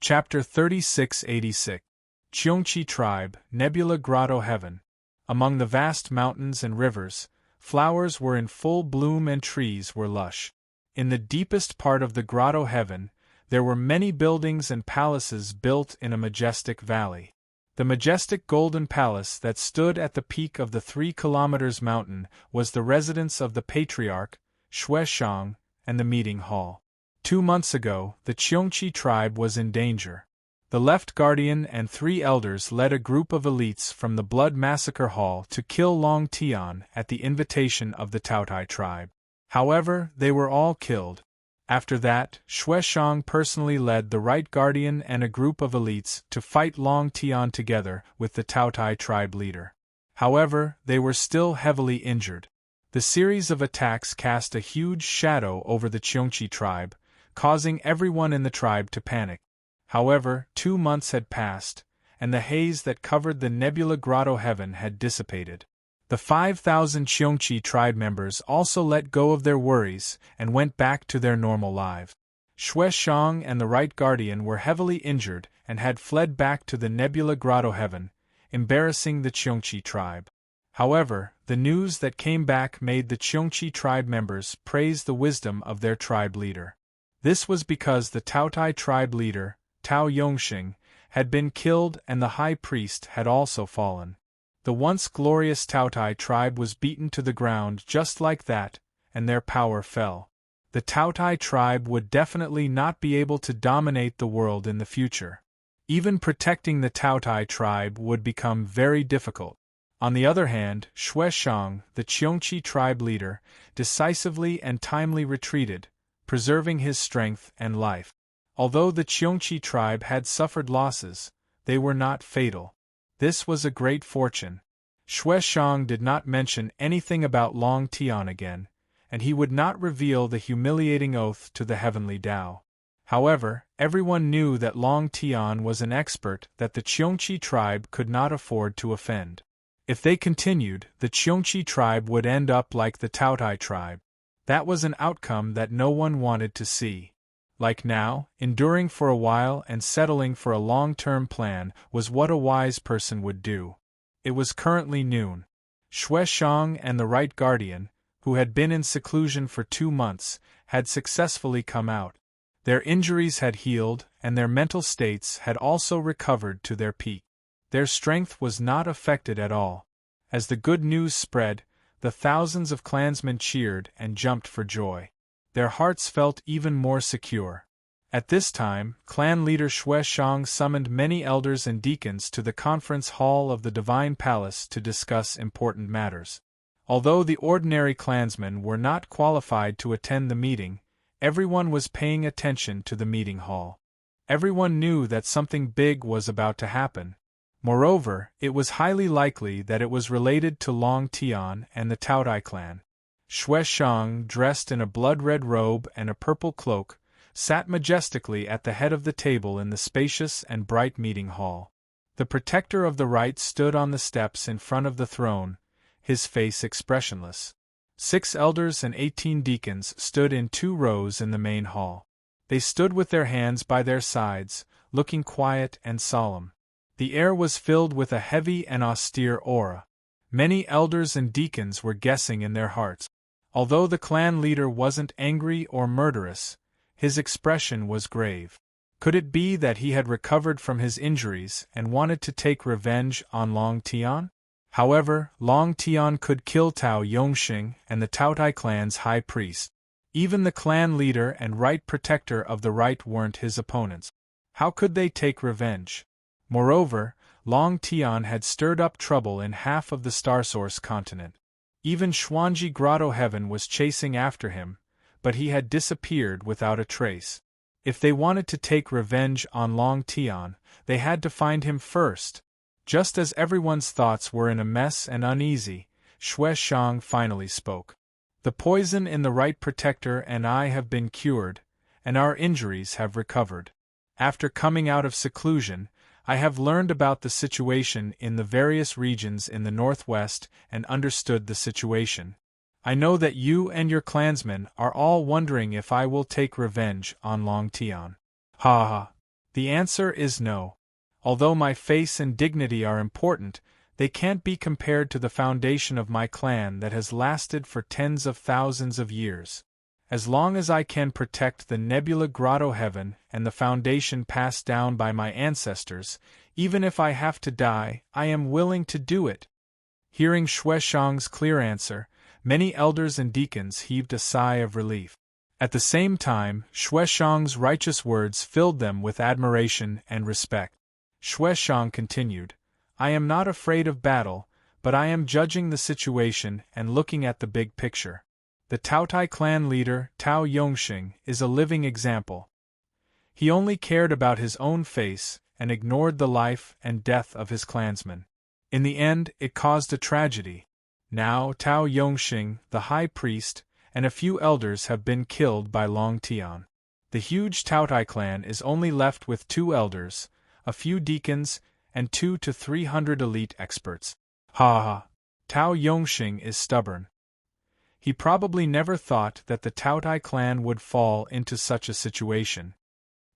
Chapter 3686. Cheongchi Tribe, Nebula Grotto Heaven. Among the vast mountains and rivers, flowers were in full bloom and trees were lush. In the deepest part of the grotto heaven, there were many buildings and palaces built in a majestic valley. The majestic golden palace that stood at the peak of the 3 kilometers mountain was the residence of the patriarch, Shui Shang, and the meeting hall. 2 months ago, the Cheongchi tribe was in danger. The Left Guardian and 3 elders led a group of elites from the Blood Massacre Hall to kill Long Tian at the invitation of the Taotai tribe. However, they were all killed. After that, Shui Shang personally led the Right Guardian and a group of elites to fight Long Tian together with the Taotai tribe leader. However, they were still heavily injured. The series of attacks cast a huge shadow over the Cheongchi tribe, causing everyone in the tribe to panic. However, 2 months had passed, and the haze that covered the Nebula Grotto heaven had dissipated. The 5,000 Cheongchi tribe members also let go of their worries and went back to their normal lives. Shui Shang and the Right Guardian were heavily injured and had fled back to the Nebula Grotto heaven, embarrassing the Cheongchi tribe. However, the news that came back made the Cheongchi tribe members praise the wisdom of their tribe leader. This was because the Taotai tribe leader, Tao Yongxing, had been killed and the high priest had also fallen. The once glorious Taotai tribe was beaten to the ground just like that, and their power fell. The Taotai tribe would definitely not be able to dominate the world in the future. Even protecting the Taotai tribe would become very difficult. On the other hand, Shui Shang, the Cheongchi tribe leader, decisively and timely retreated, preserving his strength and life. Although the Cheongchi tribe had suffered losses, they were not fatal. This was a great fortune. Shui Shang did not mention anything about Long Tian again, and he would not reveal the humiliating oath to the heavenly Tao. However, everyone knew that Long Tian was an expert that the Cheongchi tribe could not afford to offend. If they continued, the Cheongchi tribe would end up like the Taotai tribe. That was an outcome that no one wanted to see. Like now, enduring for a while and settling for a long-term plan was what a wise person would do. It was currently noon. Shui Shang and the Right Guardian, who had been in seclusion for 2 months, had successfully come out. Their injuries had healed, and their mental states had also recovered to their peak. Their strength was not affected at all. As the good news spread, the thousands of clansmen cheered and jumped for joy. Their hearts felt even more secure. At this time, clan leader Shui Shang summoned many elders and deacons to the conference hall of the Divine Palace to discuss important matters. Although the ordinary clansmen were not qualified to attend the meeting, everyone was paying attention to the meeting hall. Everyone knew that something big was about to happen. Moreover, it was highly likely that it was related to Long Tian and the Taotai clan. Shui Shang, dressed in a blood-red robe and a purple cloak, sat majestically at the head of the table in the spacious and bright meeting hall. The protector of the right stood on the steps in front of the throne, his face expressionless. 6 elders and 18 deacons stood in 2 rows in the main hall. They stood with their hands by their sides, looking quiet and solemn. The air was filled with a heavy and austere aura. Many elders and deacons were guessing in their hearts. Although the clan leader wasn't angry or murderous, his expression was grave. Could it be that he had recovered from his injuries and wanted to take revenge on Long Tian? However, Long Tian could kill Tao Yongxing and the Taotai clan's high priest. Even the clan leader and right protector of the right weren't his opponents. How could they take revenge? Moreover, Long Tian had stirred up trouble in half of the Starsource continent. Even Xuanji Grotto Heaven was chasing after him, but he had disappeared without a trace. If they wanted to take revenge on Long Tian, they had to find him first. Just as everyone's thoughts were in a mess and uneasy, Shui Shang finally spoke. The poison in the right protector and I have been cured, and our injuries have recovered. After coming out of seclusion, I have learned about the situation in the various regions in the northwest and understood the situation. I know that you and your clansmen are all wondering if I will take revenge on Long Tian. Ha ha! The answer is no. Although my face and dignity are important, they can't be compared to the foundation of my clan that has lasted for tens of thousands of years. As long as I can protect the Nebula Grotto Heaven and the foundation passed down by my ancestors, even if I have to die, I am willing to do it. Hearing Xueshang's clear answer, many elders and deacons heaved a sigh of relief. At the same time, Xueshang's righteous words filled them with admiration and respect. Xueshang continued, I am not afraid of battle, but I am judging the situation and looking at the big picture. The Taotai clan leader, Tao Yongxing, is a living example. He only cared about his own face and ignored the life and death of his clansmen. In the end, it caused a tragedy. Now Tao Yongxing, the high priest, and a few elders have been killed by Long Tian. The huge Taotai clan is only left with 2 elders, a few deacons, and 200 to 300 elite experts. Ha ha! Tao Yongxing is stubborn. He probably never thought that the Taotai clan would fall into such a situation.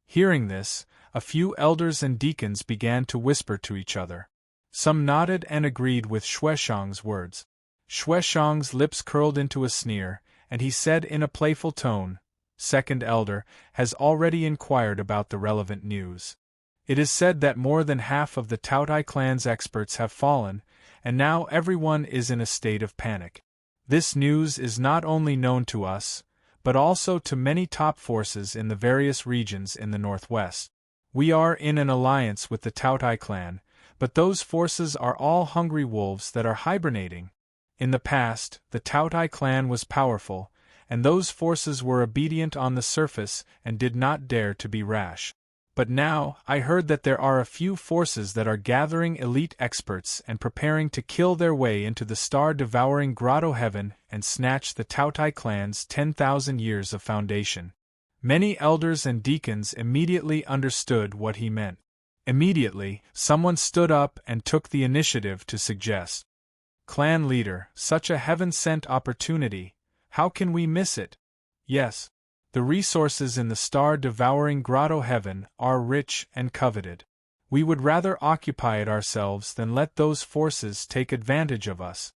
Hearing this, a few elders and deacons began to whisper to each other. Some nodded and agreed with Xueshang's words. Xueshang's lips curled into a sneer, and he said in a playful tone, Second Elder has already inquired about the relevant news. It is said that more than half of the Taotai clan's experts have fallen, and now everyone is in a state of panic. This news is not only known to us, but also to many top forces in the various regions in the northwest. We are in an alliance with the Taotai clan, but those forces are all hungry wolves that are hibernating. In the past, the Taotai clan was powerful, and those forces were obedient on the surface and did not dare to be rash. But now, I heard that there are a few forces that are gathering elite experts and preparing to kill their way into the star-devouring Grotto Heaven and snatch the Taotai clan's 10,000 years of foundation. Many elders and deacons immediately understood what he meant. Immediately, someone stood up and took the initiative to suggest, Clan leader, such a heaven-sent opportunity, how can we miss it? Yes. The resources in the star-devouring Grotto Heaven are rich and coveted. We would rather occupy it ourselves than let those forces take advantage of us.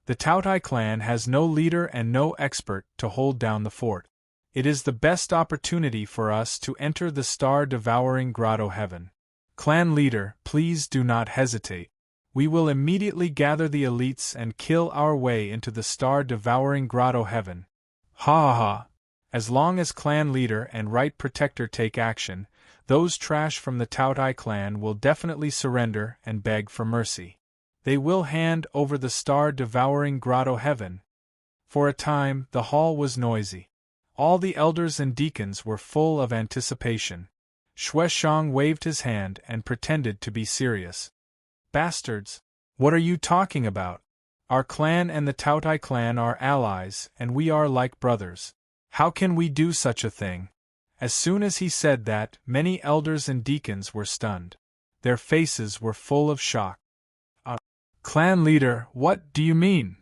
The Taotai clan has no leader and no expert to hold down the fort. It is the best opportunity for us to enter the star-devouring Grotto Heaven. Clan leader, please do not hesitate. We will immediately gather the elites and kill our way into the star-devouring Grotto Heaven. Ha ha ha! As long as clan leader and right protector take action, those trash from the Taotai clan will definitely surrender and beg for mercy. They will hand over the star-devouring Grotto Heaven. For a time, the hall was noisy. All the elders and deacons were full of anticipation. Xueshang waved his hand and pretended to be serious. Bastards! What are you talking about? Our clan and the Taotai clan are allies, and we are like brothers. How can we do such a thing? As soon as he said that, many elders and deacons were stunned. Their faces were full of shock. Clan leader, what do you mean?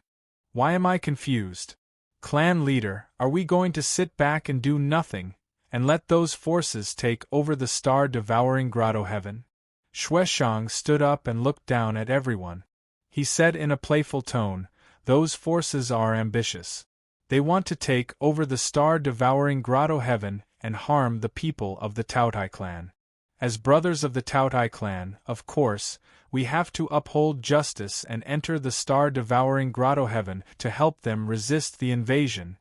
Why am I confused? Clan leader, are we going to sit back and do nothing, and let those forces take over the star-devouring Grotto Heaven? Xueshang stood up and looked down at everyone. He said in a playful tone, those forces are ambitious. They want to take over the star-devouring Grotto Heaven and harm the people of the Taotai clan. As brothers of the Taotai clan, of course, we have to uphold justice and enter the star-devouring Grotto Heaven to help them resist the invasion.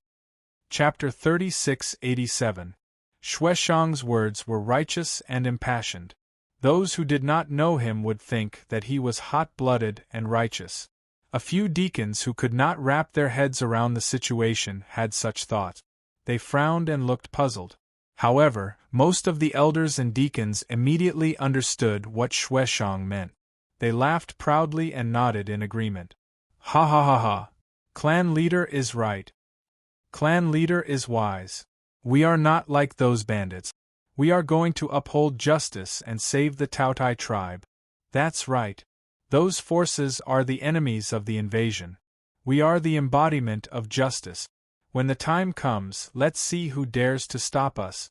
Chapter 3687. Xueshang's words were righteous and impassioned. Those who did not know him would think that he was hot-blooded and righteous. A few deacons who could not wrap their heads around the situation had such thoughts. They frowned and looked puzzled. However, most of the elders and deacons immediately understood what Xueshang meant. They laughed proudly and nodded in agreement. Ha ha ha ha! Clan leader is right. Clan leader is wise. We are not like those bandits. We are going to uphold justice and save the Taotai tribe. That's right. Those forces are the enemies of the invasion. We are the embodiment of justice. When the time comes, let's see who dares to stop us.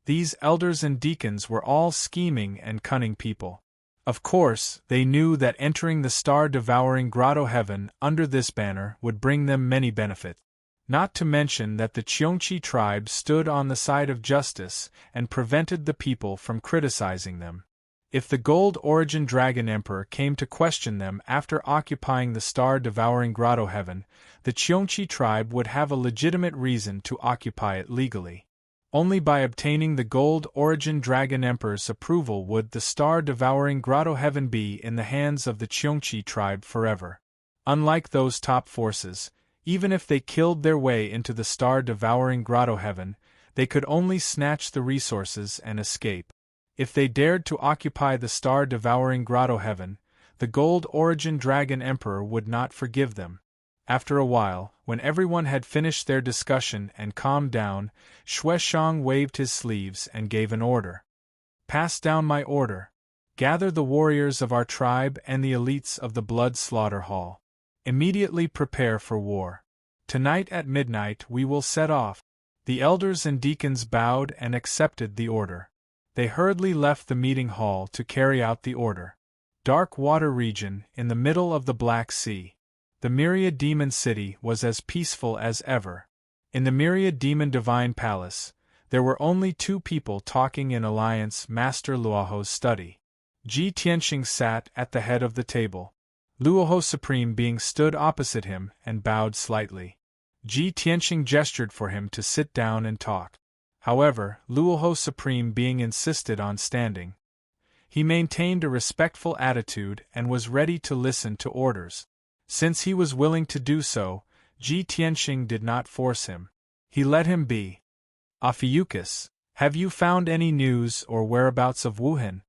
These elders and deacons were all scheming and cunning people. Of course, they knew that entering the star-devouring grotto heaven under this banner would bring them many benefits. Not to mention that the Cheongchi tribe stood on the side of justice and prevented the people from criticizing them. If the Gold Origin Dragon Emperor came to question them after occupying the star-devouring grotto heaven, the Cheongchi tribe would have a legitimate reason to occupy it legally. Only by obtaining the Gold Origin Dragon Emperor's approval would the star-devouring grotto heaven be in the hands of the Cheongchi tribe forever. Unlike those top forces, even if they killed their way into the star-devouring grotto heaven, they could only snatch the resources and escape. If they dared to occupy the star-devouring grotto heaven, the Gold Origin Dragon Emperor would not forgive them. After a while, when everyone had finished their discussion and calmed down, Xueshang waved his sleeves and gave an order. "Pass down my order. Gather the warriors of our tribe and the elites of the Blood Slaughter Hall. Immediately prepare for war. Tonight at midnight we will set off." The elders and deacons bowed and accepted the order. They hurriedly left the meeting hall to carry out the order. Dark water region, in the middle of the Black Sea. The Myriad Demon City was as peaceful as ever. In the Myriad Demon Divine Palace, there were only two people talking in alliance: Master Luoho's study. Ji Tianxing sat at the head of the table. Luoho Supreme being stood opposite him and bowed slightly. Ji Tianxing gestured for him to sit down and talk. However, Luoho Supreme being insisted on standing. He maintained a respectful attitude and was ready to listen to orders. Since he was willing to do so, Ji Tianxing did not force him. He let him be. "Ophiuchus, have you found any news or whereabouts of Wuhan?"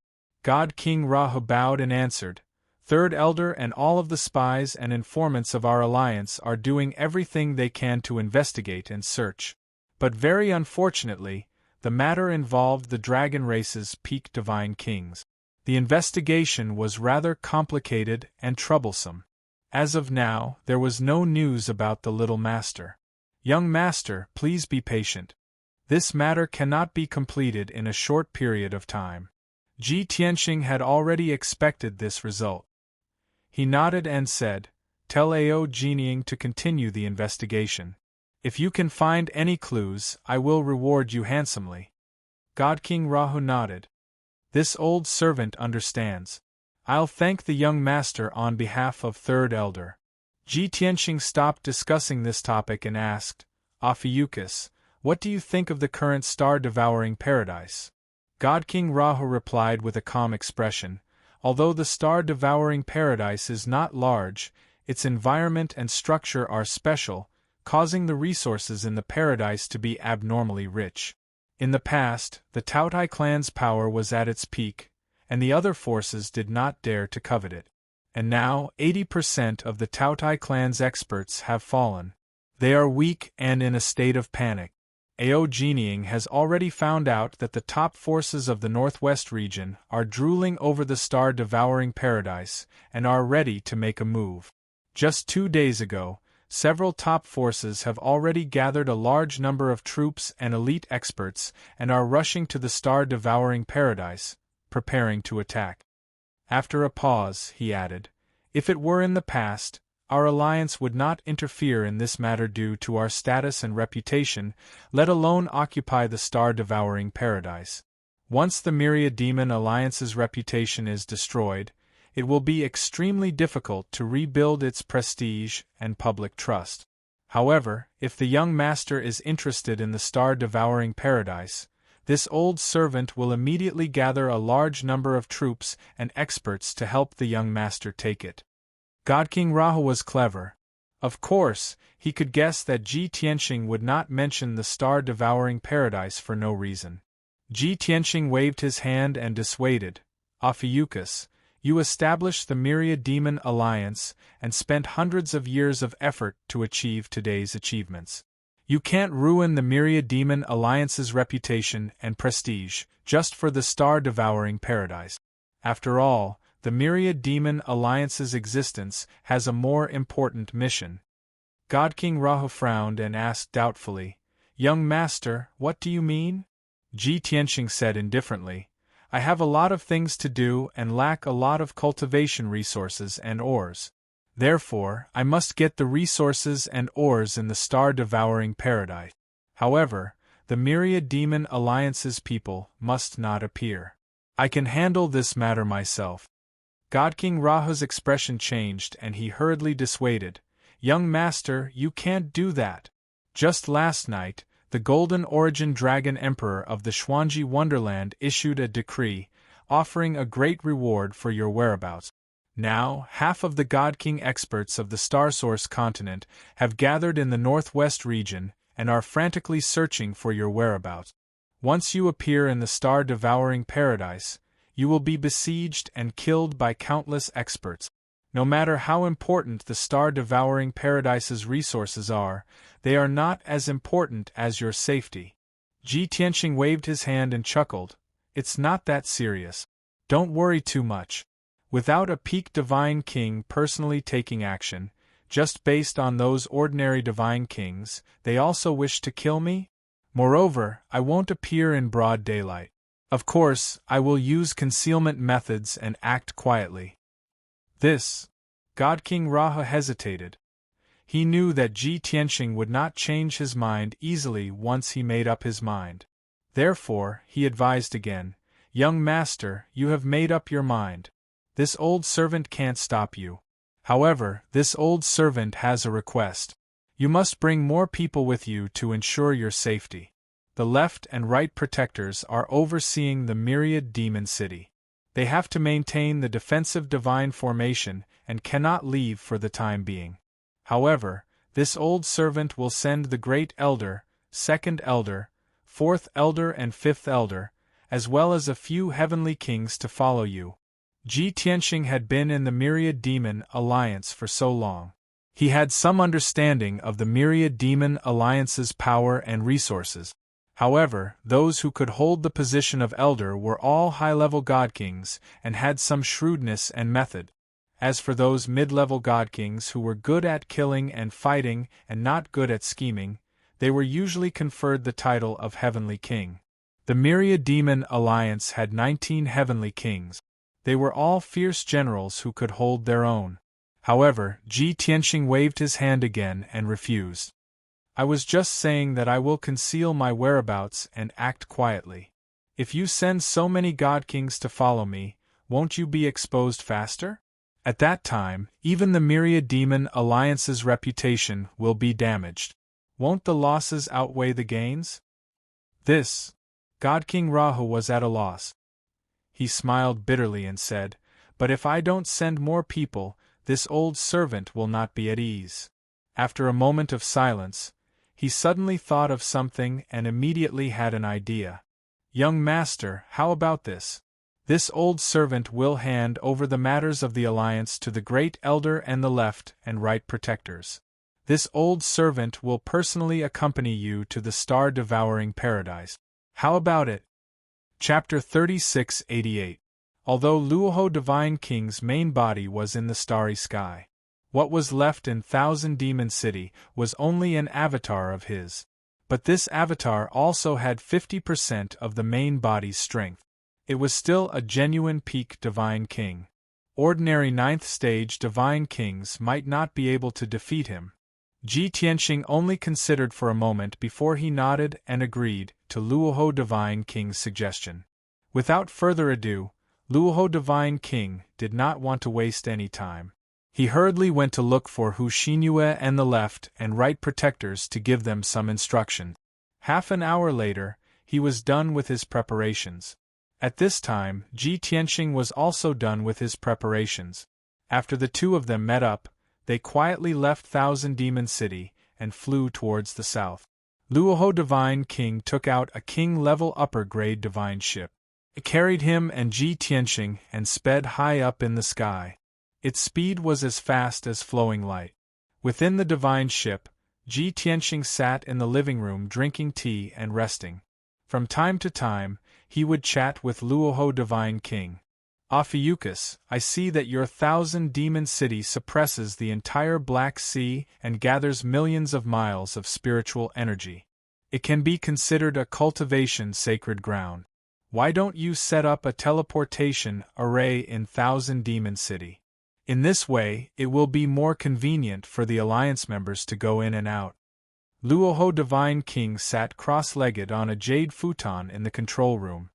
God King Rahu bowed and answered, "Third Elder and all of the spies and informants of our alliance are doing everything they can to investigate and search. But very unfortunately, the matter involved the dragon race's peak divine kings. The investigation was rather complicated and troublesome. As of now, there was no news about the little master. Young master, please be patient. This matter cannot be completed in a short period of time." Ji Tianxing had already expected this result. He nodded and said, "Tell Ao Jinying to continue the investigation. If you can find any clues, I will reward you handsomely." God King Rahu nodded. "This old servant understands. I'll thank the young master on behalf of Third Elder." Ji Tianxing stopped discussing this topic and asked, "Ophiuchus, what do you think of the current star-devouring paradise?" God King Rahu replied with a calm expression, "Although the star-devouring paradise is not large, its environment and structure are special, causing the resources in the paradise to be abnormally rich. In the past, the Taotai clan's power was at its peak, and the other forces did not dare to covet it. And now, 80% of the Taotai clan's experts have fallen. They are weak and in a state of panic. Ao Jinying has already found out that the top forces of the Northwest region are drooling over the star-devouring paradise and are ready to make a move. Just 2 days ago, several top forces have already gathered a large number of troops and elite experts and are rushing to the star-devouring paradise, preparing to attack." After a pause, he added, "If it were in the past, our alliance would not interfere in this matter due to our status and reputation, let alone occupy the star-devouring paradise. Once the Myriad Demon Alliance's reputation is destroyed, it will be extremely difficult to rebuild its prestige and public trust. However, if the young master is interested in the star-devouring paradise, this old servant will immediately gather a large number of troops and experts to help the young master take it." God King Rahu was clever. Of course, he could guess that Ji Tianxing would not mention the star-devouring paradise for no reason. Ji Tianxing waved his hand and dissuaded, "Ophiuchus, you established the Myriad Demon Alliance and spent hundreds of years of effort to achieve today's achievements. You can't ruin the Myriad Demon Alliance's reputation and prestige just for the star-devouring paradise. After all, the Myriad Demon Alliance's existence has a more important mission." God King Rahu frowned and asked doubtfully, "Young master, what do you mean?" Ji Tianxing said indifferently. I have a lot of things to do and lack a lot of cultivation resources and ores. Therefore, I must get the resources and ores in the star-devouring paradise. However, the Myriad Demon Alliance's people must not appear. I can handle this matter myself. God King Rahu's expression changed and he hurriedly dissuaded. Young master, you can't do that. Just last night, the Golden Origin Dragon Emperor of the Xuanji Wonderland issued a decree, offering a great reward for your whereabouts. Now, half of the God King experts of the Starsource continent have gathered in the northwest region and are frantically searching for your whereabouts. Once you appear in the star-devouring paradise, you will be besieged and killed by countless experts. No matter how important the star-devouring paradise's resources are, they are not as important as your safety. Ji Tianxing waved his hand and chuckled. It's not that serious. Don't worry too much. Without a peak divine king personally taking action, just based on those ordinary divine kings, they also wish to kill me? Moreover, I won't appear in broad daylight. Of course, I will use concealment methods and act quietly. This. God King Rahu hesitated. He knew that Ji Tianxing would not change his mind easily once he made up his mind. Therefore, he advised again, Young master, you have made up your mind. This old servant can't stop you. However, this old servant has a request. You must bring more people with you to ensure your safety. The left and right protectors are overseeing the Myriad Demon City. They have to maintain the defensive divine formation and cannot leave for the time being. However, this old servant will send the Great Elder, Second Elder, Fourth Elder and Fifth Elder, as well as a few heavenly kings to follow you. Ji Tianxing had been in the Myriad Demon Alliance for so long. He had some understanding of the Myriad Demon Alliance's power and resources. However, those who could hold the position of elder were all high-level god kings and had some shrewdness and method. As for those mid-level god kings who were good at killing and fighting and not good at scheming, they were usually conferred the title of Heavenly King. The Myriad Demon Alliance had 19 Heavenly Kings. They were all fierce generals who could hold their own. However, Ji Tianxing waved his hand again and refused. I was just saying that I will conceal my whereabouts and act quietly. If you send so many god kings to follow me, won't you be exposed faster? At that time, even the Myriad Demon Alliance's reputation will be damaged. Won't the losses outweigh the gains? This. God King Rahu was at a loss. He smiled bitterly and said, But if I don't send more people, this old servant will not be at ease. After a moment of silence, he suddenly thought of something and immediately had an idea. Young master, how about this? This old servant will hand over the matters of the alliance to the Great Elder and the left and right protectors. This old servant will personally accompany you to the star-devouring paradise. How about it? Chapter 3688. Although Luoho Divine King's main body was in the starry sky, what was left in Thousand Demon City was only an avatar of his. But this avatar also had 50% of the main body's strength. It was still a genuine peak Divine King. Ordinary 9th stage Divine Kings might not be able to defeat him. Ji Tianxing only considered for a moment before he nodded and agreed to Luoho Divine King's suggestion. Without further ado, Luoho Divine King did not want to waste any time. He hurriedly went to look for Hu Xinyue and the left and right protectors to give them some instruction. Half an hour later, he was done with his preparations. At this time, Ji Tianxing was also done with his preparations. After the two of them met up, they quietly left Thousand Demon City and flew towards the south. Luoho Divine King took out a king-level upper-grade divine ship. It carried him and Ji Tianxing and sped high up in the sky. Its speed was as fast as flowing light. Within the divine ship, Ji Tianxing sat in the living room drinking tea and resting. From time to time, he would chat with Luoho Divine King. Ophiuchus, I see that your Thousand Demon City suppresses the entire Black Sea and gathers millions of miles of spiritual energy. It can be considered a cultivation sacred ground. Why don't you set up a teleportation array in Thousand Demon City? In this way, it will be more convenient for the Alliance members to go in and out. Luoho Divine King sat cross-legged on a jade futon in the control room.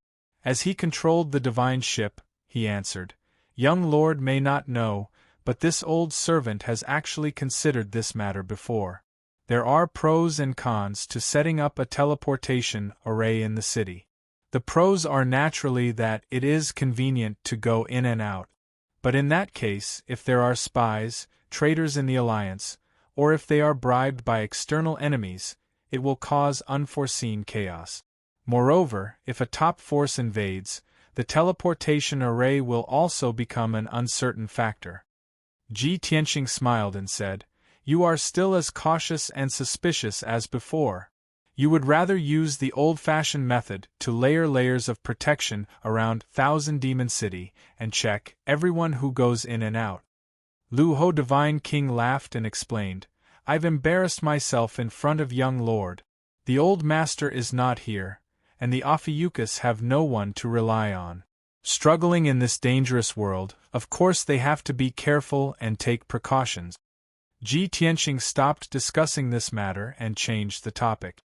As he controlled the divine ship, he answered, "Young Lord may not know, but this old servant has actually considered this matter before. There are pros and cons to setting up a teleportation array in the city. The pros are naturally that it is convenient to go in and out. But in that case, if there are spies, traitors in the Alliance, or if they are bribed by external enemies, it will cause unforeseen chaos. Moreover, if a top force invades, the teleportation array will also become an uncertain factor." Ji Tianqing smiled and said, "You are still as cautious and suspicious as before. You would rather use the old-fashioned method to layer layers of protection around Thousand Demon City and check everyone who goes in and out." Luoho Divine King laughed and explained, "I've embarrassed myself in front of young Lord. The old master is not here, and the Ophiuchus have no one to rely on. Struggling in this dangerous world, of course they have to be careful and take precautions." Ji Tianqing stopped discussing this matter and changed the topic.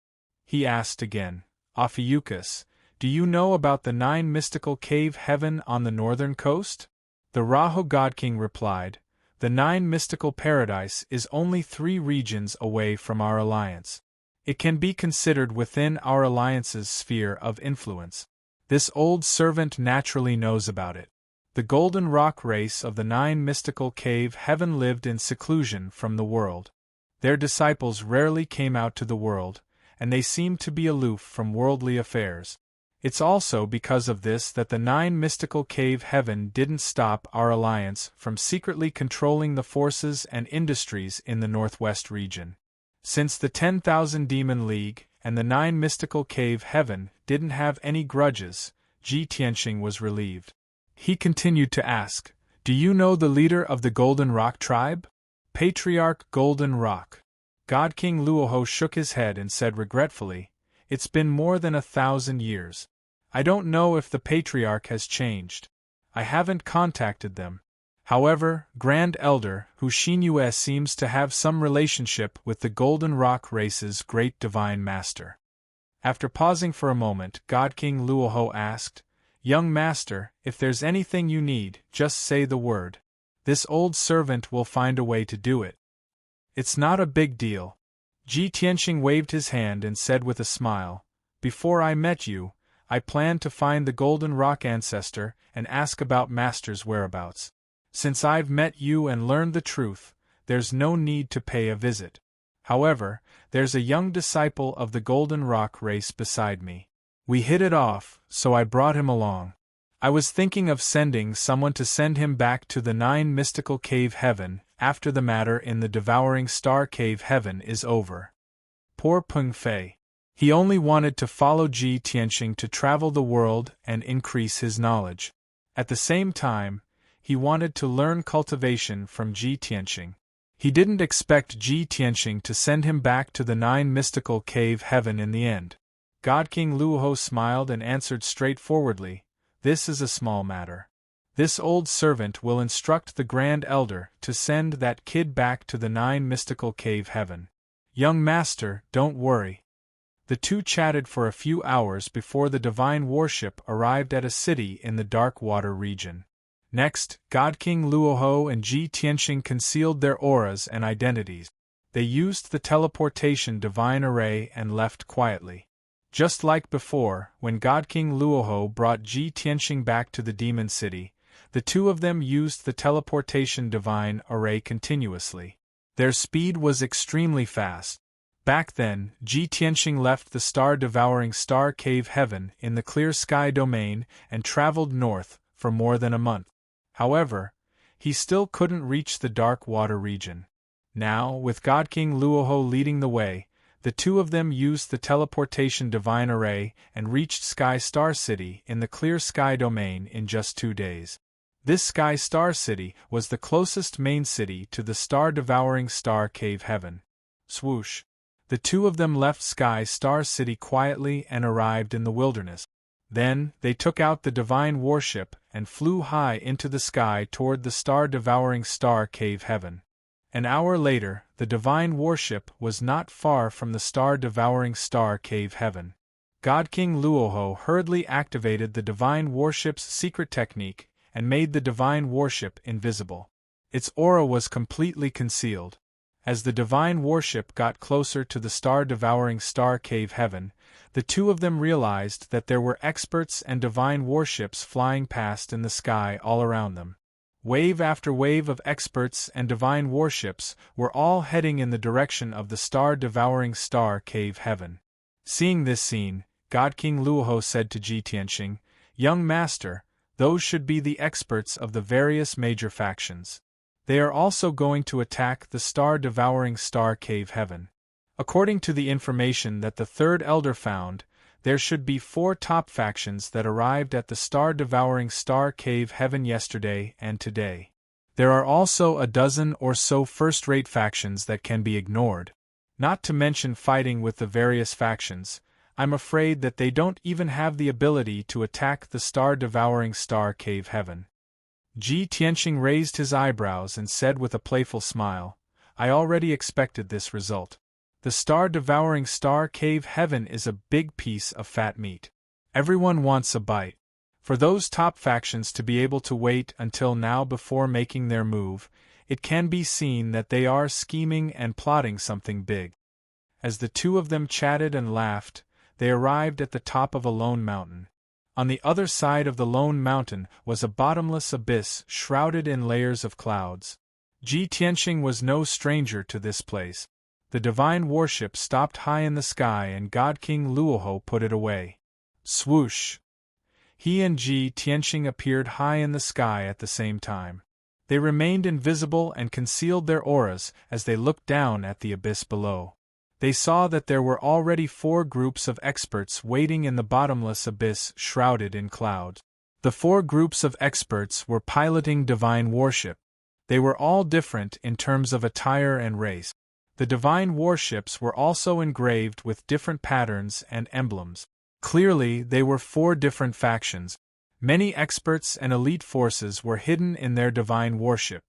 He asked again, "Ophiuchus, do you know about the 9 mystical cave heaven on the northern coast?" The Raho God King replied, "The 9 mystical paradise is only 3 regions away from our alliance. It can be considered within our alliance's sphere of influence. This old servant naturally knows about it. The Golden Rock race of the 9 mystical cave heaven lived in seclusion from the world. Their disciples rarely came out to the world, and they seemed to be aloof from worldly affairs. It's also because of this that the 9 mystical cave heaven didn't stop our alliance from secretly controlling the forces and industries in the northwest region. Since the 10,000 Demon League and the 9 mystical cave heaven didn't have any grudges, Ji Tianqing was relieved. He continued to ask, "Do you know the leader of the Golden Rock tribe?" "Patriarch Golden Rock." God King Luoho shook his head and said regretfully, "It's been more than 1,000 years. I don't know if the Patriarch has changed. I haven't contacted them. However, Grand Elder Hu Xinyue seems to have some relationship with the Golden Rock race's great divine master." After pausing for a moment, God King Luoho asked, "Young master, if there's anything you need, just say the word. This old servant will find a way to do it. It's not a big deal." Ji Tianqing waved his hand and said with a smile, "Before I met you, I planned to find the Golden Rock ancestor and ask about Master's whereabouts. Since I've met you and learned the truth, there's no need to pay a visit. However, there's a young disciple of the Golden Rock race beside me. We hit it off, so I brought him along. I was thinking of sending someone to send him back to the 9 mystical cave heaven after the matter in the devouring star cave heaven is over." Poor Peng Fei. He only wanted to follow Ji Tianqing to travel the world and increase his knowledge. At the same time, he wanted to learn cultivation from Ji Tianqing. He didn't expect Ji Tianqing to send him back to the 9 mystical cave heaven in the end. God King Luoho smiled and answered straightforwardly, "This is a small matter. This old servant will instruct the Grand Elder to send that kid back to the 9 mystical cave heaven. Young master, don't worry." The two chatted for a few hours before the divine warship arrived at a city in the dark water region. Next, God King Luoho and Ji Tianqing concealed their auras and identities. They used the teleportation divine array and left quietly. Just like before, when God King Luoho brought Ji Tianqing back to the demon city, the two of them used the teleportation divine array continuously. Their speed was extremely fast. Back then, Ji Tianqing left the star-devouring star cave heaven in the clear sky domain and traveled north for more than a month. However, he still couldn't reach the dark water region. Now, with God King Luoho leading the way, the two of them used the teleportation divine array and reached Sky Star City in the clear sky domain in just 2 days. This Sky Star City was the closest main city to the star-devouring star cave heaven. Swoosh! The two of them left Sky Star City quietly and arrived in the wilderness. Then, they took out the divine warship and flew high into the sky toward the star-devouring star cave heaven. An hour later, the divine warship was not far from the star-devouring star cave heaven. God King Luoho hurriedly activated the divine warship's secret technique and made the divine warship invisible. Its aura was completely concealed. As the divine warship got closer to the star-devouring star cave heaven, the two of them realized that there were experts and divine warships flying past in the sky all around them. Wave after wave of experts and divine warships were all heading in the direction of the star-devouring star cave heaven. Seeing this scene, God King Luoho said to Ji Tianxing, "Young master, those should be the experts of the various major factions. They are also going to attack the star-devouring star cave heaven. According to the information that the third elder found, there should be 4 top factions that arrived at the star-devouring star cave heaven yesterday and today. There are also a dozen or so first-rate factions that can be ignored. Not to mention fighting with the various factions, I'm afraid that they don't even have the ability to attack the star-devouring star cave heaven." Ji Tianxing raised his eyebrows and said with a playful smile, "I already expected this result. The star-devouring star cave heaven is a big piece of fat meat. Everyone wants a bite. For those top factions to be able to wait until now before making their move, it can be seen that they are scheming and plotting something big." As the two of them chatted and laughed, they arrived at the top of a lone mountain. On the other side of the lone mountain was a bottomless abyss shrouded in layers of clouds. Ji Tianxing was no stranger to this place. The divine warship stopped high in the sky and God King Luoho put it away. Swoosh! He and Ji Tianxing appeared high in the sky at the same time. They remained invisible and concealed their auras as they looked down at the abyss below. They saw that there were already 4 groups of experts waiting in the bottomless abyss shrouded in clouds. The 4 groups of experts were piloting divine warship. They were all different in terms of attire and race. The divine warships were also engraved with different patterns and emblems. Clearly, they were 4 different factions. Many experts and elite forces were hidden in their divine warship.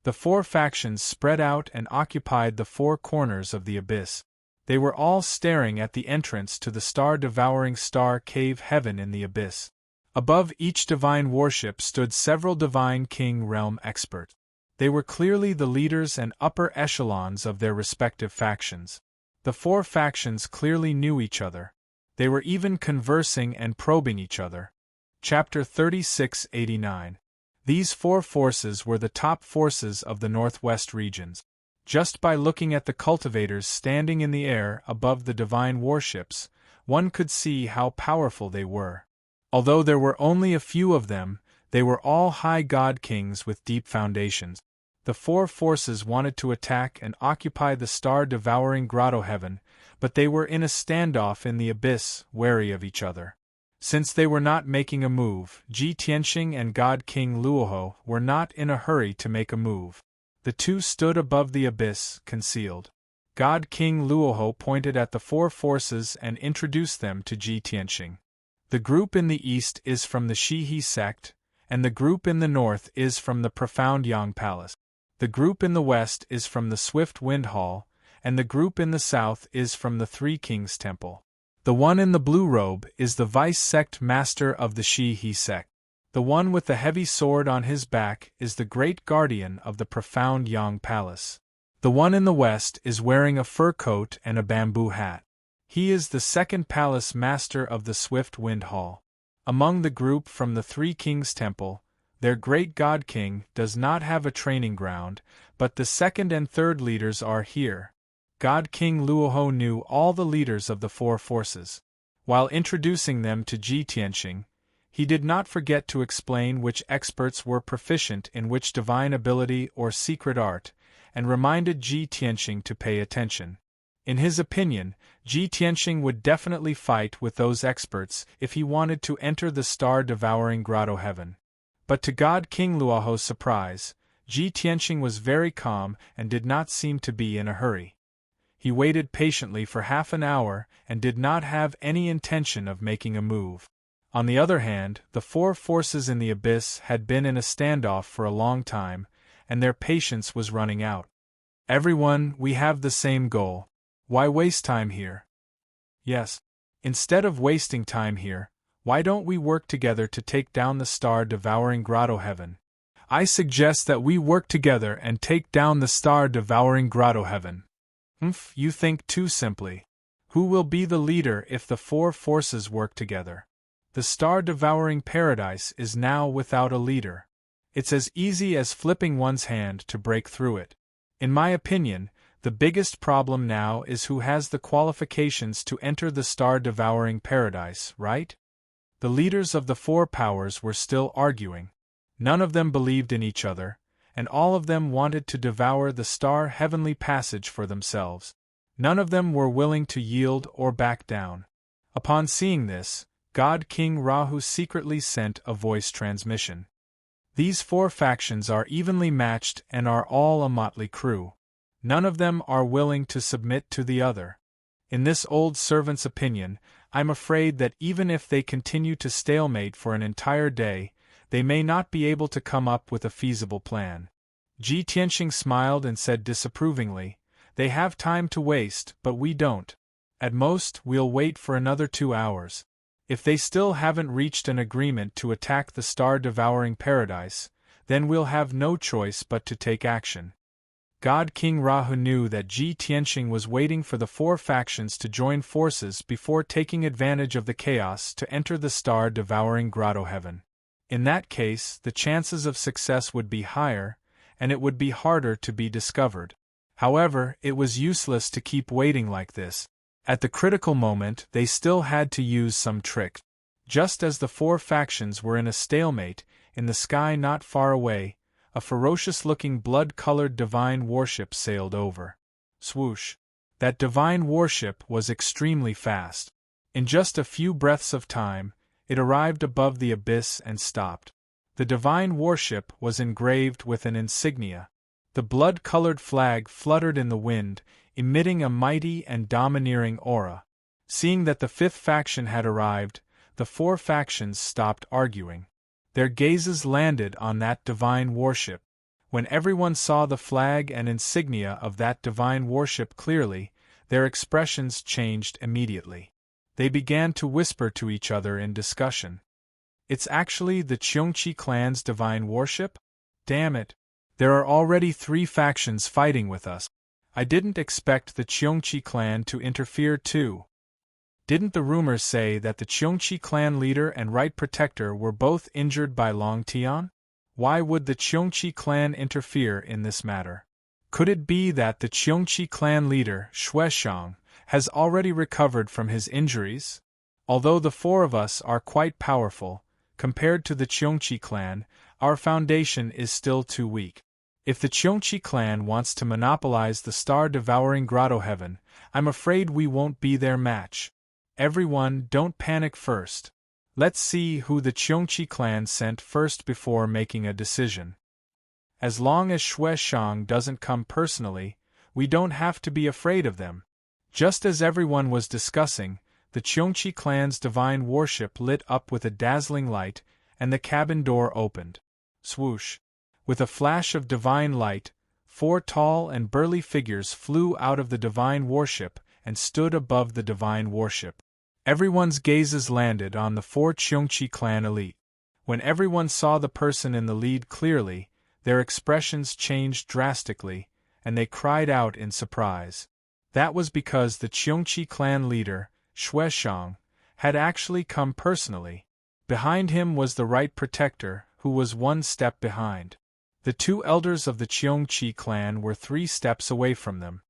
The 4 factions spread out and occupied the 4 corners of the abyss. They were all staring at the entrance to the star-devouring star cave heaven in the abyss. Above each divine warship stood several divine king realm experts. They were clearly the leaders and upper echelons of their respective factions. The 4 factions clearly knew each other. They were even conversing and probing each other. Chapter 3689. These 4 forces were the top forces of the Northwest regions. Just by looking at the cultivators standing in the air above the divine warships, one could see how powerful they were. Although there were only a few of them, they were all high god kings with deep foundations. The 4 forces wanted to attack and occupy the star-devouring grotto heaven, but they were in a standoff in the abyss, wary of each other. Since they were not making a move, Ji Tianxing and God King Luoho were not in a hurry to make a move. The two stood above the abyss, concealed. God King Luoho pointed at the 4 forces and introduced them to Ji Tianxing. The group in the east is from the Shihe sect, and the group in the north is from the Profound Yang Palace. The group in the west is from the Swift Wind Hall, and the group in the south is from the 3 Kings Temple. The one in the blue robe is the vice sect master of the Shihe sect. The one with the heavy sword on his back is the great guardian of the Profound Yang Palace. The one in the west is wearing a fur coat and a bamboo hat. He is the 2nd palace master of the Swift Wind Hall. Among the group from the 3 Kings Temple, their great god king does not have a training ground, but the 2nd and 3rd leaders are here. God King Luoho knew all the leaders of the 4 forces. While introducing them to Ji Tianxing, he did not forget to explain which experts were proficient in which divine ability or secret art, and reminded Ji Tianxing to pay attention. In his opinion, Ji Tianxing would definitely fight with those experts if he wanted to enter the star-devouring grotto heaven. But to God King Luoho's surprise, Ji Tianxing was very calm and did not seem to be in a hurry. He waited patiently for half an hour and did not have any intention of making a move. On the other hand, the four forces in the abyss had been in a standoff for a long time, and their patience was running out. Everyone, we have the same goal. Why waste time here? Yes. Instead of wasting time here, why don't we work together to take down the star-devouring grotto heaven? I suggest that we work together and take down the star-devouring grotto heaven. You think too simply. Who will be the leader if the four forces work together? The star-devouring paradise is now without a leader. It's as easy as flipping one's hand to break through it. In my opinion, the biggest problem now is who has the qualifications to enter the star-devouring paradise, right? The leaders of the four powers were still arguing. None of them believed in each other, and all of them wanted to devour the star-heavenly passage for themselves. None of them were willing to yield or back down. Upon seeing this, God King Rahu secretly sent a voice transmission. These four factions are evenly matched and are all a motley crew. None of them are willing to submit to the other. In this old servant's opinion, I'm afraid that even if they continue to stalemate for an entire day, they may not be able to come up with a feasible plan. Ji Tianxing smiled and said disapprovingly, "They have time to waste, but we don't. At most, we'll wait for another 2 hours. If they still haven't reached an agreement to attack the star-devouring paradise, then we'll have no choice but to take action." God King Rahu knew that Ji Tianxing was waiting for the four factions to join forces before taking advantage of the chaos to enter the star-devouring grotto heaven. In that case, the chances of success would be higher, and it would be harder to be discovered. However, it was useless to keep waiting like this. At the critical moment, they still had to use some trick. Just as the four factions were in a stalemate, in the sky not far away, a ferocious-looking blood-colored divine warship sailed over. Swoosh! That divine warship was extremely fast. In just a few breaths of time, it arrived above the abyss and stopped. The divine warship was engraved with an insignia. The blood-colored flag fluttered in the wind, emitting a mighty and domineering aura. Seeing that the fifth faction had arrived, the four factions stopped arguing. Their gazes landed on that divine warship. When everyone saw the flag and insignia of that divine warship clearly, their expressions changed immediately. They began to whisper to each other in discussion. "It's actually the Cheongqi clan's divine warship? Damn it! There are already 3 factions fighting with us. I didn't expect the Cheongqi clan to interfere too. Didn't the rumors say that the Cheongqi clan leader and right protector were both injured by Long Tian? Why would the Cheongqi clan interfere in this matter? Could it be that the Cheongqi clan leader, Shueshang, has already recovered from his injuries? Although the 4 of us are quite powerful, compared to the Cheongqi clan, our foundation is still too weak. If the Cheongqi clan wants to monopolize the star-devouring grotto heaven, I'm afraid we won't be their match. Everyone, don't panic first. Let's see who the Cheongqi clan sent first before making a decision. As long as Shueshang doesn't come personally, we don't have to be afraid of them." Just as everyone was discussing, the Cheongqi clan's divine warship lit up with a dazzling light, and the cabin door opened. Swoosh! With a flash of divine light, 4 tall and burly figures flew out of the divine warship and stood above the divine warship. Everyone's gazes landed on the 4 Cheongqi clan elite. When everyone saw the person in the lead clearly, their expressions changed drastically, and they cried out in surprise. That was because the Cheongqi clan leader, Shueshang, had actually come personally. Behind him was the right protector, who was 1 step behind. The 2 elders of the Cheongqi clan were 3 steps away from them.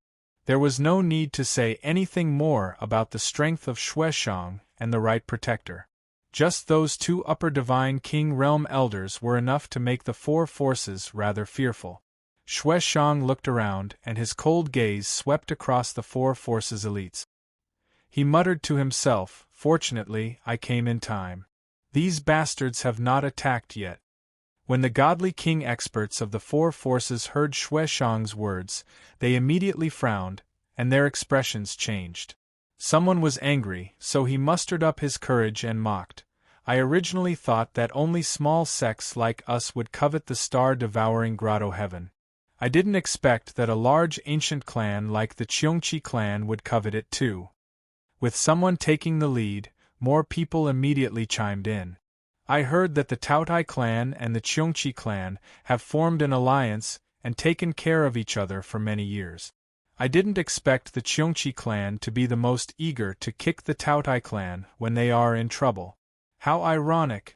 There was no need to say anything more about the strength of Shueshang and the right protector. Just those 2 upper divine king realm elders were enough to make the 4 forces rather fearful. Shueshang looked around, and his cold gaze swept across the 4 forces' elites. He muttered to himself, "Fortunately, I came in time. These bastards have not attacked yet." When the godly king experts of the 4 forces heard Shueshang's words, they immediately frowned, and their expressions changed. Someone was angry, so he mustered up his courage and mocked. I originally thought that only small sects like us would covet the star-devouring grotto heaven. I didn't expect that a large ancient clan like the Cheongchi clan would covet it too. With someone taking the lead, more people immediately chimed in. I heard that the Taotai clan and the Cheongchi clan have formed an alliance and taken care of each other for many years. I didn't expect the Cheongchi clan to be the most eager to kick the Taotai clan when they are in trouble. How ironic!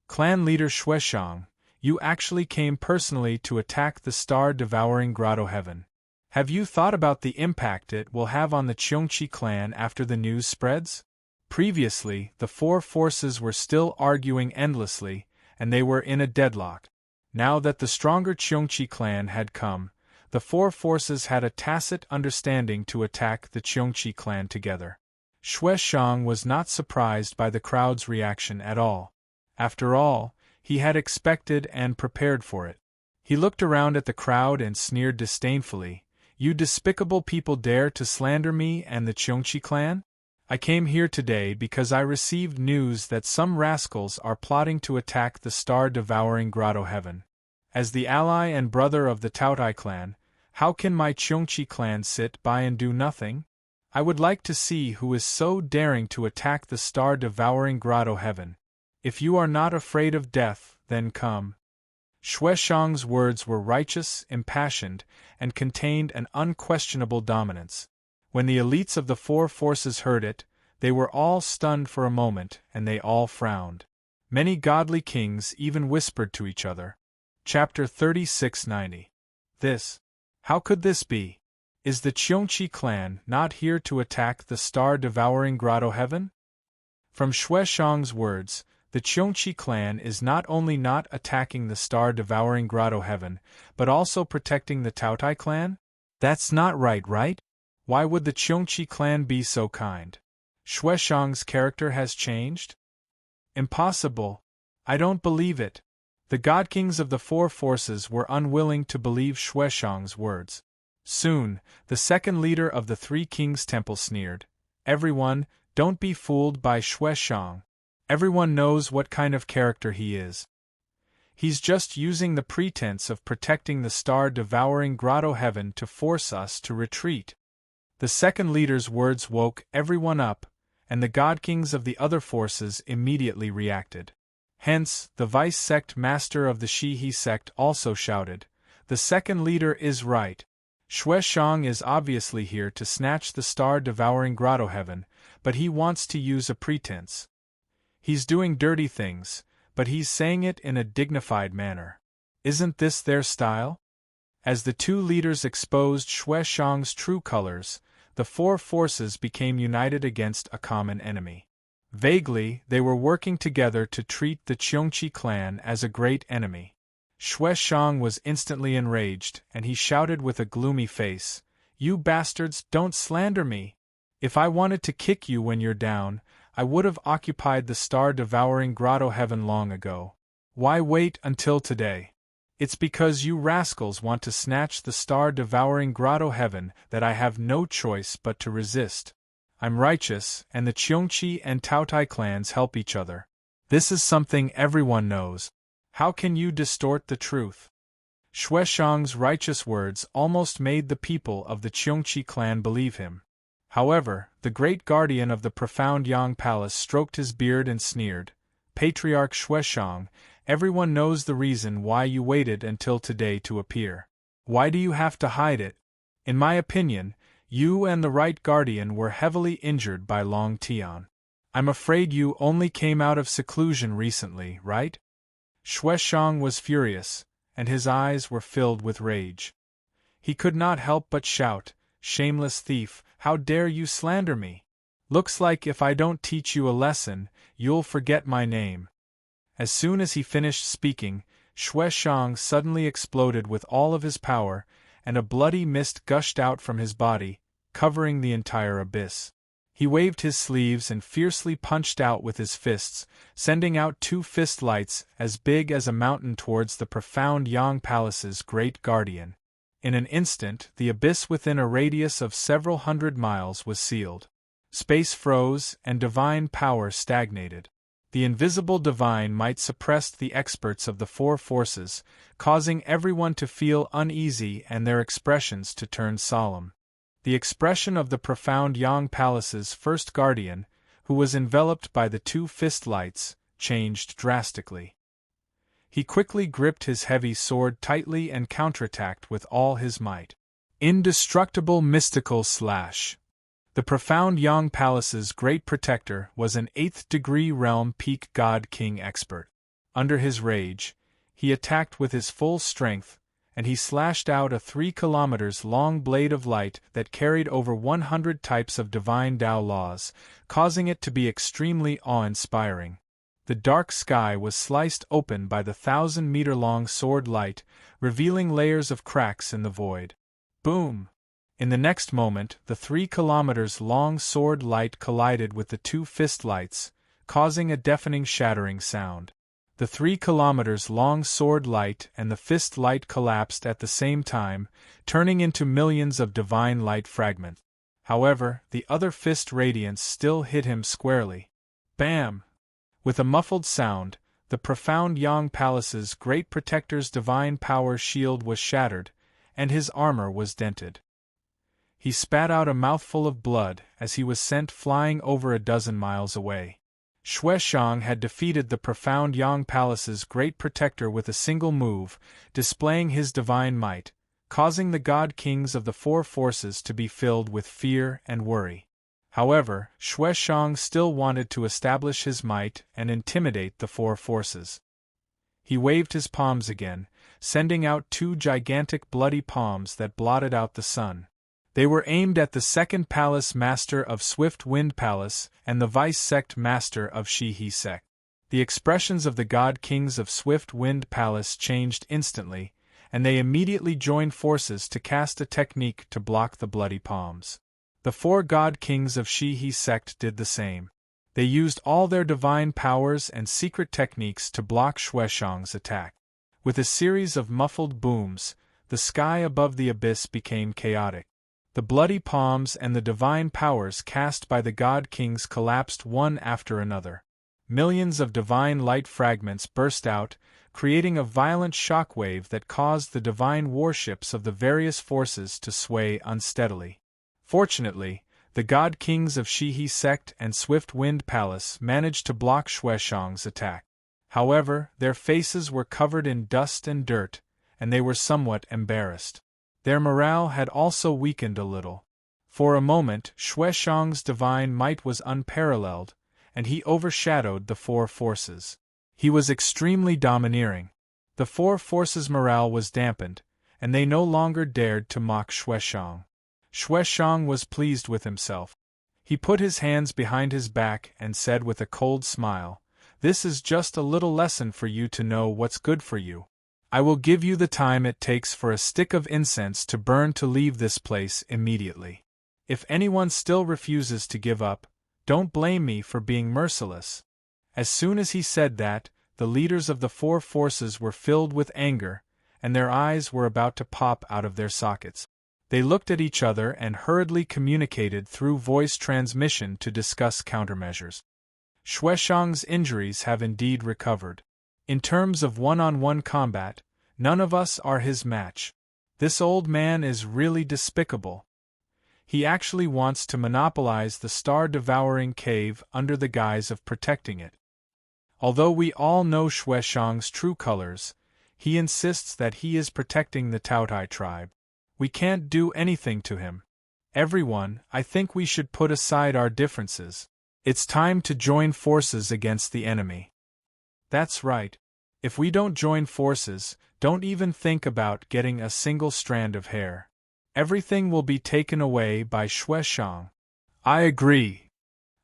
Clan leader Shueshang, you actually came personally to attack the star-devouring grotto heaven. Have you thought about the impact it will have on the Cheongchi clan after the news spreads? Previously, the four forces were still arguing endlessly, and they were in a deadlock. Now that the stronger Cheongchi clan had come, the four forces had a tacit understanding to attack the Cheongchi clan together. Shueshang was not surprised by the crowd's reaction at all. After all, he had expected and prepared for it. He looked around at the crowd and sneered disdainfully. You despicable people dare to slander me and the Cheongchi clan? I came here today because I received news that some rascals are plotting to attack the star-devouring grotto heaven. As the ally and brother of the Taotai clan, how can my Cheongchi clan sit by and do nothing? I would like to see who is so daring to attack the star-devouring grotto heaven. If you are not afraid of death, then come. Shueshang's words were righteous, impassioned, and contained an unquestionable dominance. When the elites of the four forces heard it, they were all stunned for a moment, and they all frowned. Many godly kings even whispered to each other. Chapter 3690. How could this be? Is the Cheongchi clan not here to attack the star-devouring grotto heaven? From Shueshang's words, the Cheongchi clan is not only not attacking the star-devouring grotto heaven, but also protecting the Taotai clan? That's not right? Why would the Cheongchi clan be so kind? Shueshang's character has changed? Impossible. I don't believe it. The god kings of the four forces were unwilling to believe Shueshang's words. Soon, the second leader of the three kings' temple sneered. Everyone, don't be fooled by Shueshang. Everyone knows what kind of character he is. He's just using the pretense of protecting the star-devouring grotto heaven to force us to retreat. The second leader's words woke everyone up, and the god kings of the other forces immediately reacted. Hence, the vice-sect master of the Shihe sect also shouted, "The second leader is right. Shueshang is obviously here to snatch the star-devouring grotto heaven, but he wants to use a pretense. He's doing dirty things, but he's saying it in a dignified manner. Isn't this their style?" As the two leaders exposed Shueshang's true colors, the four forces became united against a common enemy. Vaguely, they were working together to treat the Cheongchi clan as a great enemy. Shueshang was instantly enraged, and he shouted with a gloomy face, "You bastards, don't slander me! If I wanted to kick you when you're down, I would have occupied the star-devouring grotto heaven long ago. Why wait until today? It's because you rascals want to snatch the star-devouring grotto heaven that I have no choice but to resist. I'm righteous, and the Cheongchi and Taotai clans help each other. This is something everyone knows. How can you distort the truth?" Shueshang's righteous words almost made the people of the Cheongchi clan believe him. However, the great guardian of the profound Yang Palace stroked his beard and sneered, "Patriarch Shueshang, everyone knows the reason why you waited until today to appear. Why do you have to hide it? In my opinion, you and the right guardian were heavily injured by Long Tian. I'm afraid you only came out of seclusion recently, right?" Shueshang was furious, and his eyes were filled with rage. He could not help but shout, "Shameless thief, how dare you slander me? Looks like if I don't teach you a lesson, you'll forget my name." As soon as he finished speaking, Shueshang suddenly exploded with all of his power, and a bloody mist gushed out from his body, covering the entire abyss. He waved his sleeves and fiercely punched out with his fists, sending out two fist lights as big as a mountain towards the profound Yang Palace's great guardian. In an instant, the abyss within a radius of several hundred miles was sealed. Space froze, and divine power stagnated. The invisible divine might suppressed the experts of the four forces, causing everyone to feel uneasy and their expressions to turn solemn. The expression of the profound Yang Palace's first guardian, who was enveloped by the two fist lights, changed drastically. He quickly gripped his heavy sword tightly and counterattacked with all his might. Indestructible mystical slash. The profound Yang Palace's great protector was an 8th-degree realm peak god-king expert. Under his rage, he attacked with his full strength, and he slashed out a 3 kilometers long blade of light that carried over 100 types of divine Tao laws, causing it to be extremely awe-inspiring. The dark sky was sliced open by the 1,000-meter-long sword light, revealing layers of cracks in the void. Boom! In the next moment, the 3 kilometers long sword light collided with the two fist lights, causing a deafening shattering sound. The 3 kilometers long sword light and the fist light collapsed at the same time, turning into millions of divine light fragments. However, the other fist radiance still hit him squarely. Bam! With a muffled sound, the profound Yang Palace's great protector's divine power shield was shattered, and his armor was dented. He spat out a mouthful of blood as he was sent flying over a dozen miles away. Xueshang had defeated the profound Yang Palace's great protector with a single move, displaying his divine might, causing the god-kings of the four forces to be filled with fear and worry. However, Xueshang still wanted to establish his might and intimidate the four forces. He waved his palms again, sending out 2 gigantic bloody palms that blotted out the sun. They were aimed at the second palace master of Swift Wind Palace and the vice-sect master of Shi-He sect. The expressions of the god-kings of Swift Wind Palace changed instantly, and they immediately joined forces to cast a technique to block the bloody palms. The 4 god-kings of Shi-He sect did the same. They used all their divine powers and secret techniques to block Xueshang's attack. With a series of muffled booms, the sky above the abyss became chaotic. The bloody palms and the divine powers cast by the god-kings collapsed one after another. Millions of divine light fragments burst out, creating a violent shockwave that caused the divine warships of the various forces to sway unsteadily. Fortunately, the god-kings of Shi-He sect and Swift Wind Palace managed to block Xueshang's attack. However, their faces were covered in dust and dirt, and they were somewhat embarrassed. Their morale had also weakened a little. For a moment, Xueshang's divine might was unparalleled, and he overshadowed the four forces. He was extremely domineering. The four forces' morale was dampened, and they no longer dared to mock Xueshang. Xueshang was pleased with himself. He put his hands behind his back and said with a cold smile, "This is just a little lesson for you to know what's good for you. I will give you the time it takes for a stick of incense to burn to leave this place immediately. If anyone still refuses to give up, don't blame me for being merciless." As soon as he said that, the leaders of the four forces were filled with anger, and their eyes were about to pop out of their sockets. They looked at each other and hurriedly communicated through voice transmission to discuss countermeasures. Xueshang's injuries have indeed recovered. In terms of one-on-one combat, none of us are his match. This old man is really despicable. He actually wants to monopolize the star-devouring cave under the guise of protecting it. Although we all know Xueshang's true colors, he insists that he is protecting the Taotai tribe. We can't do anything to him. Everyone, I think we should put aside our differences. It's time to join forces against the enemy. That's right. If we don't join forces, don't even think about getting a single strand of hair. Everything will be taken away by Xueshang. I agree.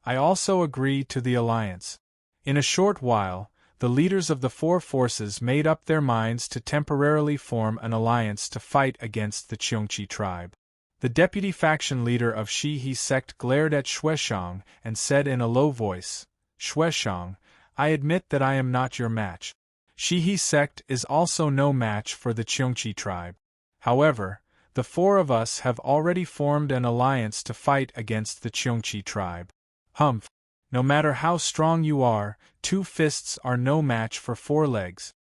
I also agree to the alliance. In a short while, the leaders of the four forces made up their minds to temporarily form an alliance to fight against the Cheongqi tribe. The deputy faction leader of Shi-He sect glared at Xueshang and said in a low voice, "Xueshang, I admit that I am not your match. Shi-He sect is also no match for the Cheongqi tribe. However, The four of us have already formed an alliance to fight against the Cheongchi tribe. Humph! No matter how strong you are, 2 fists are no match for 4 legs.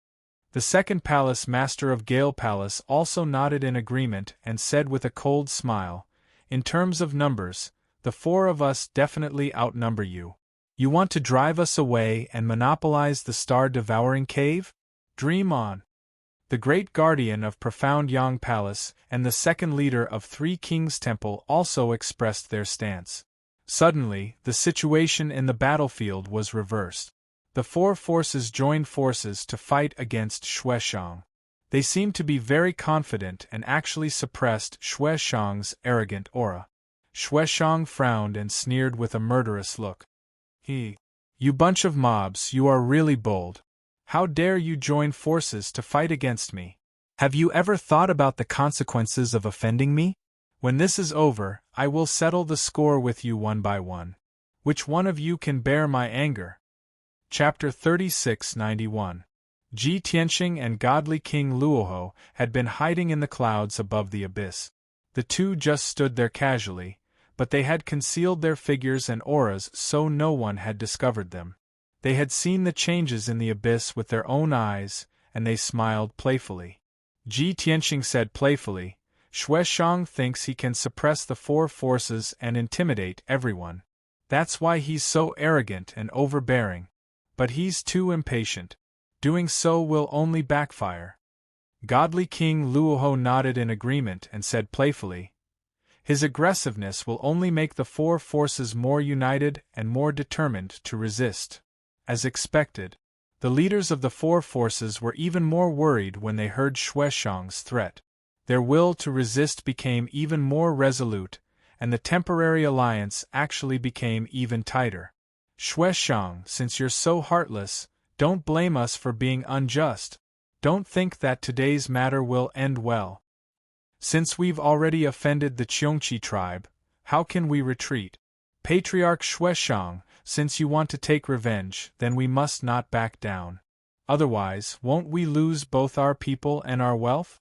The second palace master of Gale Palace also nodded in agreement and said with a cold smile, "In terms of numbers, the 4 of us definitely outnumber you. You want to drive us away and monopolize the star-devouring cave? Dream on." The great guardian of Profound Yang Palace and the second leader of 3 Kings Temple also expressed their stance. Suddenly, the situation in the battlefield was reversed. The 4 forces joined forces to fight against Xueshang. They seemed to be very confident and actually suppressed Xueshang's arrogant aura. Xueshang frowned and sneered with a murderous look. You bunch of mobs, you are really bold. How dare you join forces to fight against me? Have you ever thought about the consequences of offending me? When this is over, I will settle the score with you one by one. Which one of you can bear my anger? Chapter 3691. Ji Tianxing and godly King Luoho had been hiding in the clouds above the abyss. The two just stood there casually, but they had concealed their figures and auras so no one had discovered them. They had seen the changes in the abyss with their own eyes, and they smiled playfully. Ji Tianxing said playfully, "Xueshang thinks he can suppress the 4 forces and intimidate everyone. That's why he's so arrogant and overbearing. But he's too impatient. Doing so will only backfire." Godly King Luoho nodded in agreement and said playfully, "His aggressiveness will only make the 4 forces more united and more determined to resist." As expected, the leaders of the 4 forces were even more worried when they heard Xueshang's threat. Their will to resist became even more resolute, and the temporary alliance actually became even tighter. "Xueshang, since you're so heartless, don't blame us for being unjust. Don't think that today's matter will end well. Since we've already offended the Cheongchi tribe, how can we retreat? Patriarch Xueshang, since you want to take revenge, then we must not back down. Otherwise, won't we lose both our people and our wealth?"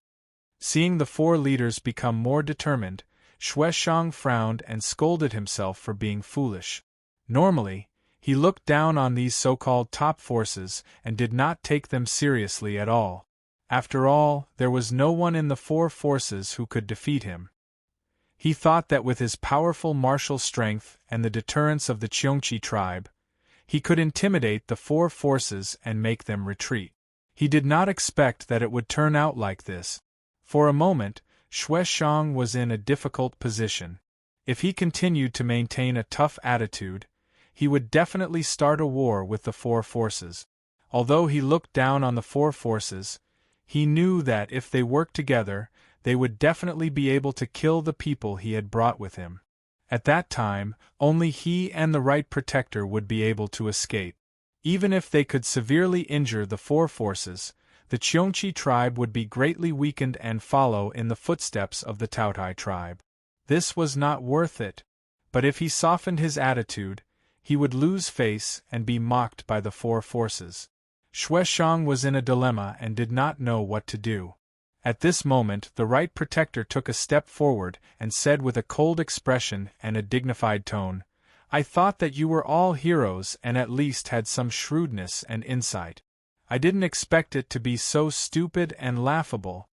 Seeing the 4 leaders become more determined, Xueshang frowned and scolded himself for being foolish. Normally, he looked down on these so-called top forces and did not take them seriously at all. After all, there was no one in the 4 forces who could defeat him. He thought that with his powerful martial strength and the deterrence of the Cheongchi tribe, he could intimidate the 4 forces and make them retreat. He did not expect that it would turn out like this. For a moment, Xueshang was in a difficult position. If he continued to maintain a tough attitude, he would definitely start a war with the 4 forces. Although he looked down on the 4 forces, he knew that if they worked together, they would definitely be able to kill the people he had brought with him. At that time, only he and the right protector would be able to escape. Even if they could severely injure the 4 forces, the Cheongchi tribe would be greatly weakened and follow in the footsteps of the Taotai tribe. This was not worth it. But if he softened his attitude, he would lose face and be mocked by the 4 forces. Xueshang was in a dilemma and did not know what to do. At this moment, the right protector took a step forward and said with a cold expression and a dignified tone, "I thought that you were all heroes and at least had some shrewdness and insight. I didn't expect it to be so stupid and laughable."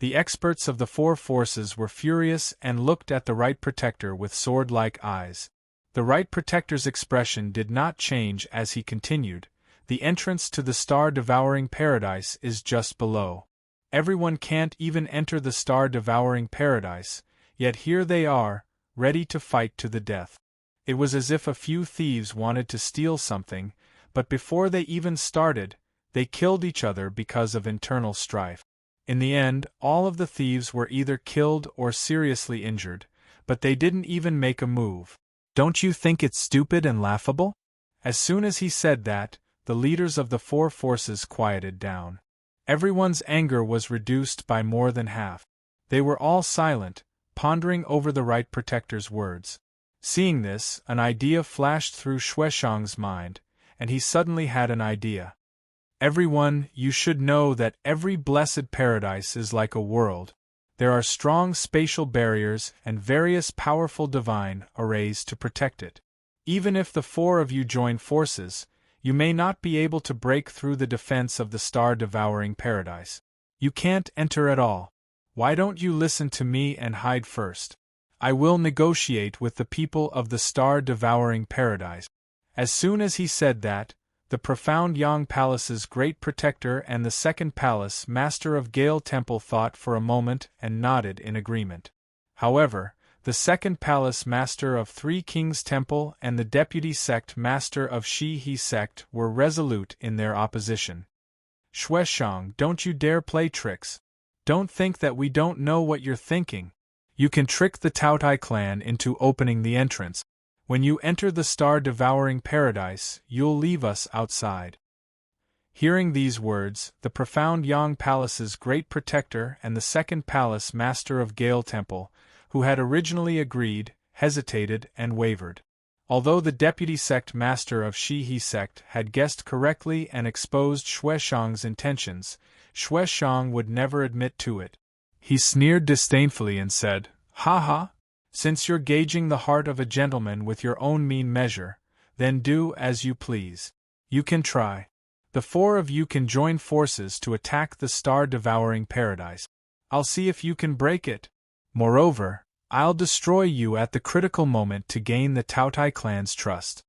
The experts of the 4 forces were furious and looked at the right protector with sword-like eyes. The right protector's expression did not change as he continued, "The entrance to the star-devouring paradise is just below. Everyone can't even enter the star-devouring paradise, yet here they are, ready to fight to the death." It was as if a few thieves wanted to steal something, but before they even started, they killed each other because of internal strife. In the end, all of the thieves were either killed or seriously injured, but they didn't even make a move. "Don't you think it's stupid and laughable?" As soon as he said that, the leaders of the 4 forces quieted down. Everyone's anger was reduced by more than half. They were all silent, pondering over the right protector's words. Seeing this, an idea flashed through Xueshang's mind, and he suddenly had an idea. "Everyone, you should know that every blessed paradise is like a world. There are strong spatial barriers and various powerful divine arrays to protect it. Even if the four of you join forces, you may not be able to break through the defense of the star-devouring paradise. You can't enter at all. Why don't you listen to me and hide first? I will negotiate with the people of the star-devouring paradise. As soon as he said that, the profound Yang Palace's great protector and the second palace master of Gale Temple thought for a moment and nodded in agreement. However, the second palace master of Three Kings Temple and the deputy sect master of Shi-He sect were resolute in their opposition. Xueshang, don't you dare play tricks. Don't think that we don't know what you're thinking. You can trick the Taotai clan into opening the entrance. When you enter the star-devouring paradise, you'll leave us outside. Hearing these words, the profound Yang Palace's great protector and the second palace master of Gale Temple, who had originally agreed, hesitated and wavered. Although the deputy sect master of Shi-He sect had guessed correctly and exposed Xueshang's intentions, Xueshang would never admit to it. He sneered disdainfully and said, "Ha ha! Since you're gauging the heart of a gentleman with your own mean measure, then do as you please. You can try. The four of you can join forces to attack the star-devouring paradise. I'll see if you can break it. Moreover, I'll destroy you at the critical moment to gain the Taotai clan's trust."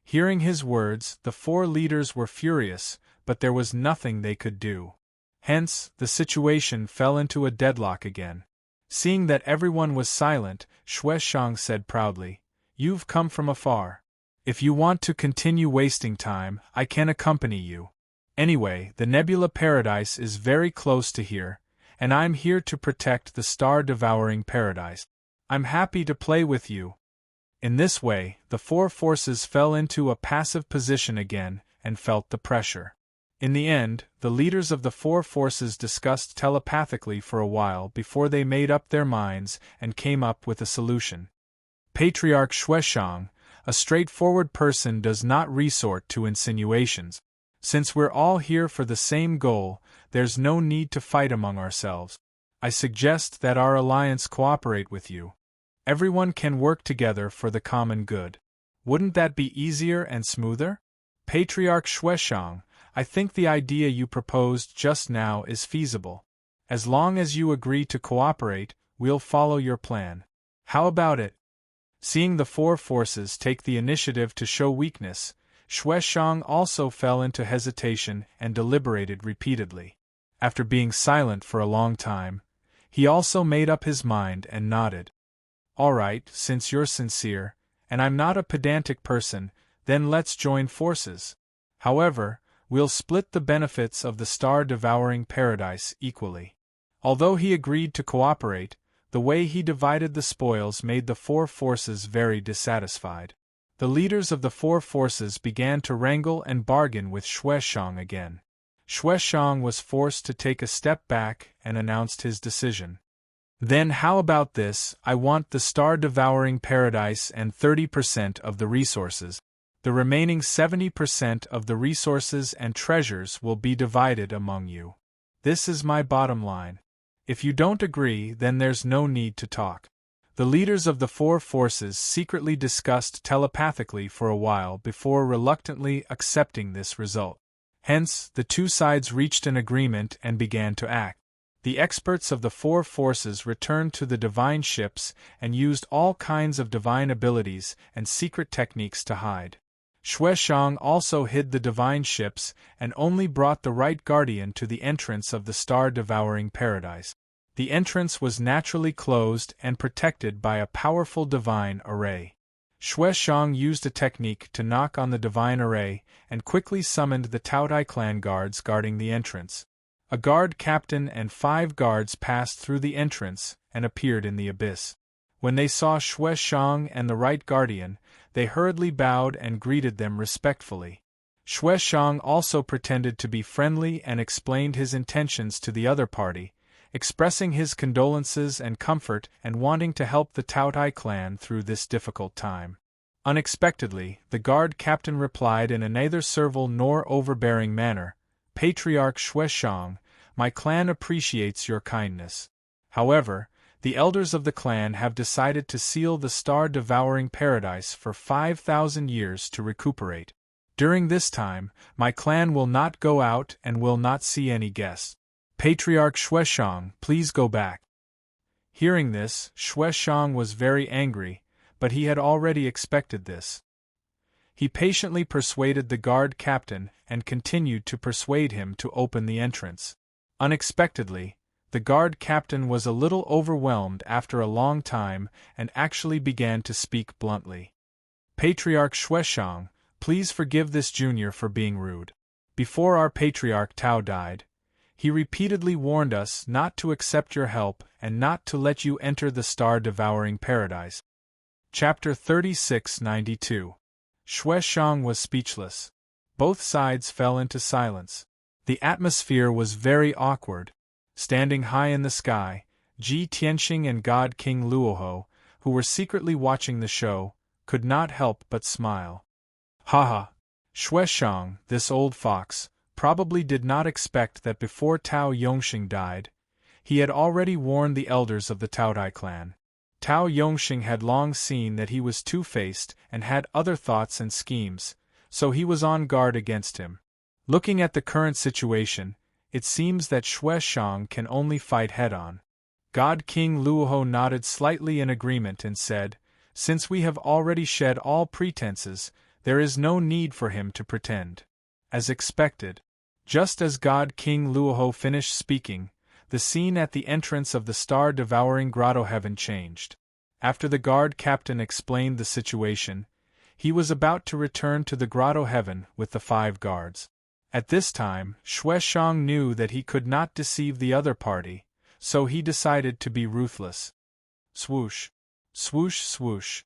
Hearing his words, the four leaders were furious, but there was nothing they could do. Hence, the situation fell into a deadlock again. Seeing that everyone was silent, Xueshang said proudly, "You've come from afar. If you want to continue wasting time, I can accompany you. Anyway, the Nebula Paradise is very close to here, and I'm here to protect the star-devouring paradise. I'm happy to play with you." In this way, the four forces fell into a passive position again and felt the pressure. In the end, the leaders of the four forces discussed telepathically for a while before they made up their minds and came up with a solution. Patriarch Xueshang, a straightforward person, does not resort to insinuations. Since we're all here for the same goal, there's no need to fight among ourselves. I suggest that our alliance cooperate with you. Everyone can work together for the common good. Wouldn't that be easier and smoother? Patriarch Xueshang, I think the idea you proposed just now is feasible. As long as you agree to cooperate, we'll follow your plan. How about it? Seeing the four forces take the initiative to show weakness, Xueshang also fell into hesitation and deliberated repeatedly. After being silent for a long time, he also made up his mind and nodded. "All right, since you're sincere, and I'm not a pedantic person, then let's join forces. However, we'll split the benefits of the star-devouring paradise equally." Although he agreed to cooperate, the way he divided the spoils made the four forces very dissatisfied. The leaders of the four forces began to wrangle and bargain with Xueshang again. Xueshang was forced to take a step back and announced his decision. "Then how about this? I want the star-devouring paradise and 30% of the resources. The remaining 70% of the resources and treasures will be divided among you. This is my bottom line. If you don't agree, then there's no need to talk." The leaders of the four forces secretly discussed telepathically for a while before reluctantly accepting this result. Hence, the two sides reached an agreement and began to act. The experts of the four forces returned to the divine ships and used all kinds of divine abilities and secret techniques to hide. Xueshang also hid the divine ships and only brought the right guardian to the entrance of the star-devouring paradise. The entrance was naturally closed and protected by a powerful divine array. Xueshang used a technique to knock on the divine array and quickly summoned the Taotai clan guards guarding the entrance. A guard captain and 5 guards passed through the entrance and appeared in the abyss. When they saw Xueshang and the right guardian, they hurriedly bowed and greeted them respectfully. Xueshang also pretended to be friendly and explained his intentions to the other party, expressing his condolences and comfort and wanting to help the Taotai clan through this difficult time. Unexpectedly, the guard captain replied in a neither servile nor overbearing manner, "Patriarch Xueshang, my clan appreciates your kindness. However, the elders of the clan have decided to seal the star-devouring paradise for 5,000 years to recuperate. During this time, my clan will not go out and will not see any guests. Patriarch Xueshang, please go back. Hearing this, Xueshang was very angry, but he had already expected this. He patiently persuaded the guard captain and continued to persuade him to open the entrance. Unexpectedly, the guard captain was a little overwhelmed after a long time and actually began to speak bluntly. Patriarch Xueshang, please forgive this junior for being rude. Before our patriarch Tao died, he repeatedly warned us not to accept your help and not to let you enter the star-devouring paradise. Chapter 3692. Xueshang was speechless. Both sides fell into silence. The atmosphere was very awkward. Standing high in the sky, Ji Tianxing and God King Luoho, who were secretly watching the show, could not help but smile. Haha! Xueshang, this old fox, probably did not expect that before Tao Yongxing died, he had already warned the elders of the Taodai clan. Tao Yongxing had long seen that he was two-faced and had other thoughts and schemes, so he was on guard against him. Looking at the current situation, it seems that Xueshang can only fight head-on. God King Luoho nodded slightly in agreement and said, "Since we have already shed all pretenses, there is no need for him to pretend." As expected, just as God King Luoho finished speaking, the scene at the entrance of the star-devouring grotto heaven changed. After the guard captain explained the situation, he was about to return to the grotto heaven with the 5 guards. At this time, Xueshang knew that he could not deceive the other party, so he decided to be ruthless. Swoosh! Swoosh swoosh!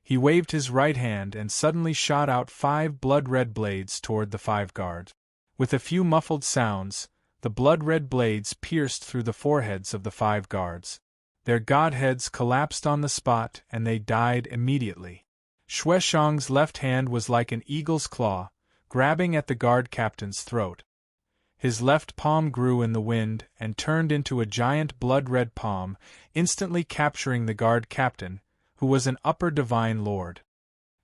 He waved his right hand and suddenly shot out 5 blood-red blades toward the 5 guards. With a few muffled sounds, the blood-red blades pierced through the foreheads of the 5 guards. Their godheads collapsed on the spot and they died immediately. Xueshang's left hand was like an eagle's claw, grabbing at the guard captain's throat. His left palm grew in the wind and turned into a giant blood-red palm, instantly capturing the guard captain, who was an upper divine lord.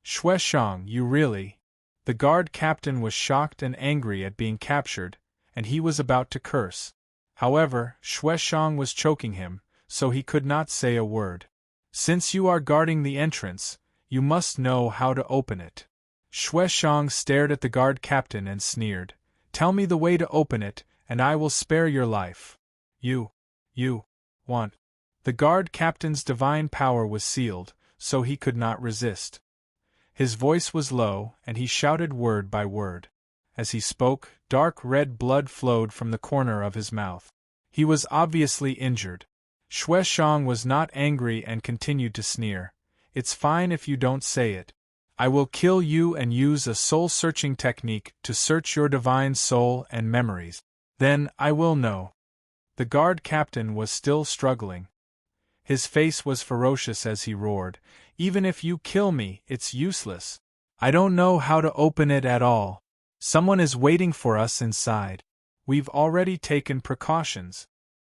Xueshang, you really... The guard captain was shocked and angry at being captured, and he was about to curse. However, Xueshang was choking him, so he could not say a word. Since you are guarding the entrance, you must know how to open it. Xueshang stared at the guard captain and sneered. Tell me the way to open it, and I will spare your life. You want. The guard captain's divine power was sealed, so he could not resist. His voice was low, and he shouted word by word. As he spoke, dark red blood flowed from the corner of his mouth. He was obviously injured. Xueshang was not angry and continued to sneer. It's fine if you don't say it. I will kill you and use a soul-searching technique to search your divine soul and memories. Then I will know. The guard captain was still struggling. His face was ferocious as he roared, Even if you kill me, it's useless. I don't know how to open it at all. Someone is waiting for us inside. We've already taken precautions.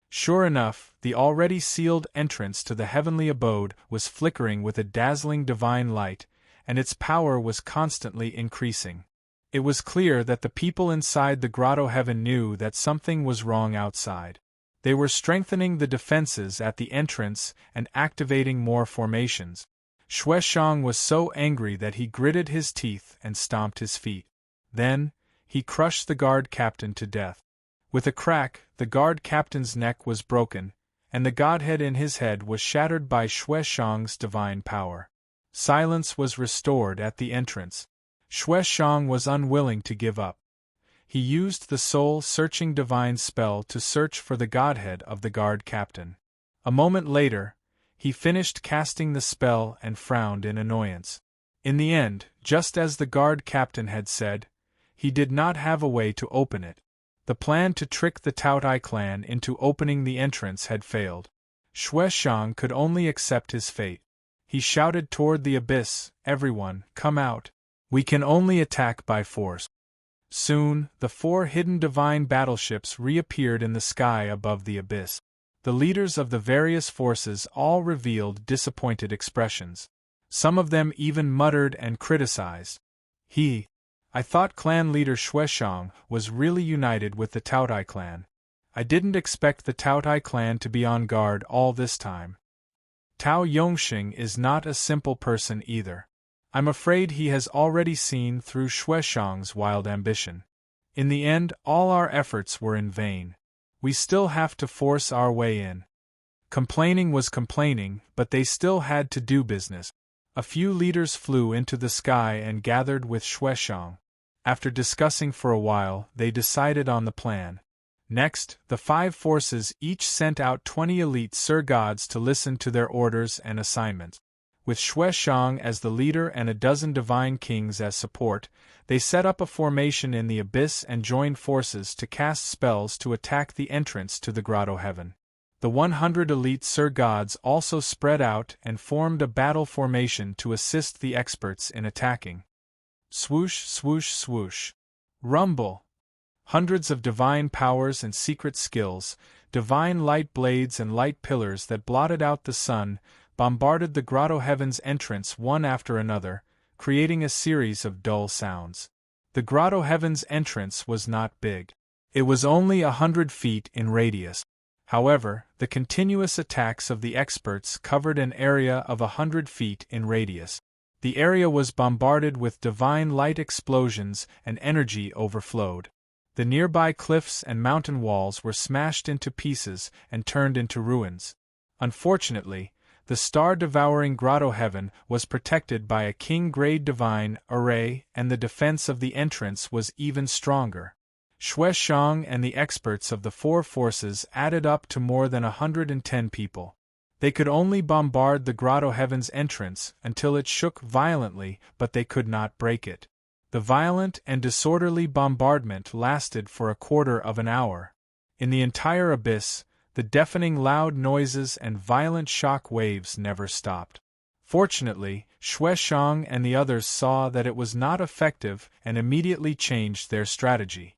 Sure enough, the already sealed entrance to the heavenly abode was flickering with a dazzling divine light, and its power was constantly increasing. It was clear that the people inside the grotto heaven knew that something was wrong outside. They were strengthening the defenses at the entrance and activating more formations. Xueshang was so angry that he gritted his teeth and stomped his feet. Then, he crushed the guard captain to death. With a crack, the guard captain's neck was broken, and the godhead in his head was shattered by Xueshang's divine power. Silence was restored at the entrance. Xueshang was unwilling to give up. He used the soul-searching divine spell to search for the godhead of the guard captain. A moment later, he finished casting the spell and frowned in annoyance. In the end, just as the guard captain had said, he did not have a way to open it. The plan to trick the Taotai clan into opening the entrance had failed. Xueshang could only accept his fate. He shouted toward the abyss, "Everyone, come out. We can only attack by force." Soon, the 4 hidden divine battleships reappeared in the sky above the abyss. The leaders of the various forces all revealed disappointed expressions. Some of them even muttered and criticized. I thought clan leader Xueshang was really united with the Taotai clan. I didn't expect the Taotai clan to be on guard all this time. Tao Yongxing is not a simple person either. I'm afraid he has already seen through Xueshang's wild ambition. In the end, all our efforts were in vain. We still have to force our way in. Complaining was complaining, but they still had to do business. A few leaders flew into the sky and gathered with Xueshang. After discussing for a while, they decided on the plan. Next, the 5 forces each sent out 20 elite Sir-Gods to listen to their orders and assignments. With Xueshang as the leader and a dozen divine kings as support, they set up a formation in the abyss and joined forces to cast spells to attack the entrance to the Grotto Heaven. The 100 elite Sir-Gods also spread out and formed a battle formation to assist the experts in attacking. Swoosh, swoosh, swoosh. Rumble. Hundreds of divine powers and secret skills, divine light blades and light pillars that blotted out the sun, bombarded the Grotto Heaven's entrance one after another, creating a series of dull sounds. The Grotto Heaven's entrance was not big. It was only 100 feet in radius. However, the continuous attacks of the experts covered an area of 100 feet in radius. The area was bombarded with divine light explosions and energy overflowed. The nearby cliffs and mountain walls were smashed into pieces and turned into ruins. Unfortunately, the star-devouring Grotto Heaven was protected by a king-grade divine array, and the defense of the entrance was even stronger. Xueshang and the experts of the 4 forces added up to more than 110 people. They could only bombard the Grotto Heaven's entrance until it shook violently, but they could not break it. The violent and disorderly bombardment lasted for a quarter of an hour. In the entire abyss, the deafening loud noises and violent shock waves never stopped. Fortunately, Xueshang and the others saw that it was not effective and immediately changed their strategy.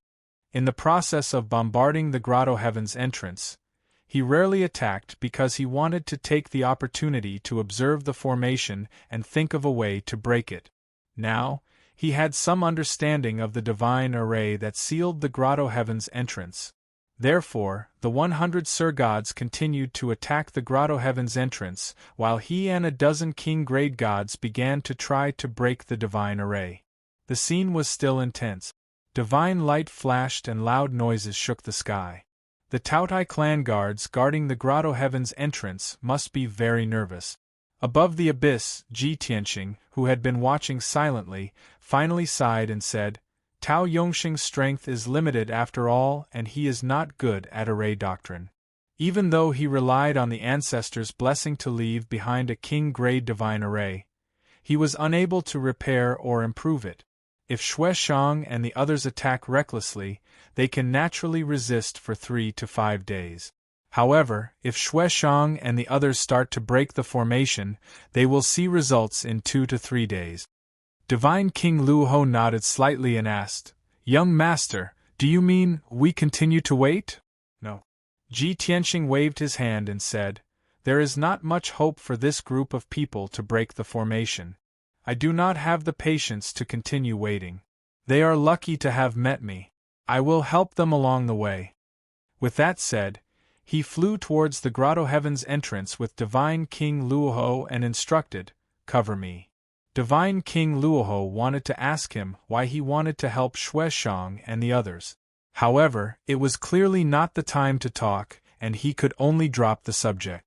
In the process of bombarding the Grotto Heaven's entrance, he rarely attacked because he wanted to take the opportunity to observe the formation and think of a way to break it. Now, he had some understanding of the divine array that sealed the Grotto Heaven's entrance. Therefore, the 100 Sir-Gods continued to attack the Grotto Heaven's entrance, while he and a dozen king-grade gods began to try to break the divine array. The scene was still intense. Divine light flashed and loud noises shook the sky. The Taotai clan guards guarding the Grotto Heaven's entrance must be very nervous. Above the abyss, Ji Tianxing, who had been watching silently, finally sighed and said, "Tao Yongxing's strength is limited after all, and he is not good at array doctrine. Even though he relied on the ancestors' blessing to leave behind a king-grade divine array, he was unable to repair or improve it. If Xueshang and the others attack recklessly, they can naturally resist for 3 to 5 days. However, if Xueshang and the others start to break the formation, they will see results in 2 to 3 days." Divine King Luoho nodded slightly and asked, "Young master, do you mean we continue to wait?" "No." Ji Tianxing waved his hand and said, "There is not much hope for this group of people to break the formation. I do not have the patience to continue waiting. They are lucky to have met me. I will help them along the way." With that said, he flew towards the Grotto Heaven's entrance with Divine King Luoho and instructed, "Cover me." Divine King Luoho wanted to ask him why he wanted to help Xueshang and the others. However, it was clearly not the time to talk, and he could only drop the subject.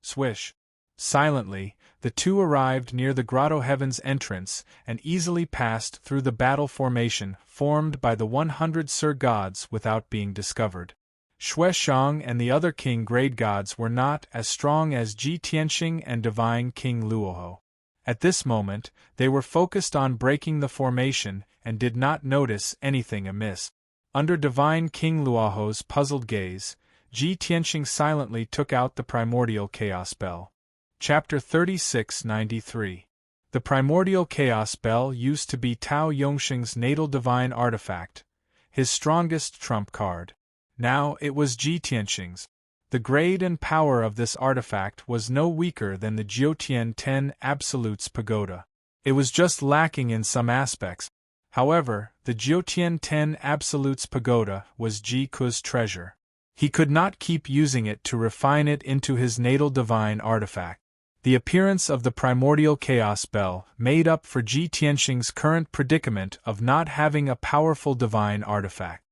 Swish. Silently, the two arrived near the Grotto Heaven's entrance and easily passed through the battle formation formed by the 100 Sir-Gods without being discovered. Xueshang and the other king-grade gods were not as strong as Ji Tianxing and Divine King Luoho. At this moment, they were focused on breaking the formation and did not notice anything amiss. Under Divine King Luoho's puzzled gaze, Ji Tianxing silently took out the primordial chaos bell. Chapter 3693. The primordial chaos bell used to be Tao Yongxing's natal divine artifact, his strongest trump card. Now it was Ji Tianxing's. The grade and power of this artifact was no weaker than the Jiutian 10 Absolutes Pagoda. It was just lacking in some aspects. However, the Jiutian 10 Absolutes Pagoda was Ji Ku's treasure. He could not keep using it to refine it into his natal divine artifact. The appearance of the primordial chaos bell made up for Ji Tianxing's current predicament of not having a powerful divine artifact.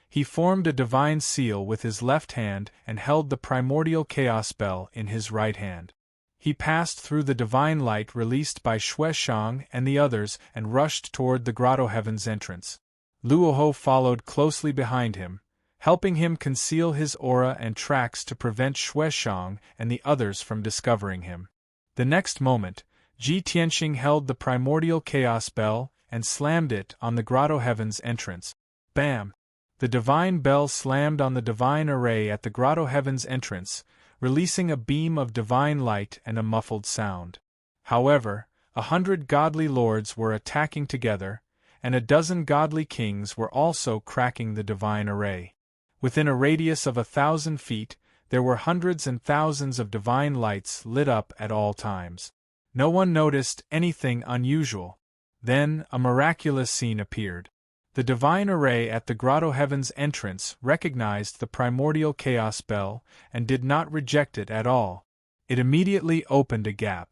He formed a divine seal with his left hand and held the primordial chaos bell in his right hand. He passed through the divine light released by Xue Shang and the others and rushed toward the grotto heaven's entrance. Luoho followed closely behind him, helping him conceal his aura and tracks to prevent Xue Shang and the others from discovering him. The next moment, Ji Tianxing held the primordial chaos bell and slammed it on the grotto heaven's entrance. Bam! The divine bell slammed on the divine array at the grotto heaven's entrance, releasing a beam of divine light and a muffled sound. However, 100 godly lords were attacking together, and a dozen godly kings were also cracking the divine array. Within a radius of 1,000 feet, there were hundreds and thousands of divine lights lit up at all times. No one noticed anything unusual. Then, a miraculous scene appeared. The divine array at the grotto heaven's entrance recognized the primordial chaos bell and did not reject it at all. It immediately opened a gap.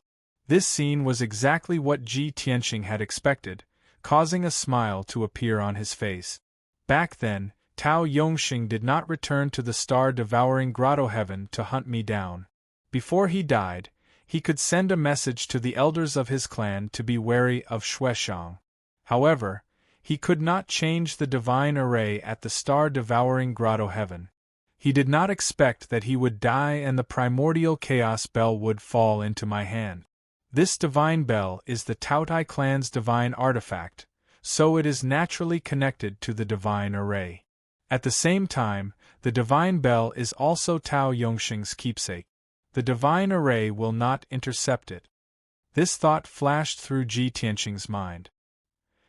This scene was exactly what Ji Tianxing had expected, causing a smile to appear on his face. Back then, Tao Yongxing did not return to the star-devouring grotto heaven to hunt me down. Before he died, he could send a message to the elders of his clan to be wary of Xue Shang. However, he could not change the divine array at the star-devouring grotto heaven. He did not expect that he would die and the primordial chaos bell would fall into my hand. This divine bell is the Taotai clan's divine artifact, so it is naturally connected to the divine array. At the same time, the divine bell is also Tao Yongxing's keepsake. The divine array will not intercept it. This thought flashed through Ji Tianxing's mind.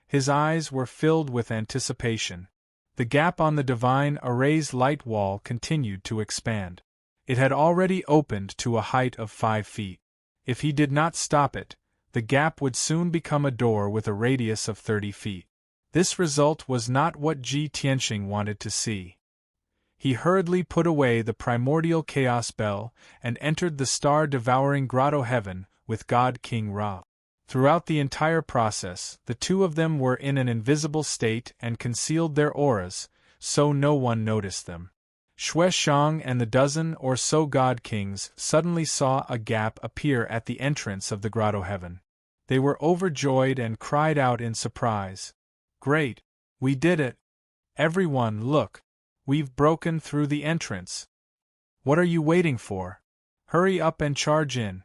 His eyes were filled with anticipation. The gap on the divine array's light wall continued to expand. It had already opened to a height of 5 feet. If he did not stop it, the gap would soon become a door with a radius of 30 feet. This result was not what Ji Tianxing wanted to see. He hurriedly put away the primordial chaos bell and entered the star-devouring grotto heaven with God King Ra. Throughout the entire process, the two of them were in an invisible state and concealed their auras, so no one noticed them. Xue Shang and the dozen or so god kings suddenly saw a gap appear at the entrance of the grotto heaven. They were overjoyed and cried out in surprise. "Great! We did it! Everyone, look! We've broken through the entrance! What are you waiting for? Hurry up and charge in!"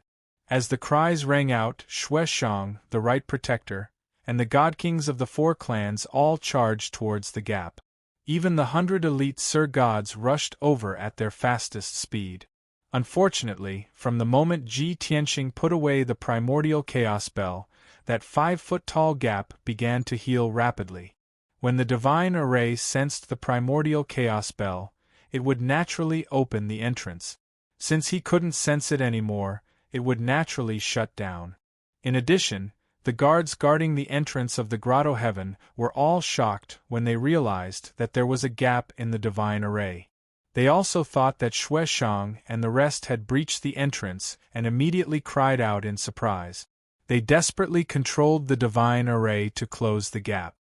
As the cries rang out, Xue Shang, the Right Protector, and the god kings of the 4 clans all charged towards the gap. Even the 100 elite Sir Gods rushed over at their fastest speed. Unfortunately, from the moment Ji Tianxing put away the primordial chaos bell, that 5-foot-tall gap began to heal rapidly. When the divine array sensed the primordial chaos bell, it would naturally open the entrance. Since he couldn't sense it anymore, it would naturally shut down. In addition, the guards guarding the entrance of the grotto heaven were all shocked when they realized that there was a gap in the divine array. They also thought that Xue Shang and the rest had breached the entrance and immediately cried out in surprise. They desperately controlled the divine array to close the gap.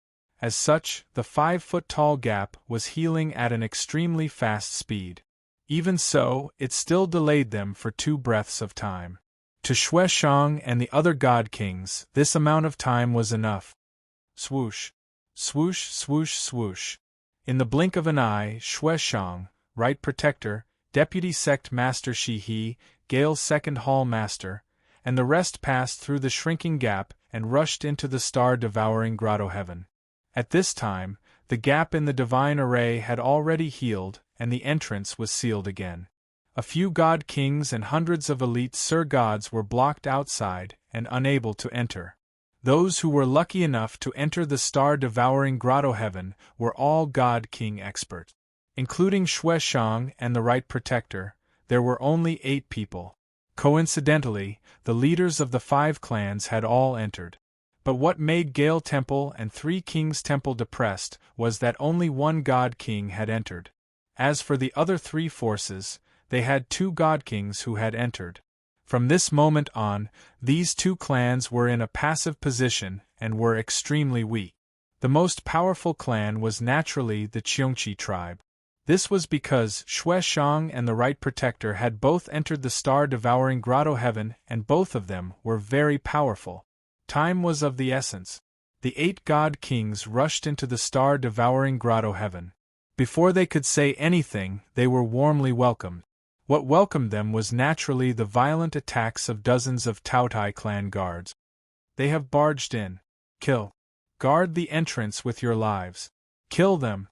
As such, the 5-foot-tall gap was healing at an extremely fast speed. Even so, it still delayed them for 2 breaths of time. To Xue Shang and the other god kings, this amount of time was enough. Swoosh! Swoosh, swoosh, swoosh. In the blink of an eye, Xue Shang, Right Protector, Deputy Sect Master Shi He, Gale's Second Hall Master, and the rest passed through the shrinking gap and rushed into the star-devouring grotto heaven. At this time, the gap in the divine array had already healed, and the entrance was sealed again. A few god kings and hundreds of elite Sir Gods were blocked outside and unable to enter. Those who were lucky enough to enter the star-devouring grotto heaven were all god king experts. Including Xue Shang and the Right Protector, there were only 8 people. Coincidentally, the leaders of the 5 clans had all entered. But what made Gale Temple and 3 Kings Temple depressed was that only 1 God King had entered. As for the other 3 forces, they had 2 God Kings who had entered. From this moment on, these 2 clans were in a passive position and were extremely weak. The most powerful clan was naturally the Cheongchi tribe. This was because Xue Xiang and the Right Protector had both entered the star-devouring grotto heaven, and both of them were very powerful. Time was of the essence. The 8 God Kings rushed into the star-devouring grotto heaven. Before they could say anything, they were warmly welcomed. What welcomed them was naturally the violent attacks of dozens of Taotai clan guards. They have barged in. Kill. Guard the entrance with your lives. Kill them.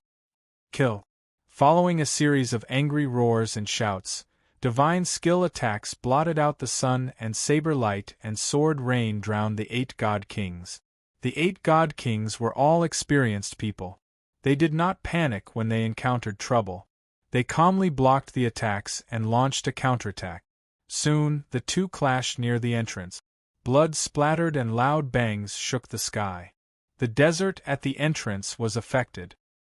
Kill. Following a series of angry roars and shouts, divine skill attacks blotted out the sun, and saber light and sword rain drowned the 8 God Kings. The 8 God Kings were all experienced people. They did not panic when they encountered trouble. They calmly blocked the attacks and launched a counterattack. Soon, the 2 clashed near the entrance. Blood splattered and loud bangs shook the sky. The desert at the entrance was affected.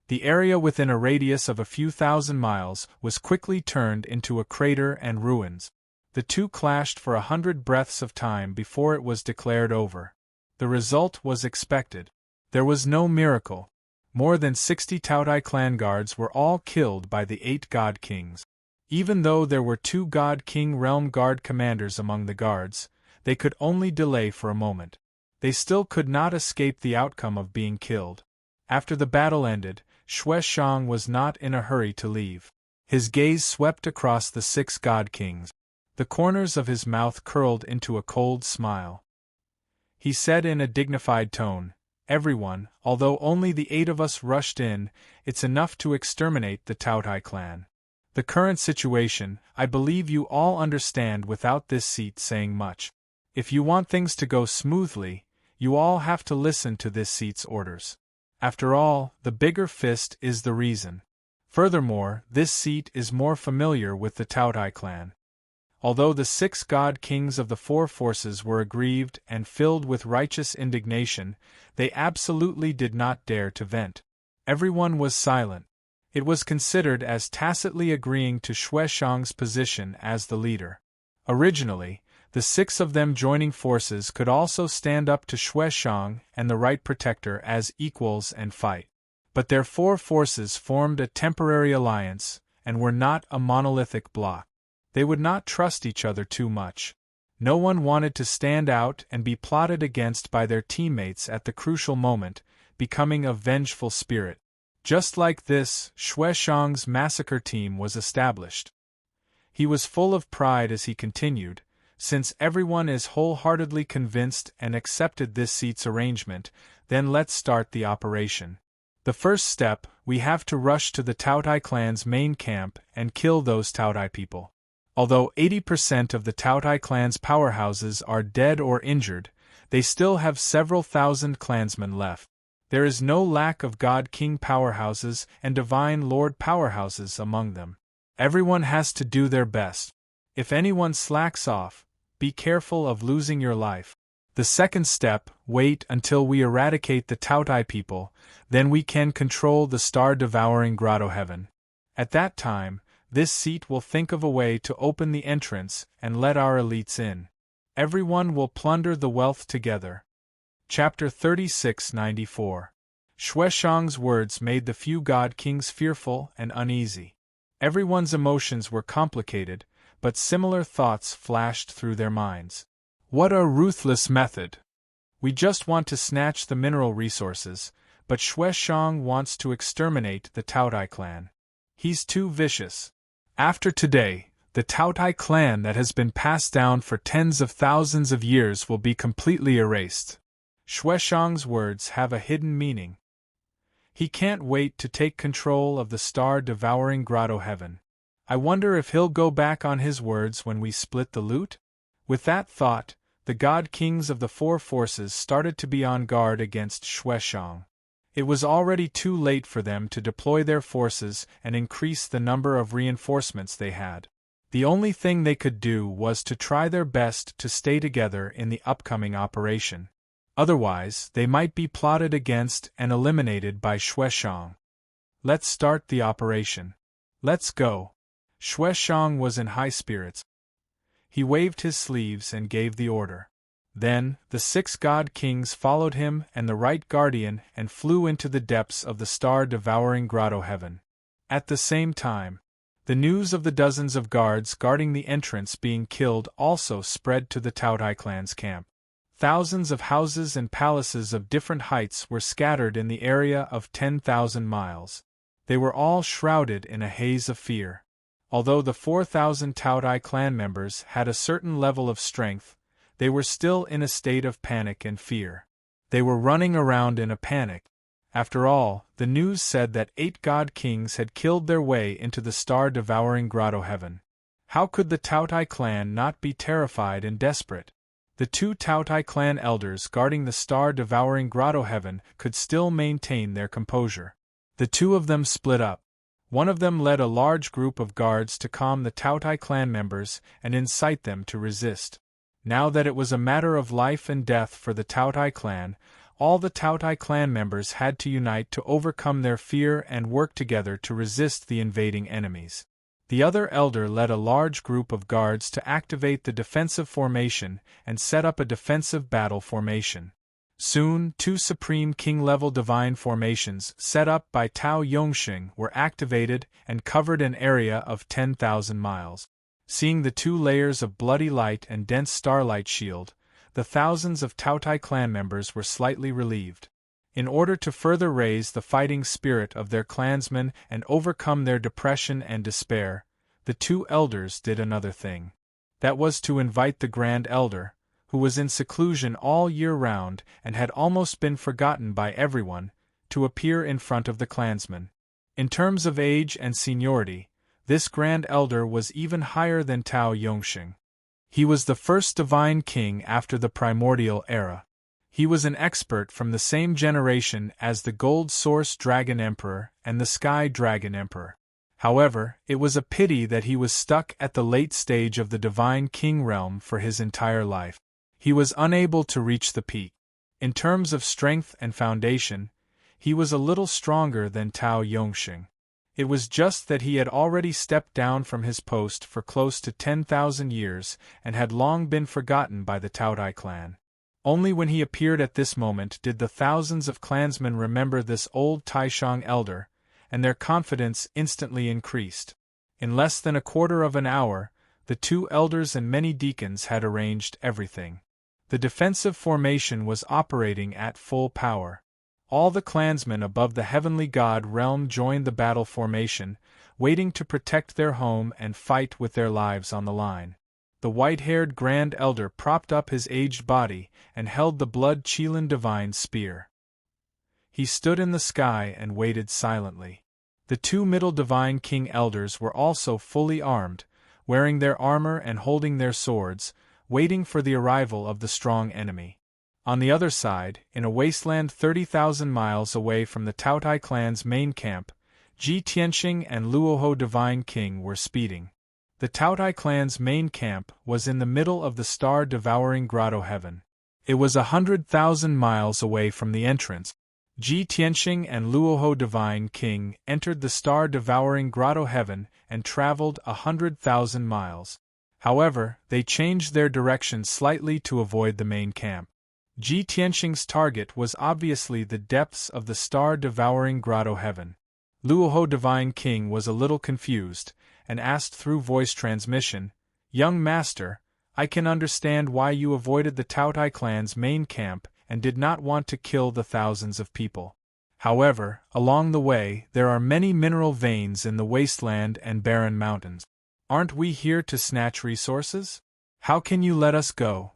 The area within a radius of a few thousand miles was quickly turned into a crater and ruins. The 2 clashed for 100 breaths of time before it was declared over. The result was expected. There was no miracle. More than 60 Taotai clan guards were all killed by the 8 God Kings. Even though there were 2 God King realm guard commanders among the guards, they could only delay for a moment. They still could not escape the outcome of being killed. After the battle ended, Xue Xiang was not in a hurry to leave. His gaze swept across the 6 God Kings. The corners of his mouth curled into a cold smile. He said in a dignified tone, "Everyone, although only the 8 of us rushed in, it's enough to exterminate the Taotai clan. The current situation, I believe you all understand without this seat saying much. If you want things to go smoothly, you all have to listen to this seat's orders. After all, the bigger fist is the reason. Furthermore, this seat is more familiar with the Taotai clan." Although the 6 God Kings of the 4 forces were aggrieved and filled with righteous indignation, they absolutely did not dare to vent. Everyone was silent. It was considered as tacitly agreeing to Xue Xiang's position as the leader. Originally, the 6 of them joining forces could also stand up to Xue Xiang and the Right Protector as equals and fight. But their 4 forces formed a temporary alliance, and were not a monolithic bloc. They would not trust each other too much. No one wanted to stand out and be plotted against by their teammates at the crucial moment, becoming a vengeful spirit. Just like this, Xue Xiang's massacre team was established. He was full of pride as he continued, "Since everyone is wholeheartedly convinced and accepted this seat's arrangement, then let's start the operation. The first step, we have to rush to the Taotai clan's main camp and kill those Taotai people. Although 80% of the Taotai clan's powerhouses are dead or injured, they still have several thousand clansmen left. There is no lack of God King powerhouses and Divine Lord powerhouses among them. Everyone has to do their best. If anyone slacks off, be careful of losing your life. The second step, wait until we eradicate the Taotai people, then we can control the star-devouring grotto heaven. At that time, this seat will think of a way to open the entrance and let our elites in. Everyone will plunder the wealth together." Chapter 3694. Xue Xiang's words made the few God Kings fearful and uneasy. Everyone's emotions were complicated, but similar thoughts flashed through their minds. What a ruthless method! We just want to snatch the mineral resources, but Xue Xiang wants to exterminate the Taotai clan. He's too vicious. After today, the Taotai clan that has been passed down for tens of thousands of years will be completely erased. Xue Xiang's words have a hidden meaning. He can't wait to take control of the star-devouring grotto heaven. I wonder if he'll go back on his words when we split the loot? With that thought, the God Kings of the 4 forces started to be on guard against Xue Xiang. It was already too late for them to deploy their forces and increase the number of reinforcements they had. The only thing they could do was to try their best to stay together in the upcoming operation. Otherwise, they might be plotted against and eliminated by Xueshang. Let's start the operation. Let's go. Xueshang was in high spirits. He waved his sleeves and gave the order. Then, the 6 god kings followed him and the right guardian and flew into the depths of the star-devouring grotto heaven. At the same time, the news of the dozens of guards guarding the entrance being killed also spread to the Taotai clan's camp. Thousands of houses and palaces of different heights were scattered in the area of 10,000 miles. They were all shrouded in a haze of fear. Although the 4,000 Taotai clan members had a certain level of strength, they were still in a state of panic and fear. They were running around in a panic. After all, the news said that 8 god kings had killed their way into the star-devouring grotto heaven. How could the Taotai clan not be terrified and desperate? The 2 Taotai clan elders guarding the star-devouring grotto heaven could still maintain their composure. The 2 of them split up. One of them led a large group of guards to calm the Taotai clan members and incite them to resist. Now that it was a matter of life and death for the Taotai clan, all the Taotai clan members had to unite to overcome their fear and work together to resist the invading enemies. The other elder led a large group of guards to activate the defensive formation and set up a defensive battle formation. Soon, 2 Supreme King-level divine formations set up by Tao Yongxing were activated and covered an area of 10,000 miles. Seeing the 2 layers of bloody light and dense starlight shield, the thousands of Taotai clan members were slightly relieved. In order to further raise the fighting spirit of their clansmen and overcome their depression and despair, the 2 elders did another thing. That was to invite the Grand Elder, who was in seclusion all year round and had almost been forgotten by everyone, to appear in front of the clansmen. In terms of age and seniority, this Grand Elder was even higher than Tao Yongxing. He was the first divine king after the primordial era. He was an expert from the same generation as the Gold Source Dragon Emperor and the Sky Dragon Emperor. However, it was a pity that he was stuck at the late stage of the divine king realm for his entire life. He was unable to reach the peak. In terms of strength and foundation, he was a little stronger than Tao Yongxing. It was just that he had already stepped down from his post for close to 10,000 years and had long been forgotten by the Taotai clan. Only when he appeared at this moment did the thousands of clansmen remember this old Taishang elder, and their confidence instantly increased. In less than a quarter of an hour, the 2 elders and many deacons had arranged everything. The defensive formation was operating at full power. All the clansmen above the heavenly god realm joined the battle formation, waiting to protect their home and fight with their lives on the line. The white-haired Grand Elder propped up his aged body and held the blood Qilin divine spear. He stood in the sky and waited silently. The 2 middle divine king elders were also fully armed, wearing their armor and holding their swords, waiting for the arrival of the strong enemy. On the other side, in a wasteland 30,000 miles away from the Taotai clan's main camp, Ji Tianxing and Luoho Divine King were speeding. The Taotai clan's main camp was in the middle of the star-devouring grotto heaven. It was 100,000 miles away from the entrance. Ji Tianxing and Luoho Divine King entered the star-devouring grotto heaven and traveled 100,000 miles. However, they changed their direction slightly to avoid the main camp. Ji Tianxing's target was obviously the depths of the star-devouring grotto heaven. Luoho Divine King was a little confused, and asked through voice transmission, "Young master, I can understand why you avoided the Taotai clan's main camp and did not want to kill the thousands of people. However, along the way there are many mineral veins in the wasteland and barren mountains. Aren't we here to snatch resources? How can you let us go?"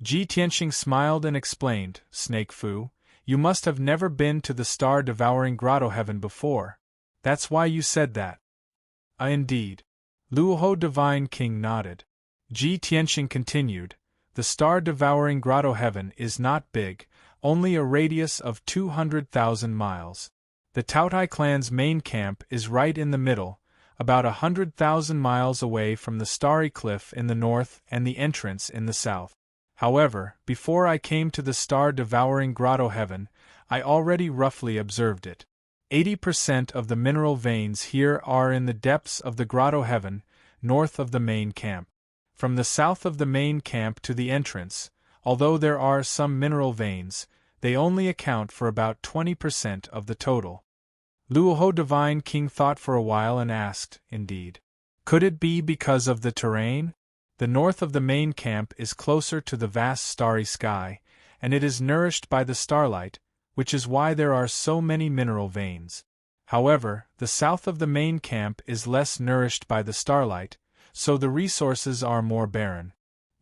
Ji Tianxing smiled and explained, "Snake Fu, you must have never been to the star-devouring grotto heaven before. That's why you said that." Indeed." Luoho Divine King nodded. Ji Tianxing continued, "The star-devouring grotto heaven is not big, only a radius of 200,000 miles. The Taotai clan's main camp is right in the middle, about 100,000 miles away from the starry cliff in the north and the entrance in the south. However, before I came to the star-devouring grotto heaven, I already roughly observed it. 80% of the mineral veins here are in the depths of the grotto heaven, north of the main camp. From the south of the main camp to the entrance, although there are some mineral veins, they only account for about 20% of the total. Luoho Divine King thought for a while and asked, indeed, could it be because of the terrain? The north of the main camp is closer to the vast starry sky, and it is nourished by the starlight, which is why there are so many mineral veins. However, the south of the main camp is less nourished by the starlight, so the resources are more barren.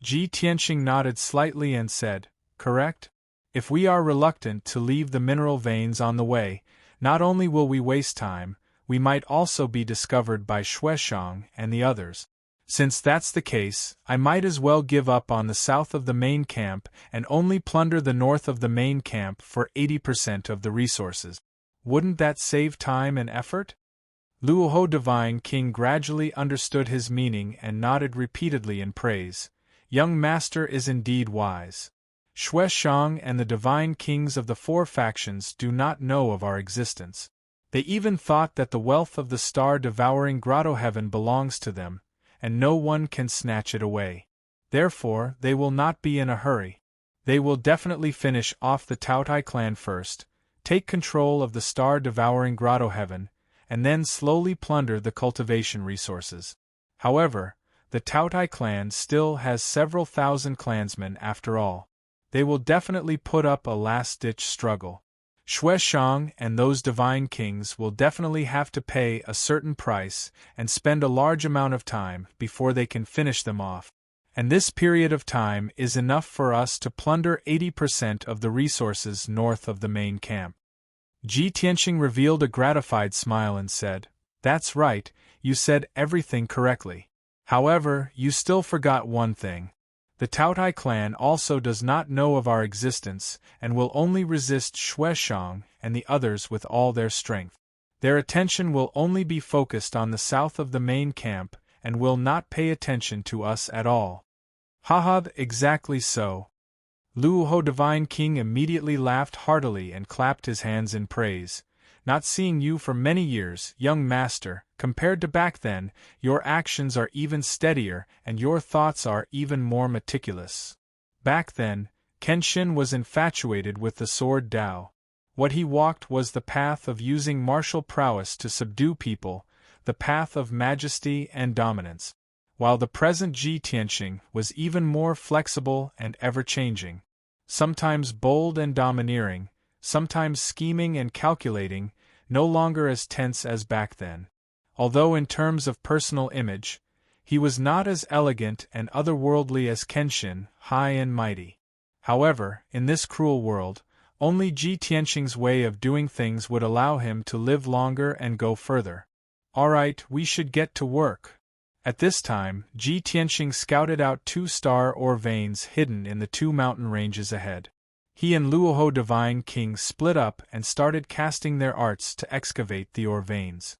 Ji Tianqing nodded slightly and said, correct? If we are reluctant to leave the mineral veins on the way, not only will we waste time, we might also be discovered by Shueshang and the others. Since that's the case, I might as well give up on the south of the main camp and only plunder the north of the main camp for 80% of the resources. Wouldn't that save time and effort? Luoho Divine King gradually understood his meaning and nodded repeatedly in praise. Young Master is indeed wise. Shueshang and the divine kings of the four factions do not know of our existence. They even thought that the wealth of the star-devouring grotto heaven belongs to them, and no one can snatch it away. Therefore, they will not be in a hurry. They will definitely finish off the Taotai clan first, take control of the star-devouring grotto heaven, and then slowly plunder the cultivation resources. However, the Taotai clan still has several thousand clansmen after all. They will definitely put up a last-ditch struggle. Shueshang and those divine kings will definitely have to pay a certain price and spend a large amount of time before they can finish them off. And this period of time is enough for us to plunder 80% of the resources north of the main camp. Ji Tianqing revealed a gratified smile and said, that's right, you said everything correctly. However, you still forgot one thing. The Taotai clan also does not know of our existence and will only resist Shueshang and the others with all their strength. Their attention will only be focused on the south of the main camp and will not pay attention to us at all. Haha, exactly so. Luoho Divine King immediately laughed heartily and clapped his hands in praise. Not seeing you for many years, young master, compared to back then, your actions are even steadier and your thoughts are even more meticulous. Back then, Kenshin was infatuated with the sword Dao. What he walked was the path of using martial prowess to subdue people, the path of majesty and dominance. While the present Ji Tianqing was even more flexible and ever-changing. Sometimes bold and domineering, sometimes scheming and calculating, no longer as tense as back then. Although in terms of personal image, he was not as elegant and otherworldly as Kenshin, high and mighty. However, in this cruel world, only Ji Tianqing's way of doing things would allow him to live longer and go further. Alright, we should get to work. At this time, Ji Tianqing scouted out 2 star ore veins hidden in the 2 mountain ranges ahead. He and Luoho Divine King split up and started casting their arts to excavate the ore veins.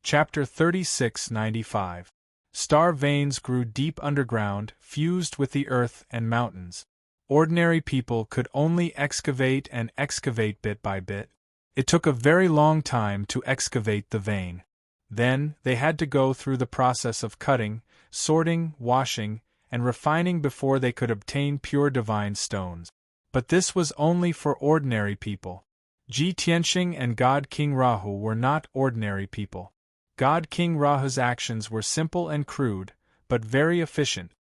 Chapter 3695. Star veins grew deep underground, fused with the earth and mountains. Ordinary people could only excavate and excavate bit by bit. It took a very long time to excavate the vein. Then, they had to go through the process of cutting, sorting, washing, and refining before they could obtain pure divine stones. But this was only for ordinary people. Ji Tianqing and God King Rahu were not ordinary people. God King Rahu's actions were simple and crude, but very efficient.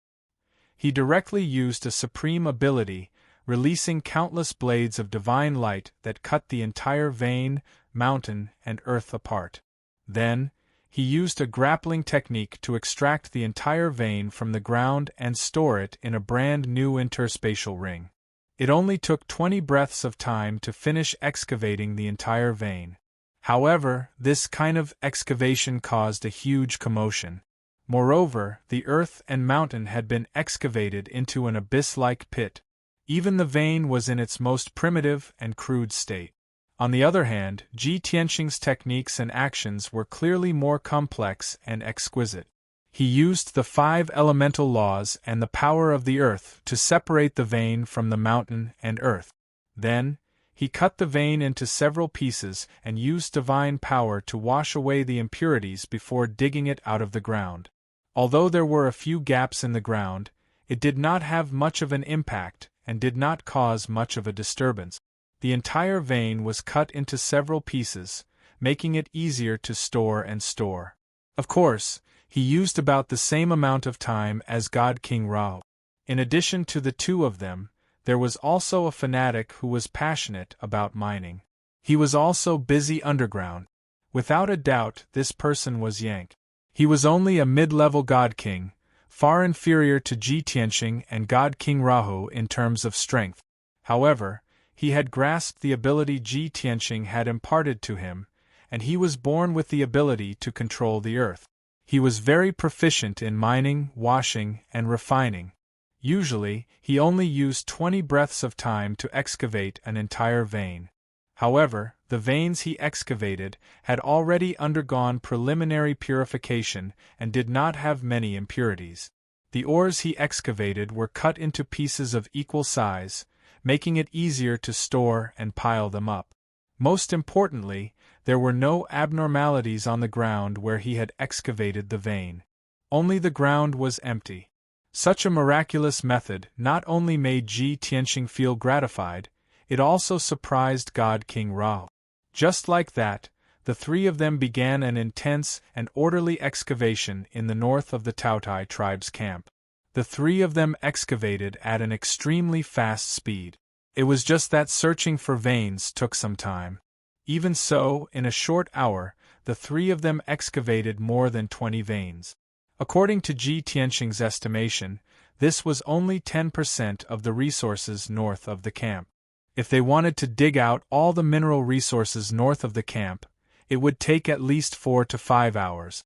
He directly used a supreme ability, releasing countless blades of divine light that cut the entire vein, mountain, and earth apart. Then, he used a grappling technique to extract the entire vein from the ground and store it in a brand new interspatial ring. It only took 20 breaths of time to finish excavating the entire vein. However, this kind of excavation caused a huge commotion. Moreover, the earth and mountain had been excavated into an abyss-like pit. Even the vein was in its most primitive and crude state. On the other hand, Ji Tianxing's techniques and actions were clearly more complex and exquisite. He used the 5 elemental laws and the power of the earth to separate the vein from the mountain and earth. Then, he cut the vein into several pieces and used divine power to wash away the impurities before digging it out of the ground. Although there were a few gaps in the ground, it did not have much of an impact and did not cause much of a disturbance. The entire vein was cut into several pieces, making it easier to store and store. Of course, he used about the same amount of time as God King Rahu. In addition to the 2 of them, there was also a fanatic who was passionate about mining. He was also busy underground. Without a doubt, this person was Yang. He was only a mid-level God King, far inferior to Ji Tianxing and God King Rahu in terms of strength. However, he had grasped the ability Ji Tianxing had imparted to him, and he was born with the ability to control the earth. He was very proficient in mining, washing, and refining. Usually, he only used 20 breaths of time to excavate an entire vein. However, the veins he excavated had already undergone preliminary purification and did not have many impurities. The ores he excavated were cut into pieces of equal size, making it easier to store and pile them up. Most importantly, there were no abnormalities on the ground where he had excavated the vein. Only the ground was empty. Such a miraculous method not only made Ji Tianxing feel gratified, it also surprised God King Rahu. Just like that, the 3 of them began an intense and orderly excavation in the north of the Taotai tribe's camp. The 3 of them excavated at an extremely fast speed. It was just that searching for veins took some time. Even so, in a short hour, the 3 of them excavated more than 20 veins. According to Ji Tianxing's estimation, this was only 10% of the resources north of the camp. If they wanted to dig out all the mineral resources north of the camp, it would take at least 4 to 5 hours.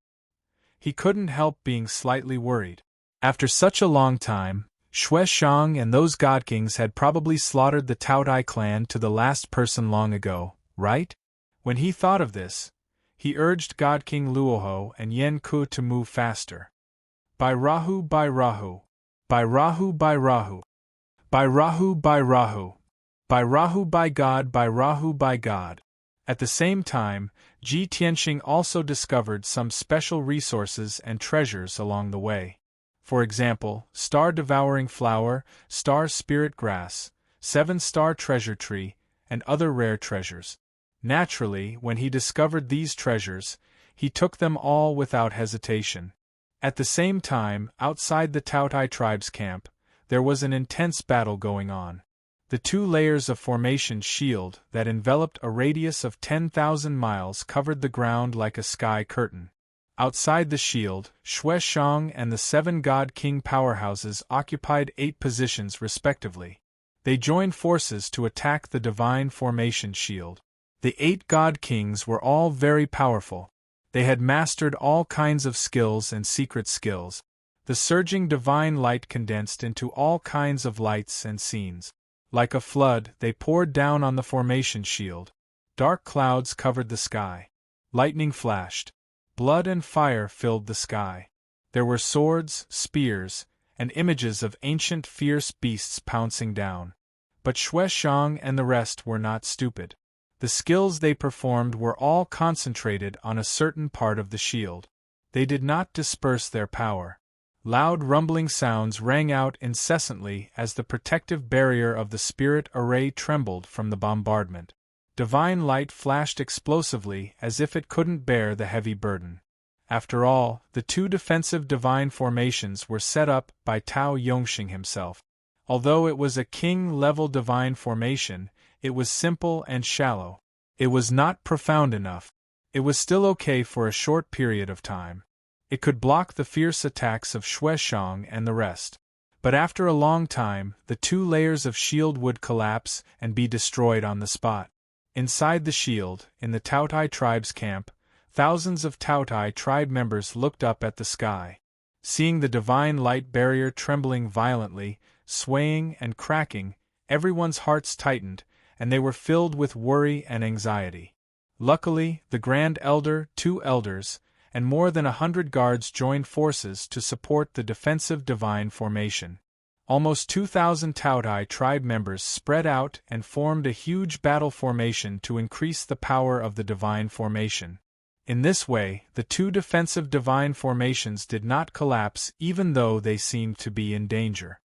He couldn't help being slightly worried. After such a long time, Xue Shang and those God Kings had probably slaughtered the Taotai clan to the last person long ago, right? When he thought of this, he urged God King Luoho and Yen Ku to move faster. By Rahu, by Rahu. By Rahu, by Rahu. By Rahu, by Rahu. By Rahu, by God, by Rahu, by God. At the same time, Ji Tianxing also discovered some special resources and treasures along the way. For example, star-devouring flower, star spirit grass, 7-star treasure tree, and other rare treasures. Naturally, when he discovered these treasures, he took them all without hesitation. At the same time, outside the Taotai tribe's camp, there was an intense battle going on. The 2 layers of formation shield that enveloped a radius of 10,000 miles covered the ground like a sky curtain. Outside the shield, Xue Shang and the 7 God King powerhouses occupied 8 positions respectively. They joined forces to attack the divine formation shield. The 8 God Kings were all very powerful. They had mastered all kinds of skills and secret skills. The surging divine light condensed into all kinds of lights and scenes. Like a flood, they poured down on the formation shield. Dark clouds covered the sky. Lightning flashed. Blood and fire filled the sky. There were swords, spears, and images of ancient fierce beasts pouncing down. But Xue Shang and the rest were not stupid. The skills they performed were all concentrated on a certain part of the shield. They did not disperse their power. Loud rumbling sounds rang out incessantly as the protective barrier of the spirit array trembled from the bombardment. Divine light flashed explosively as if it couldn't bear the heavy burden. After all, the 2 defensive divine formations were set up by Tao Yongxing himself. Although it was a king-level divine formation, it was simple and shallow. It was not profound enough. It was still okay for a short period of time. It could block the fierce attacks of Xue Shang and the rest. But after a long time, the 2 layers of shield would collapse and be destroyed on the spot. Inside the shield, in the Taotai tribe's camp, thousands of Taotai tribe members looked up at the sky. Seeing the divine light barrier trembling violently, swaying and cracking, everyone's hearts tightened, and they were filled with worry and anxiety. Luckily, the Grand Elder, 2 elders, and more than 100 guards joined forces to support the defensive divine formation. Almost 2,000 Taotai tribe members spread out and formed a huge battle formation to increase the power of the divine formation. In this way, the 2 defensive divine formations did not collapse even though they seemed to be in danger.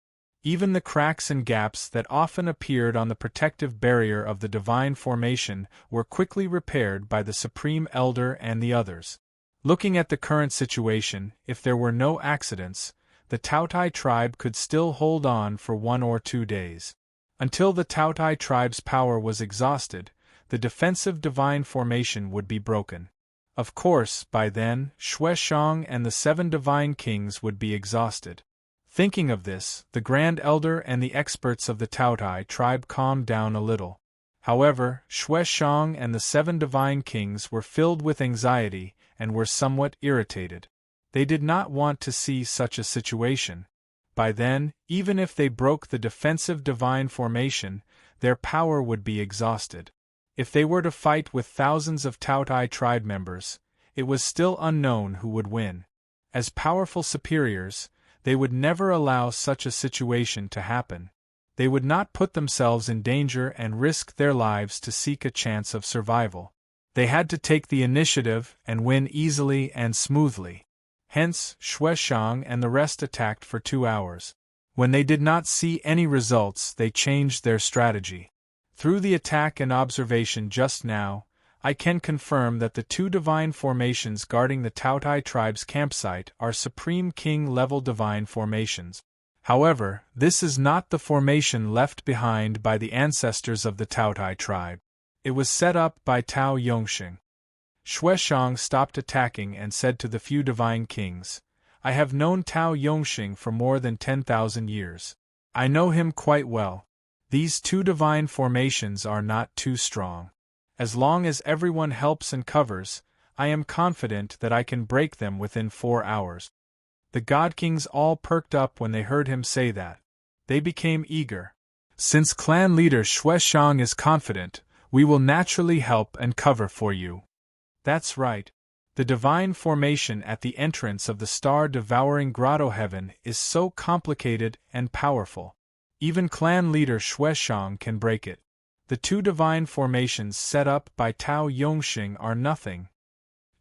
Even the cracks and gaps that often appeared on the protective barrier of the divine formation were quickly repaired by the Supreme Elder and the others. Looking at the current situation, if there were no accidents, the Taotai tribe could still hold on for 1 or 2 days. Until the Taotai tribe's power was exhausted, the defensive divine formation would be broken. Of course, by then, Xueshang and the 7 divine kings would be exhausted. Thinking of this, the Grand Elder and the experts of the Taotai tribe calmed down a little. However, Xueshang and the 7 divine kings were filled with anxiety and were somewhat irritated. They did not want to see such a situation. By then, even if they broke the defensive divine formation, their power would be exhausted. If they were to fight with thousands of Taotai tribe members, it was still unknown who would win. As powerful superiors, they would never allow such a situation to happen. They would not put themselves in danger and risk their lives to seek a chance of survival. They had to take the initiative and win easily and smoothly. Hence, Xueshang and the rest attacked for 2 hours. When they did not see any results, they changed their strategy. Through the attack and observation just now, I can confirm that the 2 divine formations guarding the Taotai tribe's campsite are Supreme King-level divine formations. However, this is not the formation left behind by the ancestors of the Taotai tribe. It was set up by Tao Yongxing. Xueshang stopped attacking and said to the few divine kings, "I have known Tao Yongxing for more than 10,000 years. I know him quite well. These 2 divine formations are not too strong. As long as everyone helps and covers, I am confident that I can break them within 4 hours." The God Kings all perked up when they heard him say that. They became eager. "Since clan leader Xueshang is confident, we will naturally help and cover for you." That's right. The divine formation at the entrance of the star-devouring grotto heaven is so complicated and powerful. Even clan leader Xueshang can break it. The 2 divine formations set up by Tao Yongxing are nothing.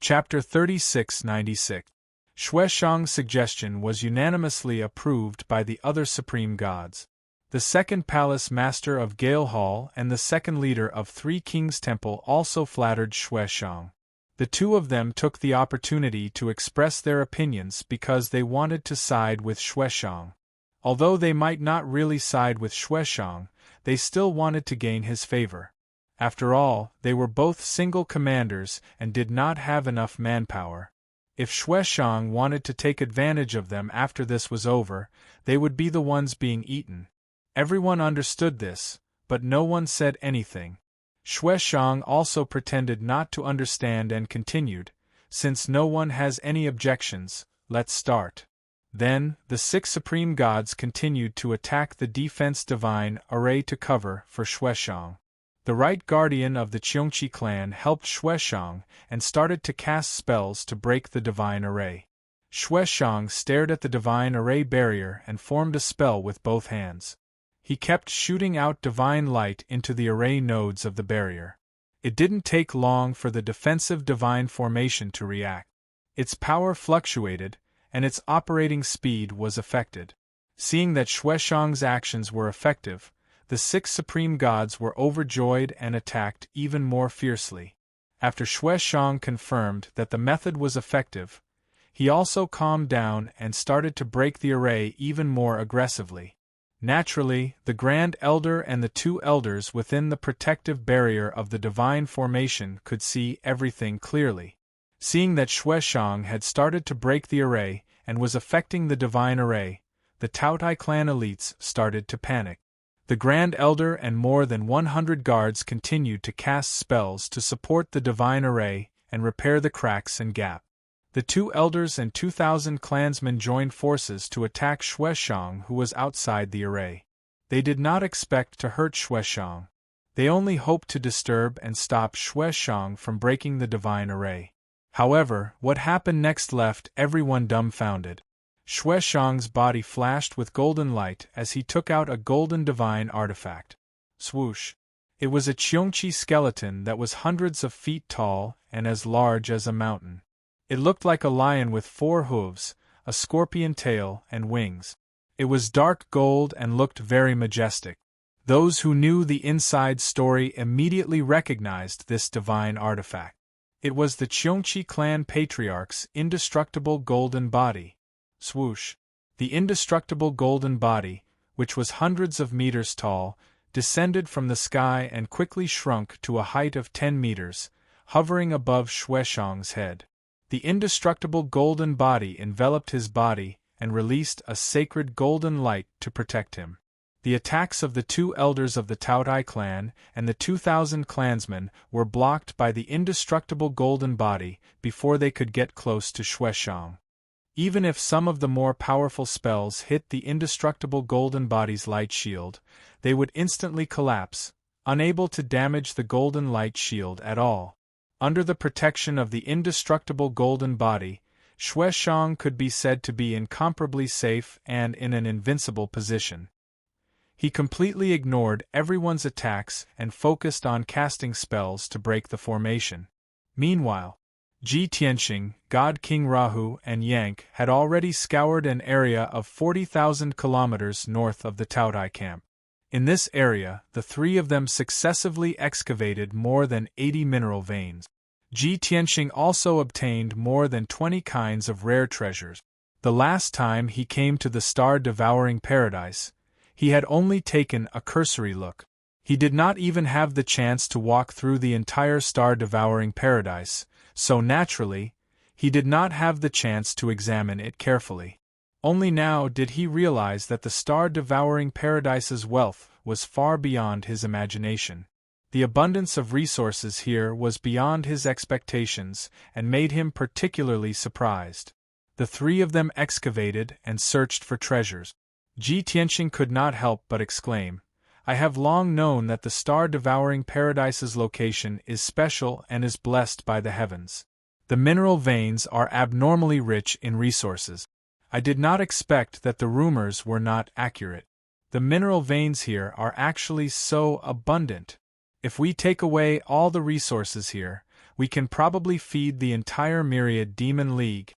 Chapter 3696. Xueshang's suggestion was unanimously approved by the other supreme gods. The 2nd Palace Master of Gale Hall and the 2nd leader of 3 Kings Temple also flattered Xueshang. The 2 of them took the opportunity to express their opinions because they wanted to side with Xueshang. Although they might not really side with Xueshang, they still wanted to gain his favor. After all, they were both single commanders and did not have enough manpower. If Xueshang wanted to take advantage of them after this was over, they would be the ones being eaten. Everyone understood this, but no one said anything. Xueshang also pretended not to understand and continued, "Since no one has any objections, let's start." Then, the 6 supreme gods continued to attack the defense divine array to cover for Xueshang. The right guardian of the Cheongqi clan helped Xueshang and started to cast spells to break the divine array. Xueshang stared at the divine array barrier and formed a spell with both hands. He kept shooting out divine light into the array nodes of the barrier. It didn't take long for the defensive divine formation to react. Its power fluctuated, and its operating speed was affected. Seeing that Xueshang's actions were effective, the 6 supreme gods were overjoyed and attacked even more fiercely. After Xueshang confirmed that the method was effective, he also calmed down and started to break the array even more aggressively. Naturally, the Grand Elder and the 2 elders within the protective barrier of the divine formation could see everything clearly. Seeing that Xueshang had started to break the array and was affecting the divine array, the Taotai clan elites started to panic. The Grand Elder and more than 100 guards continued to cast spells to support the divine array and repair the cracks and gap. The 2 elders and 2,000 clansmen joined forces to attack Xueshang, who was outside the array. They did not expect to hurt Xueshang. They only hoped to disturb and stop Xue Shang from breaking the divine array. However, what happened next left everyone dumbfounded. Xue Shang's body flashed with golden light as he took out a golden divine artifact. Swoosh! It was a Qiongqi skeleton that was hundreds of feet tall and as large as a mountain. It looked like a lion with 4 hooves, a scorpion tail, and wings. It was dark gold and looked very majestic. Those who knew the inside story immediately recognized this divine artifact. It was the Qiongqi clan patriarch's indestructible golden body. Swoosh! The indestructible golden body, which was hundreds of meters tall, descended from the sky and quickly shrunk to a height of 10 meters, hovering above Xue Shang's head. The indestructible golden body enveloped his body and released a sacred golden light to protect him. The attacks of the 2 elders of the Taotai clan and the 2,000 clansmen were blocked by the indestructible golden body before they could get close to Xue Shang. Even if some of the more powerful spells hit the indestructible golden body's light shield, they would instantly collapse, unable to damage the golden light shield at all. Under the protection of the indestructible golden body, Xue Shang could be said to be incomparably safe and in an invincible position. He completely ignored everyone's attacks and focused on casting spells to break the formation. Meanwhile, Ji Tianxing, God King Rahu, and Yank had already scoured an area of 40,000 kilometers north of the Taotai camp. In this area, the 3 of them successively excavated more than 80 mineral veins. Ji Tianxing also obtained more than 20 kinds of rare treasures. The last time he came to the star-devouring paradise, he had only taken a cursory look. He did not even have the chance to walk through the entire star-devouring paradise, so naturally, he did not have the chance to examine it carefully. Only now did he realize that the star-devouring paradise's wealth was far beyond his imagination. The abundance of resources here was beyond his expectations and made him particularly surprised. The 3 of them excavated and searched for treasures. Ji Tianxing could not help but exclaim, "I have long known that the star-devouring paradise's location is special and is blessed by the heavens. The mineral veins are abnormally rich in resources. I did not expect that the rumors were not accurate. The mineral veins here are actually so abundant. If we take away all the resources here, we can probably feed the entire Myriad Demon League."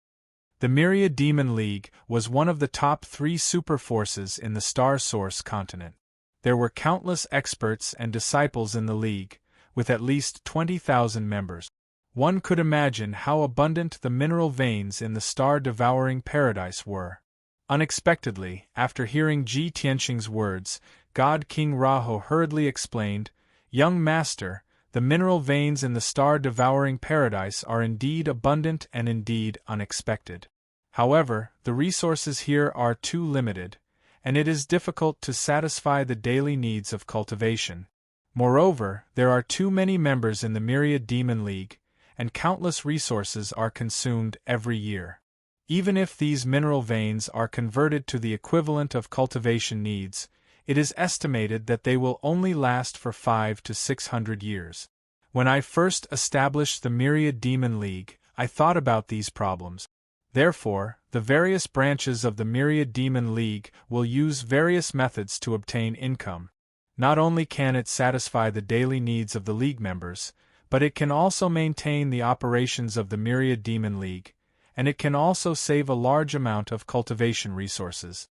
The Myriad Demon League was one of the top 3 superforces in the Star Source continent. There were countless experts and disciples in the League, with at least 20,000 members. One could imagine how abundant the mineral veins in the star-devouring paradise were. Unexpectedly, after hearing Ji Tianxing's words, God King Raho hurriedly explained, "Young master, the mineral veins in the star-devouring paradise are indeed abundant and indeed unexpected. However, the resources here are too limited, and it is difficult to satisfy the daily needs of cultivation. Moreover, there are too many members in the Myriad Demon League, and countless resources are consumed every year. Even if these mineral veins are converted to the equivalent of cultivation needs, it is estimated that they will only last for 500 to 600 years. When I first established the Myriad Demon League, I thought about these problems. Therefore, the various branches of the Myriad Demon League will use various methods to obtain income. Not only can it satisfy the daily needs of the League members, but it can also maintain the operations of the Myriad Demon League, and it can also save a large amount of cultivation resources."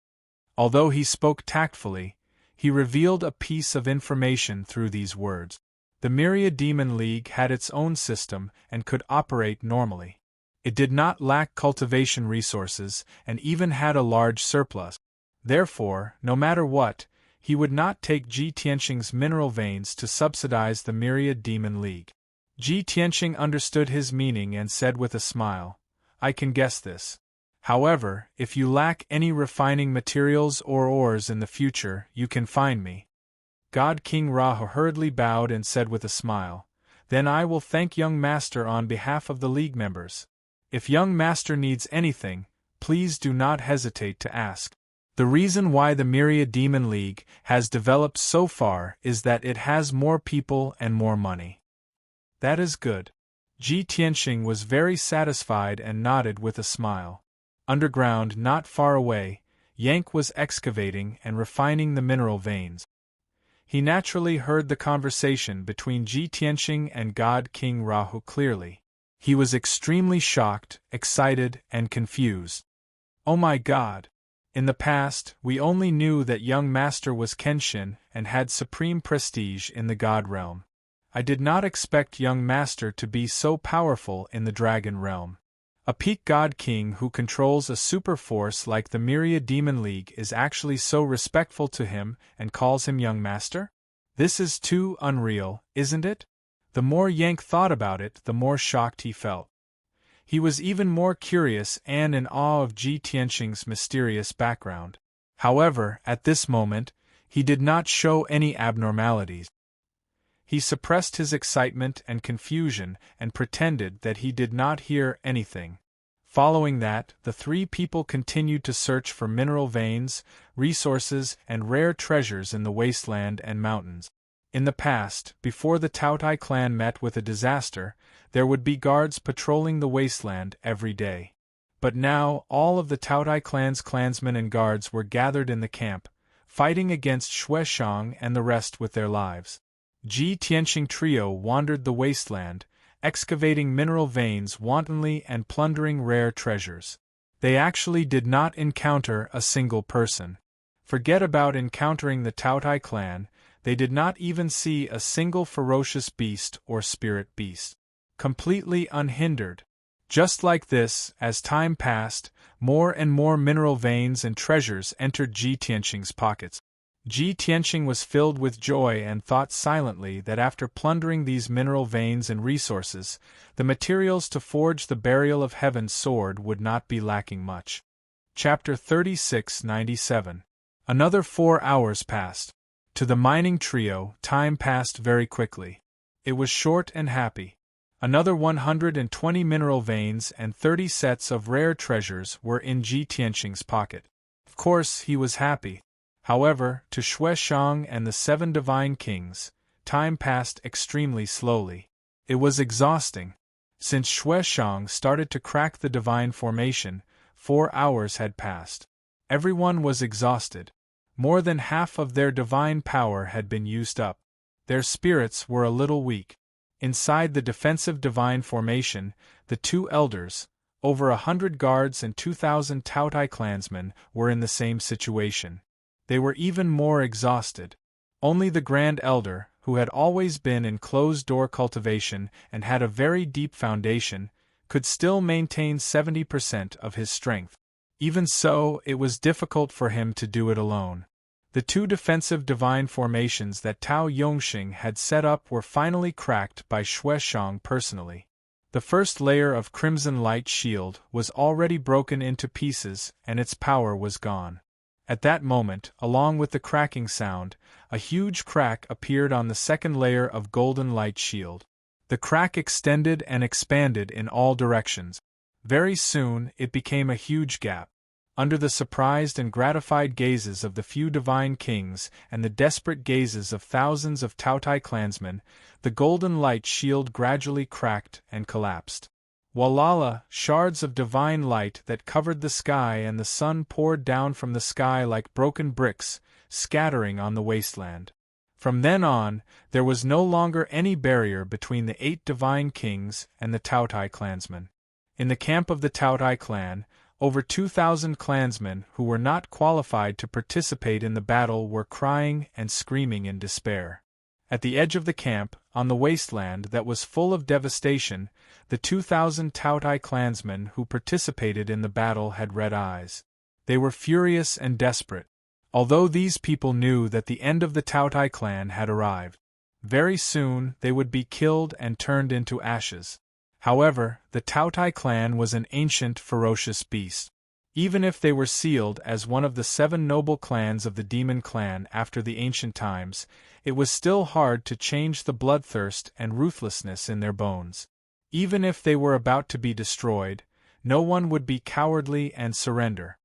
Although he spoke tactfully, he revealed a piece of information through these words. The Myriad Demon League had its own system and could operate normally. It did not lack cultivation resources and even had a large surplus. Therefore, no matter what, he would not take Ji Tianxing's mineral veins to subsidize the Myriad Demon League. Ji Tianxing understood his meaning and said with a smile, "I can guess this. However, if you lack any refining materials or ores in the future, you can find me." God King Rahu hurriedly bowed and said with a smile, "Then I will thank young master on behalf of the League members. If young master needs anything, please do not hesitate to ask." The reason why the Myriad Demon League has developed so far is that it has more people and more money. That is good. Ji Tianxing was very satisfied and nodded with a smile. Underground, not far away, Yank was excavating and refining the mineral veins. He naturally heard the conversation between Ji Tianxing and God King Rahu clearly. He was extremely shocked, excited, and confused. Oh my God! In the past, we only knew that young master was Kenshin and had supreme prestige in the god realm. I did not expect young master to be so powerful in the dragon realm. A peak god king who controls a super force like the Myriad Demon League is actually so respectful to him and calls him young master? This is too unreal, isn't it? The more Yank thought about it, the more shocked he felt. He was even more curious and in awe of Ji Tianxing's mysterious background. However, at this moment, he did not show any abnormalities. He suppressed his excitement and confusion and pretended that he did not hear anything. Following that, the three people continued to search for mineral veins, resources, and rare treasures in the wasteland and mountains. In the past, before the Taotai clan met with a disaster, there would be guards patrolling the wasteland every day. But now, all of the Taotai clan's clansmen and guards were gathered in the camp, fighting against Shueshang and the rest with their lives. Ji Tianxing trio wandered the wasteland, excavating mineral veins wantonly and plundering rare treasures. They actually did not encounter a single person. Forget about encountering the Taotai clan, they did not even see a single ferocious beast or spirit beast. Completely unhindered. Just like this, as time passed, more and more mineral veins and treasures entered Ji Tianxing's pockets. Ji Tianxing was filled with joy and thought silently that after plundering these mineral veins and resources, the materials to forge the Burial of Heaven's sword would not be lacking much. Chapter 3697. Another 4 hours passed. To the mining trio, time passed very quickly. It was short and happy. Another 120 mineral veins and 30 sets of rare treasures were in Ji Tianxing's pocket. Of course, he was happy. However, to Shueshang and the 7 divine kings, time passed extremely slowly. It was exhausting. Since Shueshang started to crack the divine formation, 4 hours had passed. Everyone was exhausted. More than half of their divine power had been used up. Their spirits were a little weak. Inside the defensive divine formation, the 2 elders, over 100 guards and 2,000 Taotai clansmen were in the same situation. They were even more exhausted. Only the Grand Elder, who had always been in closed-door cultivation and had a very deep foundation, could still maintain 70% of his strength. Even so, it was difficult for him to do it alone. The 2 defensive divine formations that Tao Yongxing had set up were finally cracked by Shueshang personally. The first layer of Crimson Light Shield was already broken into pieces and its power was gone. At that moment, along with the cracking sound, a huge crack appeared on the second layer of Golden Light Shield. The crack extended and expanded in all directions. Very soon, it became a huge gap. Under the surprised and gratified gazes of the few divine kings and the desperate gazes of thousands of Taotai clansmen, the Golden Light Shield gradually cracked and collapsed. Walala, shards of divine light that covered the sky and the sun poured down from the sky like broken bricks, scattering on the wasteland. From then on, there was no longer any barrier between the 8 divine kings and the Taotai clansmen. In the camp of the Taotai clan, over 2,000 clansmen who were not qualified to participate in the battle were crying and screaming in despair. At the edge of the camp, on the wasteland that was full of devastation, the 2,000 Taotai clansmen who participated in the battle had red eyes. They were furious and desperate. Although these people knew that the end of the Taotai clan had arrived. Very soon they would be killed and turned into ashes. However, the Taotai clan was an ancient, ferocious beast. Even if they were sealed as one of the 7 noble clans of the Demon Clan after the ancient times, it was still hard to change the bloodthirst and ruthlessness in their bones. Even if they were about to be destroyed, no one would be cowardly and surrender.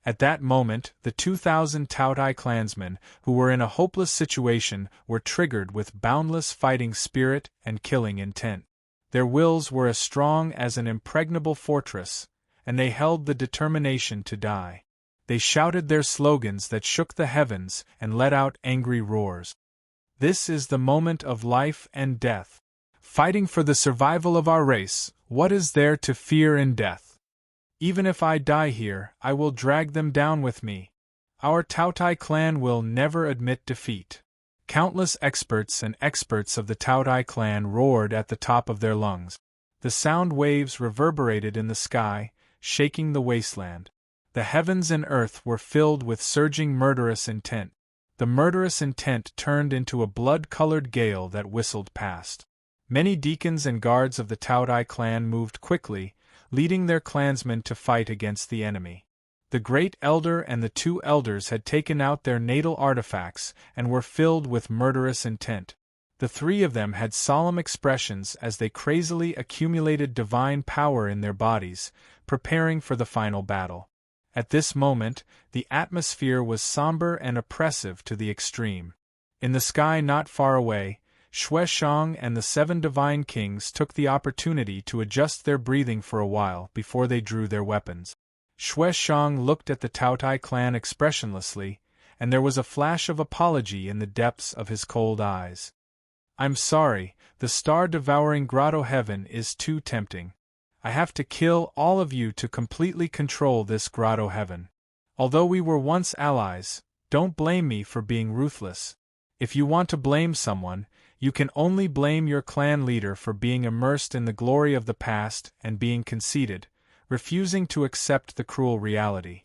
At that moment, the 2,000 Taotai clansmen, who were in a hopeless situation, were triggered with boundless fighting spirit and killing intent. Their wills were as strong as an impregnable fortress, and they held the determination to die. They shouted their slogans that shook the heavens and let out angry roars. This is the moment of life and death. Fighting for the survival of our race, what is there to fear in death? Even if I die here, I will drag them down with me. Our Taotai clan will never admit defeat. Countless experts and experts of the Taotai clan roared at the top of their lungs. The sound waves reverberated in the sky, shaking the wasteland. The heavens and earth were filled with surging murderous intent. The murderous intent turned into a blood-colored gale that whistled past. Many deacons and guards of the Taotai clan moved quickly, leading their clansmen to fight against the enemy. The great elder and the 2 elders had taken out their natal artifacts and were filled with murderous intent. The 3 of them had solemn expressions as they crazily accumulated divine power in their bodies, preparing for the final battle. At this moment, the atmosphere was somber and oppressive to the extreme. In the sky not far away, Xue Xiong and the 7 divine kings took the opportunity to adjust their breathing for a while before they drew their weapons. Xue Xiong looked at the Taotai clan expressionlessly, and there was a flash of apology in the depths of his cold eyes. "I'm sorry, the star-devouring grotto heaven is too tempting. I have to kill all of you to completely control this grotto heaven. Although we were once allies, don't blame me for being ruthless. If you want to blame someone, you can only blame your clan leader for being immersed in the glory of the past and being conceited, refusing to accept the cruel reality."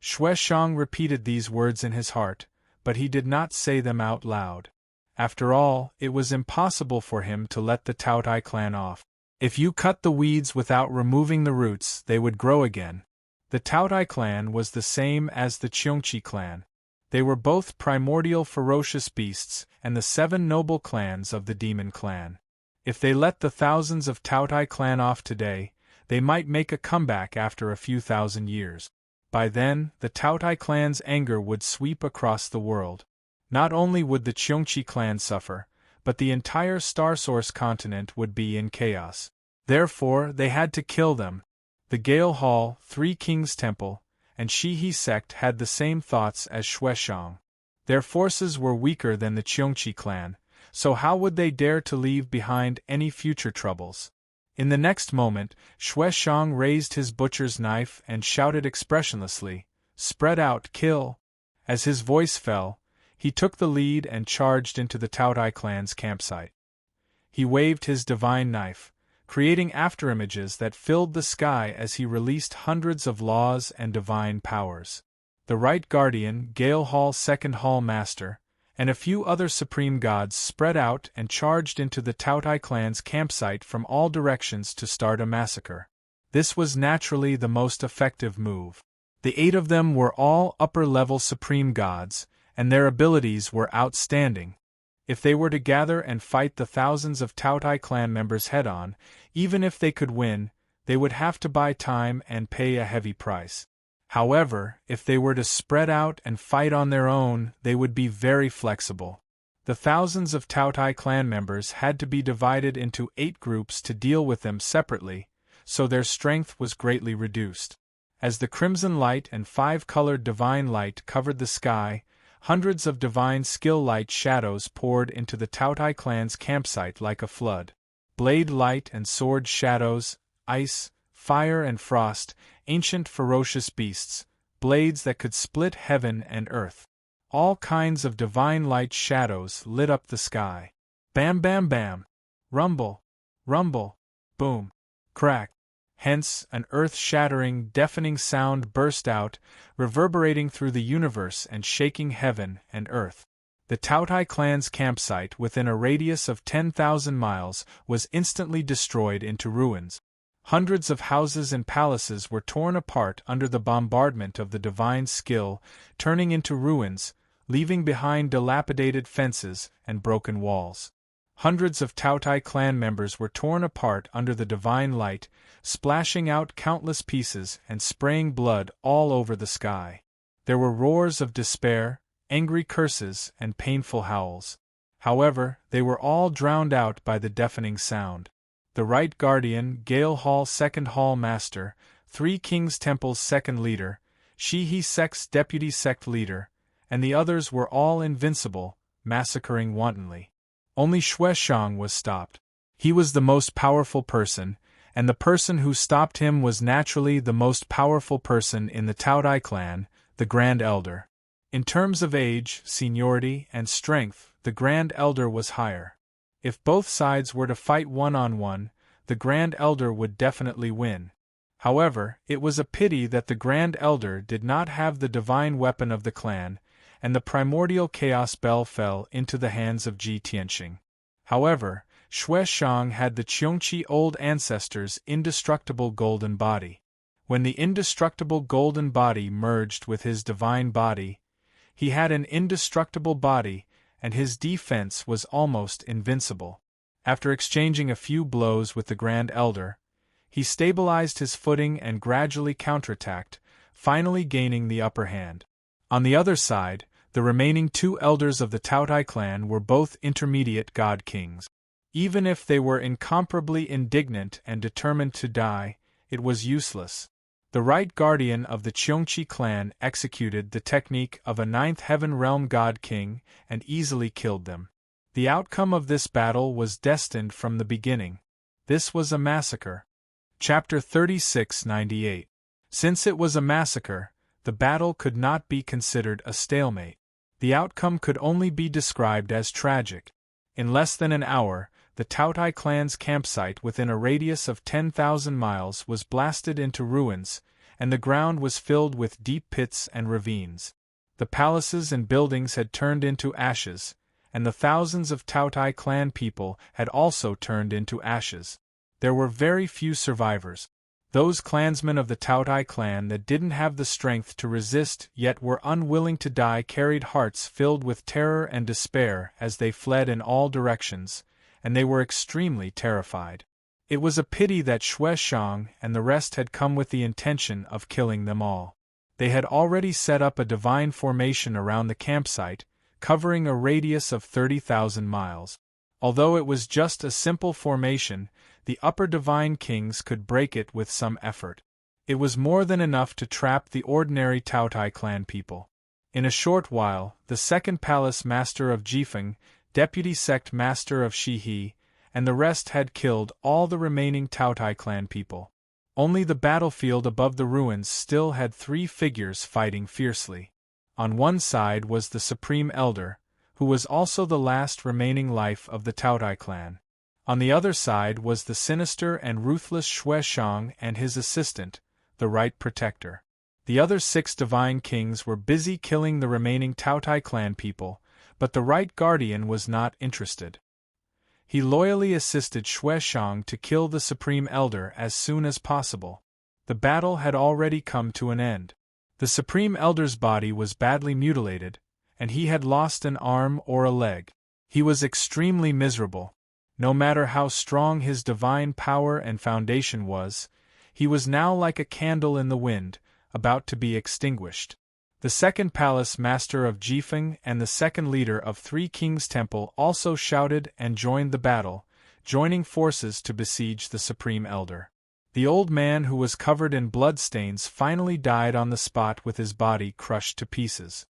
Xue Xiong repeated these words in his heart, but he did not say them out loud. After all, it was impossible for him to let the Taotai clan off. If you cut the weeds without removing the roots, they would grow again. The Taotai clan was the same as the Cheongqi clan. They were both primordial ferocious beasts and the 7 noble clans of the Demon Clan. If they let the thousands of Taotai clan off today, they might make a comeback after a few thousand years. By then, the Taotai clan's anger would sweep across the world. Not only would the Cheongqi clan suffer, but the entire Star Source continent would be in chaos. Therefore, they had to kill them. The Gale Hall, 3 Kings Temple, and Shihe sect had the same thoughts as Xue Xiong. Their forces were weaker than the Cheongqi clan, so how would they dare to leave behind any future troubles? In the next moment, Xue Xiong raised his butcher's knife and shouted expressionlessly, "Spread out, kill!" As his voice fell, he took the lead and charged into the Taotai clan's campsite. He waved his divine knife, creating afterimages that filled the sky as he released hundreds of laws and divine powers. The Right Guardian, Gale Hall Second Hall Master, and a few other supreme gods spread out and charged into the Taotai clan's campsite from all directions to start a massacre. This was naturally the most effective move. The 8 of them were all upper-level supreme gods, and their abilities were outstanding. If they were to gather and fight the thousands of Taotai clan members head-on, even if they could win, they would have to buy time and pay a heavy price. However, if they were to spread out and fight on their own, they would be very flexible. The thousands of Taotai clan members had to be divided into 8 groups to deal with them separately, so their strength was greatly reduced. As the crimson light and 5-colored divine light covered the sky, hundreds of divine skill light shadows poured into the Taotai clan's campsite like a flood. Blade light and sword shadows, ice, fire and frost, ancient ferocious beasts, blades that could split heaven and earth. All kinds of divine light shadows lit up the sky. Bam bam bam! Rumble! Rumble! Boom! Crack! Hence, an earth-shattering, deafening sound burst out, reverberating through the universe and shaking heaven and earth. The Taotai clan's campsite within a radius of 10,000 miles was instantly destroyed into ruins. Hundreds of houses and palaces were torn apart under the bombardment of the divine skill, turning into ruins, leaving behind dilapidated fences and broken walls. Hundreds of Taotai clan members were torn apart under the divine light, splashing out countless pieces and spraying blood all over the sky. There were roars of despair, angry curses, and painful howls. However, they were all drowned out by the deafening sound. The Right Guardian, Gale Hall Second Hall Master, Three Kings Temple's second leader, Shihi Sect's deputy sect leader, and the others were all invincible, massacring wantonly. Only Xue Shang was stopped. He was the most powerful person, and the person who stopped him was naturally the most powerful person in the Taodai clan, the Grand Elder. In terms of age, seniority, and strength, the Grand Elder was higher. If both sides were to fight one-on-one, the Grand Elder would definitely win. However, it was a pity that the Grand Elder did not have the divine weapon of the clan, and the primordial chaos bell fell into the hands of Ji Tianxing. However, Xue Shang had the Qiongqi old ancestors' indestructible golden body. When the indestructible golden body merged with his divine body, he had an indestructible body, and his defense was almost invincible. After exchanging a few blows with the Grand Elder, he stabilized his footing and gradually counterattacked, finally gaining the upper hand. On the other side, the remaining two elders of the Taodai clan were both intermediate god kings. Even if they were incomparably indignant and determined to die, it was useless. The Right Guardian of the Qiongqi clan executed the technique of a ninth heaven realm god king and easily killed them. The outcome of this battle was destined from the beginning. This was a massacre. Chapter 3698. Since it was a massacre, the battle could not be considered a stalemate. The outcome could only be described as tragic. In less than an hour, the Taodai clan's campsite within a radius of 10,000 miles was blasted into ruins, and the ground was filled with deep pits and ravines. The palaces and buildings had turned into ashes, and the thousands of Taodai clan people had also turned into ashes. There were very few survivors. Those clansmen of the Taodai clan that didn't have the strength to resist yet were unwilling to die carried hearts filled with terror and despair as they fled in all directions, and they were extremely terrified. It was a pity that Xue Shang and the rest had come with the intention of killing them all. They had already set up a divine formation around the campsite, covering a radius of 30,000 miles. Although it was just a simple formation, the upper divine kings could break it with some effort. It was more than enough to trap the ordinary Taodai clan people. In a short while, the second palace master of Jifeng, deputy sect master of Shihi, and the rest had killed all the remaining Taodai clan people. Only the battlefield above the ruins still had three figures fighting fiercely. On one side was the Supreme Elder, who was also the last remaining life of the Taodai clan. On the other side was the sinister and ruthless Xue Shang and his assistant, the Right Protector. The other 6 divine kings were busy killing the remaining Taodai clan people, but the Right Guardian was not interested. He loyally assisted Xue Shang to kill the Supreme Elder as soon as possible. The battle had already come to an end. The Supreme Elder's body was badly mutilated, and he had lost an arm or a leg. He was extremely miserable. No matter how strong his divine power and foundation was, he was now like a candle in the wind, about to be extinguished. The second palace master of Jifeng and the second leader of Three Kings Temple also shouted and joined the battle, joining forces to besiege the Supreme Elder. The old man who was covered in bloodstains finally died on the spot with his body crushed to pieces.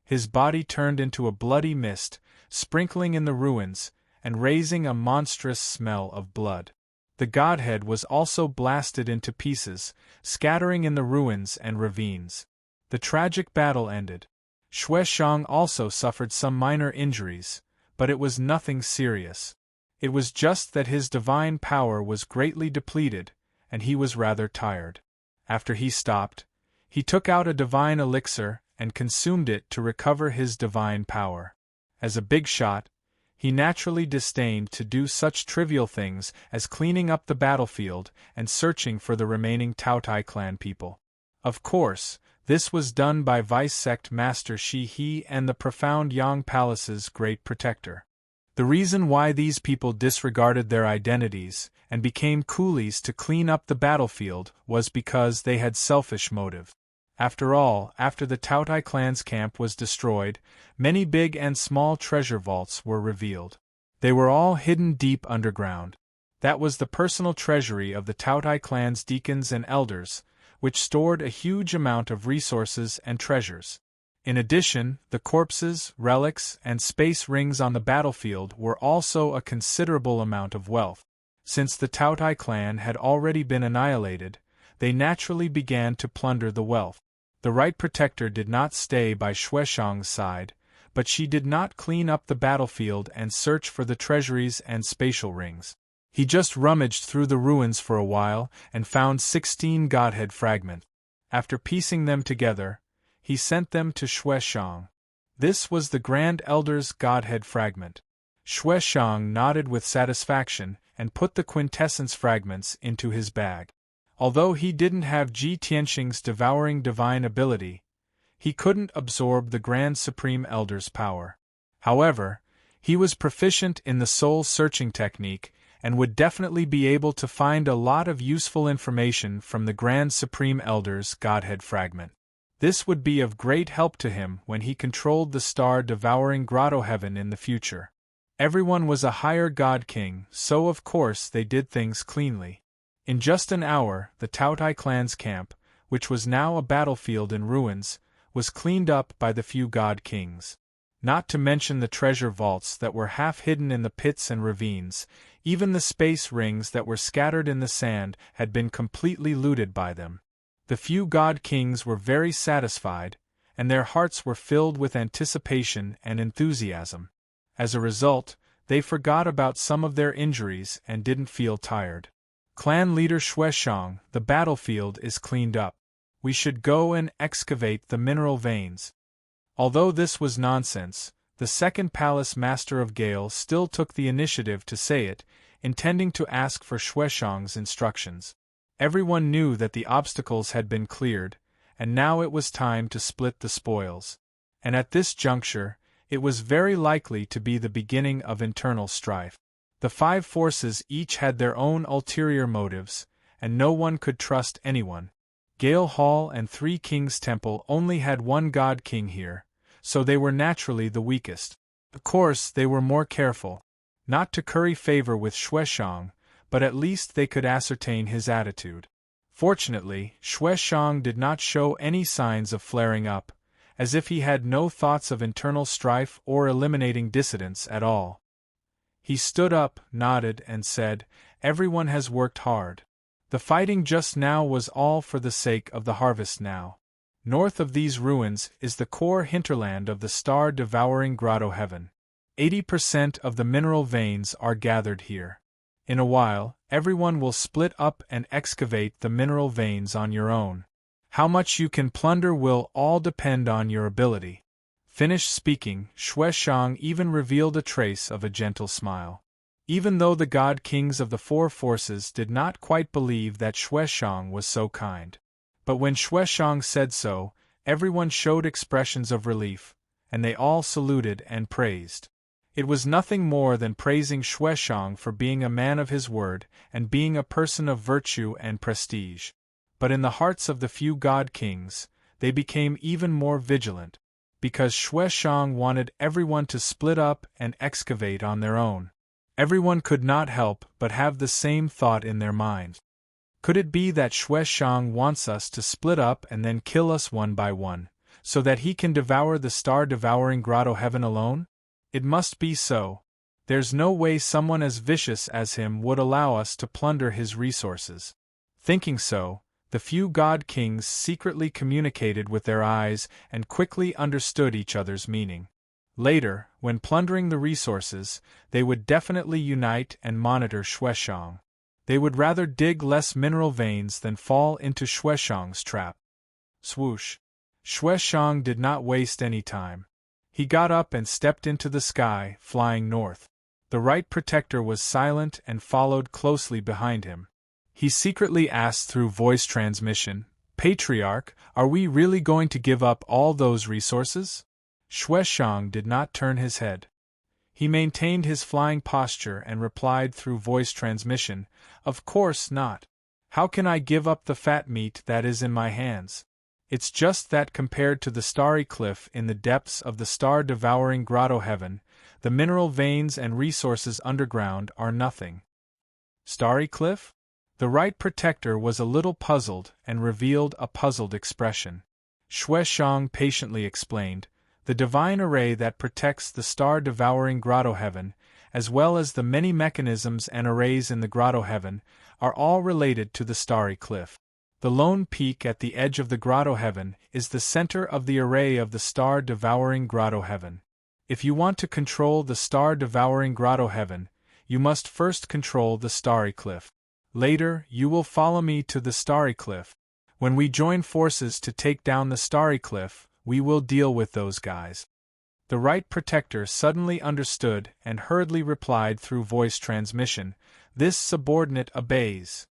His body turned into a bloody mist, sprinkling in the ruins, and raising a monstrous smell of blood. The godhead was also blasted into pieces, scattering in the ruins and ravines. The tragic battle ended. Xue Shang also suffered some minor injuries, but it was nothing serious. It was just that his divine power was greatly depleted, and he was rather tired. After he stopped, he took out a divine elixir and consumed it to recover his divine power. As a big shot, he naturally disdained to do such trivial things as cleaning up the battlefield and searching for the remaining Taodai clan people. Of course, this was done by Vice Sect Master Shihi and the profound Yang Palace's great protector. The reason why these people disregarded their identities and became coolies to clean up the battlefield was because they had selfish motive. After all, after the Tautai clan's camp was destroyed, many big and small treasure vaults were revealed. They were all hidden deep underground. That was the personal treasury of the Tautai clan's deacons and elders, which stored a huge amount of resources and treasures. In addition, the corpses, relics, and space rings on the battlefield were also a considerable amount of wealth. Since the Tautai clan had already been annihilated, they naturally began to plunder the wealth. The Right Protector did not stay by Xueshang's side, but she did not clean up the battlefield and search for the treasuries and spatial rings. He just rummaged through the ruins for a while and found 16 Godhead fragments. After piecing them together, he sent them to Xueshang. This was the Grand Elder's Godhead fragment. Xueshang nodded with satisfaction and put the quintessence fragments into his bag. Although he didn't have Ji Tianxing's devouring divine ability, he couldn't absorb the Grand Supreme Elder's power. However, he was proficient in the soul-searching technique and would definitely be able to find a lot of useful information from the Grand Supreme Elder's Godhead fragment. This would be of great help to him when he controlled the star-devouring Grotto Heaven in the future. Everyone was a higher god king, so of course they did things cleanly. In just an hour, the Tautai clan's camp, which was now a battlefield in ruins, was cleaned up by the few god kings. Not to mention the treasure vaults that were half hidden in the pits and ravines, even the space rings that were scattered in the sand had been completely looted by them. The few god kings were very satisfied, and their hearts were filled with anticipation and enthusiasm. As a result, they forgot about some of their injuries and didn't feel tired. Clan leader Xueshang, the battlefield is cleaned up. We should go and excavate the mineral veins. Although this was nonsense, the second palace master of Gale still took the initiative to say it, intending to ask for Xueshang's instructions. Everyone knew that the obstacles had been cleared, and now it was time to split the spoils. And at this juncture, it was very likely to be the beginning of internal strife. The five forces each had their own ulterior motives, and no one could trust anyone. Gale Hall and Three Kings Temple only had one god king here, so they were naturally the weakest. Of course, they were more careful, not to curry favor with Xueshang, but at least they could ascertain his attitude. Fortunately, Xueshang did not show any signs of flaring up, as if he had no thoughts of internal strife or eliminating dissidents at all. He stood up, nodded, and said, "Everyone has worked hard. The fighting just now was all for the sake of the harvest now. North of these ruins is the core hinterland of the star-devouring Grotto Heaven. 80% of the mineral veins are gathered here. In a while, everyone will split up and excavate the mineral veins on your own. How much you can plunder will all depend on your ability." Finished speaking, Xueshang even revealed a trace of a gentle smile. Even though the god kings of the four forces did not quite believe that Xueshang was so kind. But when Xueshang said so, everyone showed expressions of relief, and they all saluted and praised. It was nothing more than praising Xueshang for being a man of his word and being a person of virtue and prestige. But in the hearts of the few god kings, they became even more vigilant, because Xueshang wanted everyone to split up and excavate on their own. Everyone could not help but have the same thought in their minds. Could it be that Xueshang wants us to split up and then kill us one by one, so that he can devour the star-devouring Grotto Heaven alone? It must be so. There's no way someone as vicious as him would allow us to plunder his resources. Thinking so, the few god kings secretly communicated with their eyes and quickly understood each other's meaning. Later, when plundering the resources, they would definitely unite and monitor Xueshang. They would rather dig less mineral veins than fall into Xueshang's trap. Swoosh! Xueshang did not waste any time. He got up and stepped into the sky, flying north. The Right Protector was silent and followed closely behind him. He secretly asked through voice transmission, "Patriarch, are we really going to give up all those resources?" Xueshang did not turn his head. He maintained his flying posture and replied through voice transmission, "Of course not. How can I give up the fat meat that is in my hands? It's just that compared to the starry cliff in the depths of the star-devouring grotto heaven, the mineral veins and resources underground are nothing. Starry cliff? The right protector was a little puzzled and revealed a puzzled expression. Shui Shang patiently explained, the divine array that protects the star-devouring grotto heaven, as well as the many mechanisms and arrays in the grotto heaven, are all related to the starry cliff. The lone peak at the edge of the grotto heaven is the center of the array of the star-devouring grotto heaven. If you want to control the star-devouring grotto heaven, you must first control the starry cliff. Later, you will follow me to the starry cliff. When we join forces to take down the starry cliff, we will deal with those guys. The right protector suddenly understood and hurriedly replied through voice transmission, this subordinate obeys.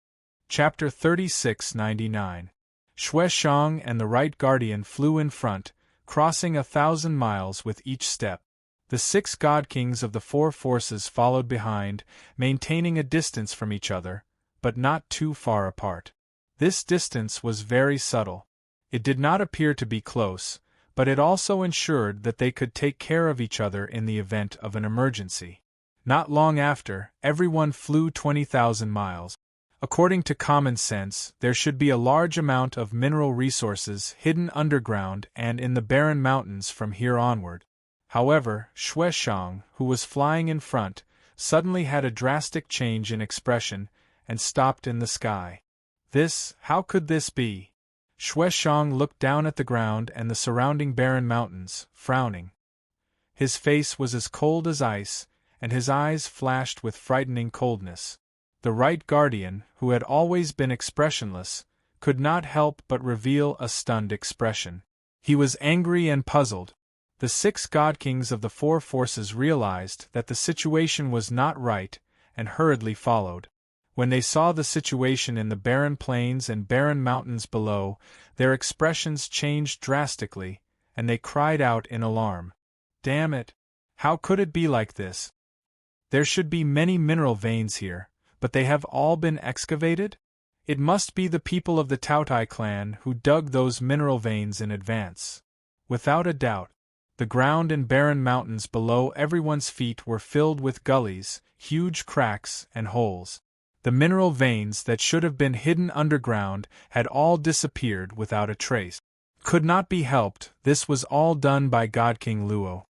Chapter 3699. Shui Shang and the right guardian flew in front, crossing 1,000 miles with each step. The 6 god kings of the 4 forces followed behind, maintaining a distance from each other, but not too far apart. This distance was very subtle. It did not appear to be close, but it also ensured that they could take care of each other in the event of an emergency. Not long after, everyone flew 20,000 miles. According to common sense, there should be a large amount of mineral resources hidden underground and in the barren mountains from here onward. However, Shui Shang, who was flying in front, suddenly had a drastic change in expression and stopped in the sky. How could this be? Shui Shang looked down at the ground and the surrounding barren mountains, frowning. His face was as cold as ice, and his eyes flashed with frightening coldness. The right guardian, who had always been expressionless, could not help but reveal a stunned expression. He was angry and puzzled. The 6 god kings of the 4 forces realized that the situation was not right, and hurriedly followed. When they saw the situation in the barren plains and barren mountains below, their expressions changed drastically, and they cried out in alarm. Damn it! How could it be like this? There should be many mineral veins here, but they have all been excavated? It must be the people of the Taotai clan who dug those mineral veins in advance. Without a doubt, the ground and barren mountains below everyone's feet were filled with gullies, huge cracks, and holes. The mineral veins that should have been hidden underground had all disappeared without a trace. Could not be helped, this was all done by God King Luo.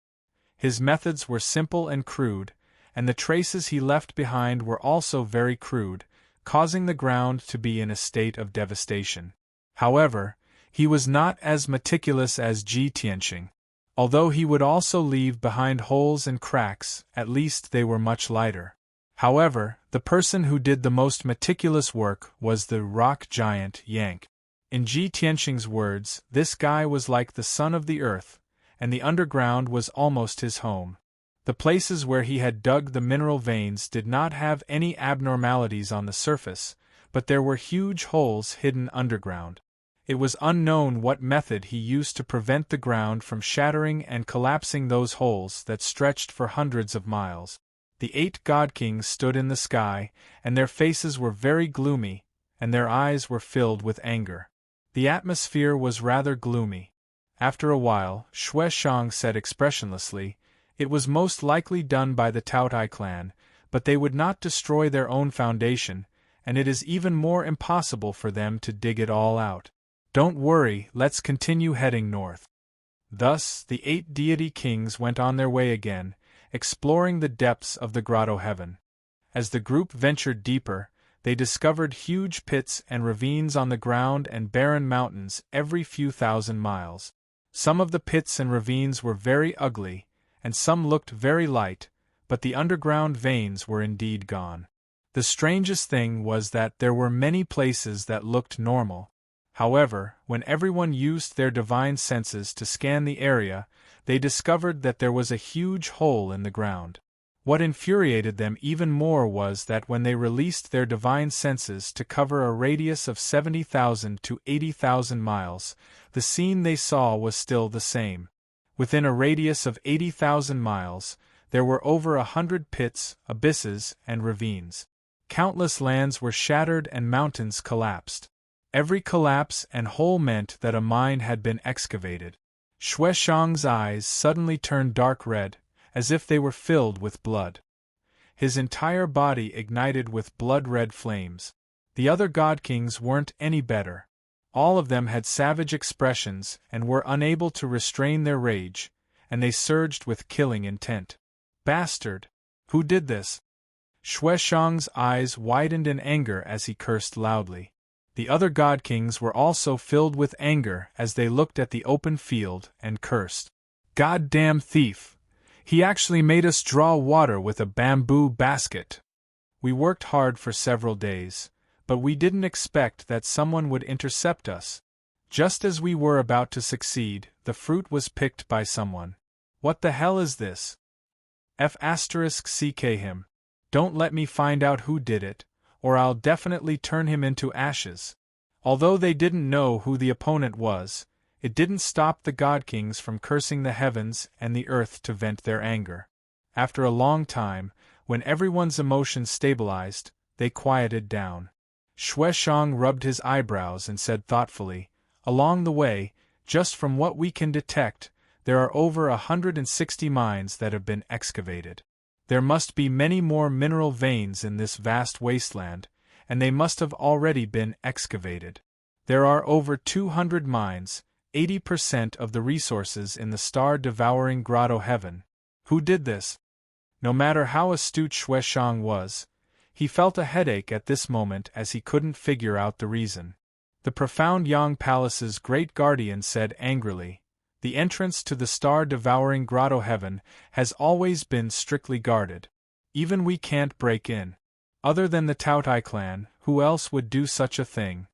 His methods were simple and crude, and the traces he left behind were also very crude, causing the ground to be in a state of devastation. However, he was not as meticulous as Ji Tianqing. Although he would also leave behind holes and cracks, at least they were much lighter. However, the person who did the most meticulous work was the rock giant Yank. In Ji Tianqing's words, this guy was like the son of the earth, and the underground was almost his home. The places where he had dug the mineral veins did not have any abnormalities on the surface, but there were huge holes hidden underground. It was unknown what method he used to prevent the ground from shattering and collapsing those holes that stretched for hundreds of miles. The 8 god kings stood in the sky, and their faces were very gloomy, and their eyes were filled with anger. The atmosphere was rather gloomy. After a while, Shui Shang said expressionlessly, it was most likely done by the Taotai clan, but they would not destroy their own foundation, and it is even more impossible for them to dig it all out. Don't worry, let's continue heading north. Thus, the 8 deity kings went on their way again, exploring the depths of the grotto heaven. As the group ventured deeper, they discovered huge pits and ravines on the ground and barren mountains every few thousand miles. Some of the pits and ravines were very ugly, and some looked very light, but the underground veins were indeed gone. The strangest thing was that there were many places that looked normal. However, when everyone used their divine senses to scan the area, they discovered that there was a huge hole in the ground. What infuriated them even more was that when they released their divine senses to cover a radius of 70,000 to 80,000 miles, the scene they saw was still the same. Within a radius of 80,000 miles, there were over 100 pits, abysses, and ravines. Countless lands were shattered and mountains collapsed. Every collapse and hole meant that a mine had been excavated. Xueshang's eyes suddenly turned dark red, as if they were filled with blood. His entire body ignited with blood-red flames. The other god kings weren't any better. All of them had savage expressions and were unable to restrain their rage, and they surged with killing intent. Bastard! Who did this? Xueshang's eyes widened in anger as he cursed loudly. The other god kings were also filled with anger as they looked at the open field and cursed. "Goddamn thief! He actually made us draw water with a bamboo basket." We worked hard for several days, but we didn't expect that someone would intercept us. Just as we were about to succeed, the fruit was picked by someone. What the hell is this? F***ck him. Don't let me find out who did it, or I'll definitely turn him into ashes. Although they didn't know who the opponent was, it didn't stop the god kings from cursing the heavens and the earth to vent their anger. After a long time, when everyone's emotions stabilized, they quieted down. Xueshang rubbed his eyebrows and said thoughtfully, "Along the way, just from what we can detect, there are over 160 mines that have been excavated. There must be many more mineral veins in this vast wasteland, and they must have already been excavated. There are over 200 mines, 80% of the resources in the star-devouring grotto heaven. Who did this?" No matter how astute Xueshang was, he felt a headache at this moment as he couldn't figure out the reason. The profound Yang Palace's great guardian said angrily, "The entrance to the star-devouring grotto heaven has always been strictly guarded. Even we can't break in. Other than the Taotai clan, who else would do such a thing?"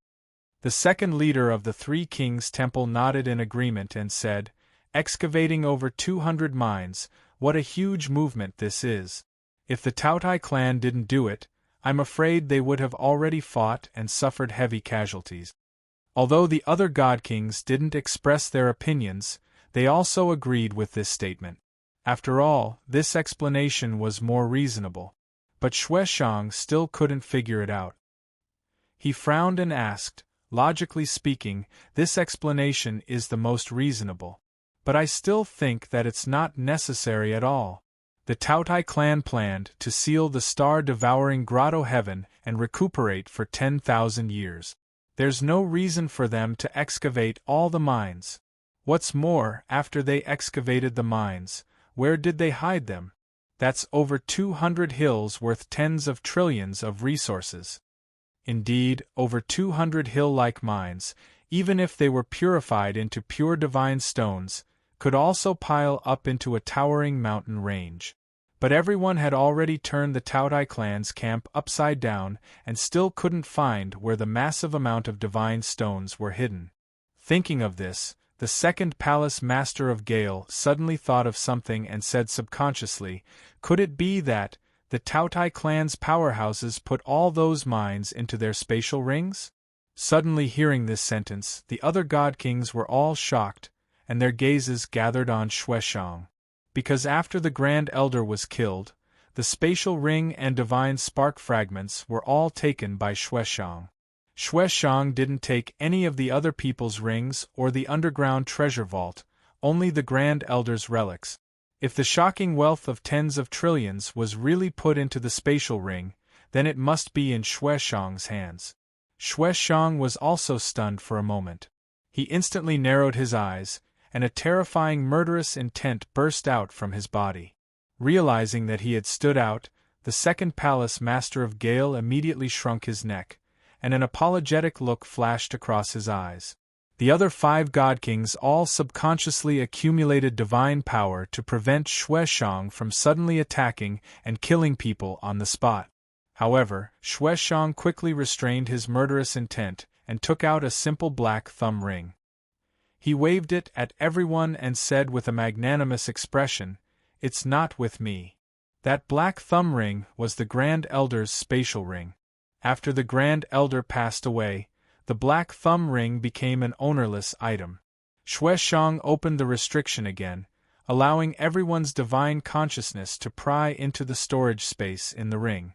The second leader of the Three Kings Temple nodded in agreement and said, "Excavating over 200 mines, what a huge movement this is. If the Taotai clan didn't do it, I'm afraid they would have already fought and suffered heavy casualties." Although the other god kings didn't express their opinions, they also agreed with this statement. After all, this explanation was more reasonable. But Xueshang still couldn't figure it out. He frowned and asked, "Logically speaking, this explanation is the most reasonable. But I still think that it's not necessary at all. The Taotai clan planned to seal the star-devouring grotto heaven and recuperate for 10,000 years. There's no reason for them to excavate all the mines. What's more, after they excavated the mines, where did they hide them? That's over 200 hills worth tens of trillions of resources. Indeed, over 200 hill-like mines, even if they were purified into pure divine stones, could also pile up into a towering mountain range. But everyone had already turned the Taotai clan's camp upside down and still couldn't find where the massive amount of divine stones were hidden. Thinking of this, the second palace master of Gale suddenly thought of something and said subconsciously, "Could it be that the Taotai clan's powerhouses put all those mines into their spatial rings?" Suddenly hearing this sentence, the other god kings were all shocked, and their gazes gathered on Xueshang. Because after the Grand Elder was killed, the spatial ring and divine spark fragments were all taken by Xueshang. Xueshang didn't take any of the other people's rings or the underground treasure vault, only the Grand Elder's relics. If the shocking wealth of tens of trillions was really put into the spatial ring, then it must be in Xueshang's hands. Xueshang was also stunned for a moment. He instantly narrowed his eyes, and a terrifying murderous intent burst out from his body. Realizing that he had stood out, the second palace master of Gale immediately shrunk his neck, and an apologetic look flashed across his eyes. The other 5 god kings all subconsciously accumulated divine power to prevent Xueshang from suddenly attacking and killing people on the spot. However, Xueshang quickly restrained his murderous intent and took out a simple black thumb ring. He waved it at everyone and said with a magnanimous expression, "It's not with me." That black thumb ring was the Grand Elder's spatial ring. After the Grand Elder passed away, the black thumb ring became an ownerless item. Xueshang opened the restriction again, allowing everyone's divine consciousness to pry into the storage space in the ring.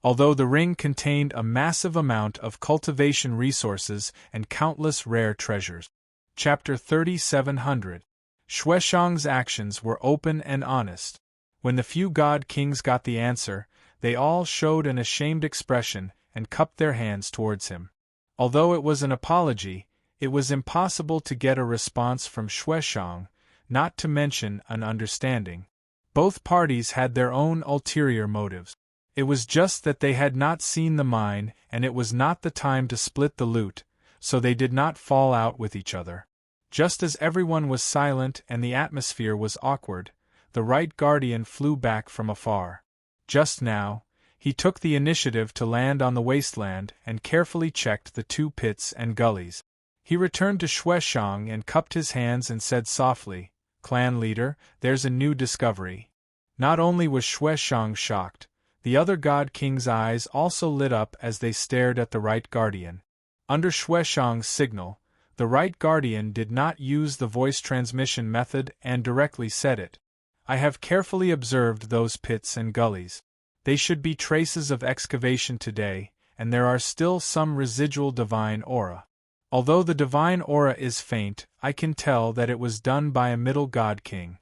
although the ring contained a massive amount of cultivation resources and countless rare treasures. Chapter 3700. Xueshang's actions were open and honest. When the few god kings got the answer, they all showed an ashamed expression and cupped their hands towards him. Although it was an apology, it was impossible to get a response from Xueshang, not to mention an understanding. Both parties had their own ulterior motives. It was just that they had not seen the mine, and it was not the time to split the loot, so they did not fall out with each other. Just as everyone was silent and the atmosphere was awkward, the Right Guardian flew back from afar. Just now, he took the initiative to land on the wasteland and carefully checked the 2 pits and gullies. He returned to Xueshang and cupped his hands and said softly, "Clan leader, there's a new discovery." Not only was Xueshang shocked, the other god king's eyes also lit up as they stared at the Right Guardian. Under Xueshang's signal, the Right Guardian did not use the voice transmission method and directly said it. "I have carefully observed those pits and gullies. They should be traces of excavation today, and there are still some residual divine aura. Although the divine aura is faint, I can tell that it was done by a middle god king."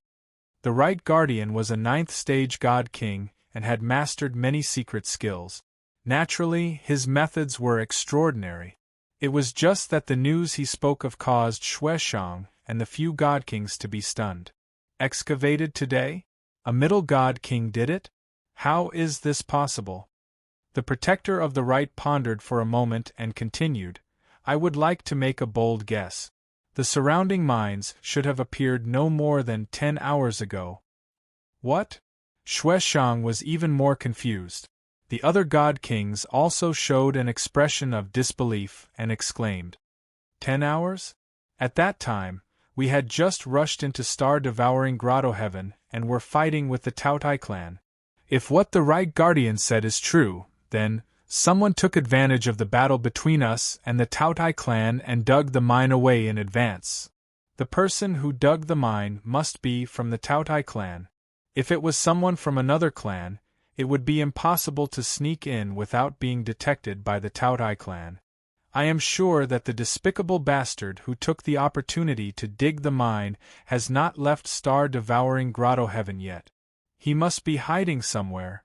The Right Guardian was a 9th-stage god king and had mastered many secret skills. Naturally, his methods were extraordinary. It was just that the news he spoke of caused Xueshang and the few god kings to be stunned. Excavated today? A middle god king did it? How is this possible? The protector of the right pondered for a moment and continued, "I would like to make a bold guess. The surrounding mines should have appeared no more than 10 hours ago." What? Xueshang was even more confused. The other god kings also showed an expression of disbelief and exclaimed, 10 hours? At that time, we had just rushed into star-devouring grotto heaven and were fighting with the Taotai clan. If what the Right Guardian said is true, then someone took advantage of the battle between us and the Taotai clan and dug the mine away in advance. The person who dug the mine must be from the Taotai clan. If it was someone from another clan, it would be impossible to sneak in without being detected by the Taotai clan. I am sure that the despicable bastard who took the opportunity to dig the mine has not left star-devouring grotto heaven yet. He must be hiding somewhere.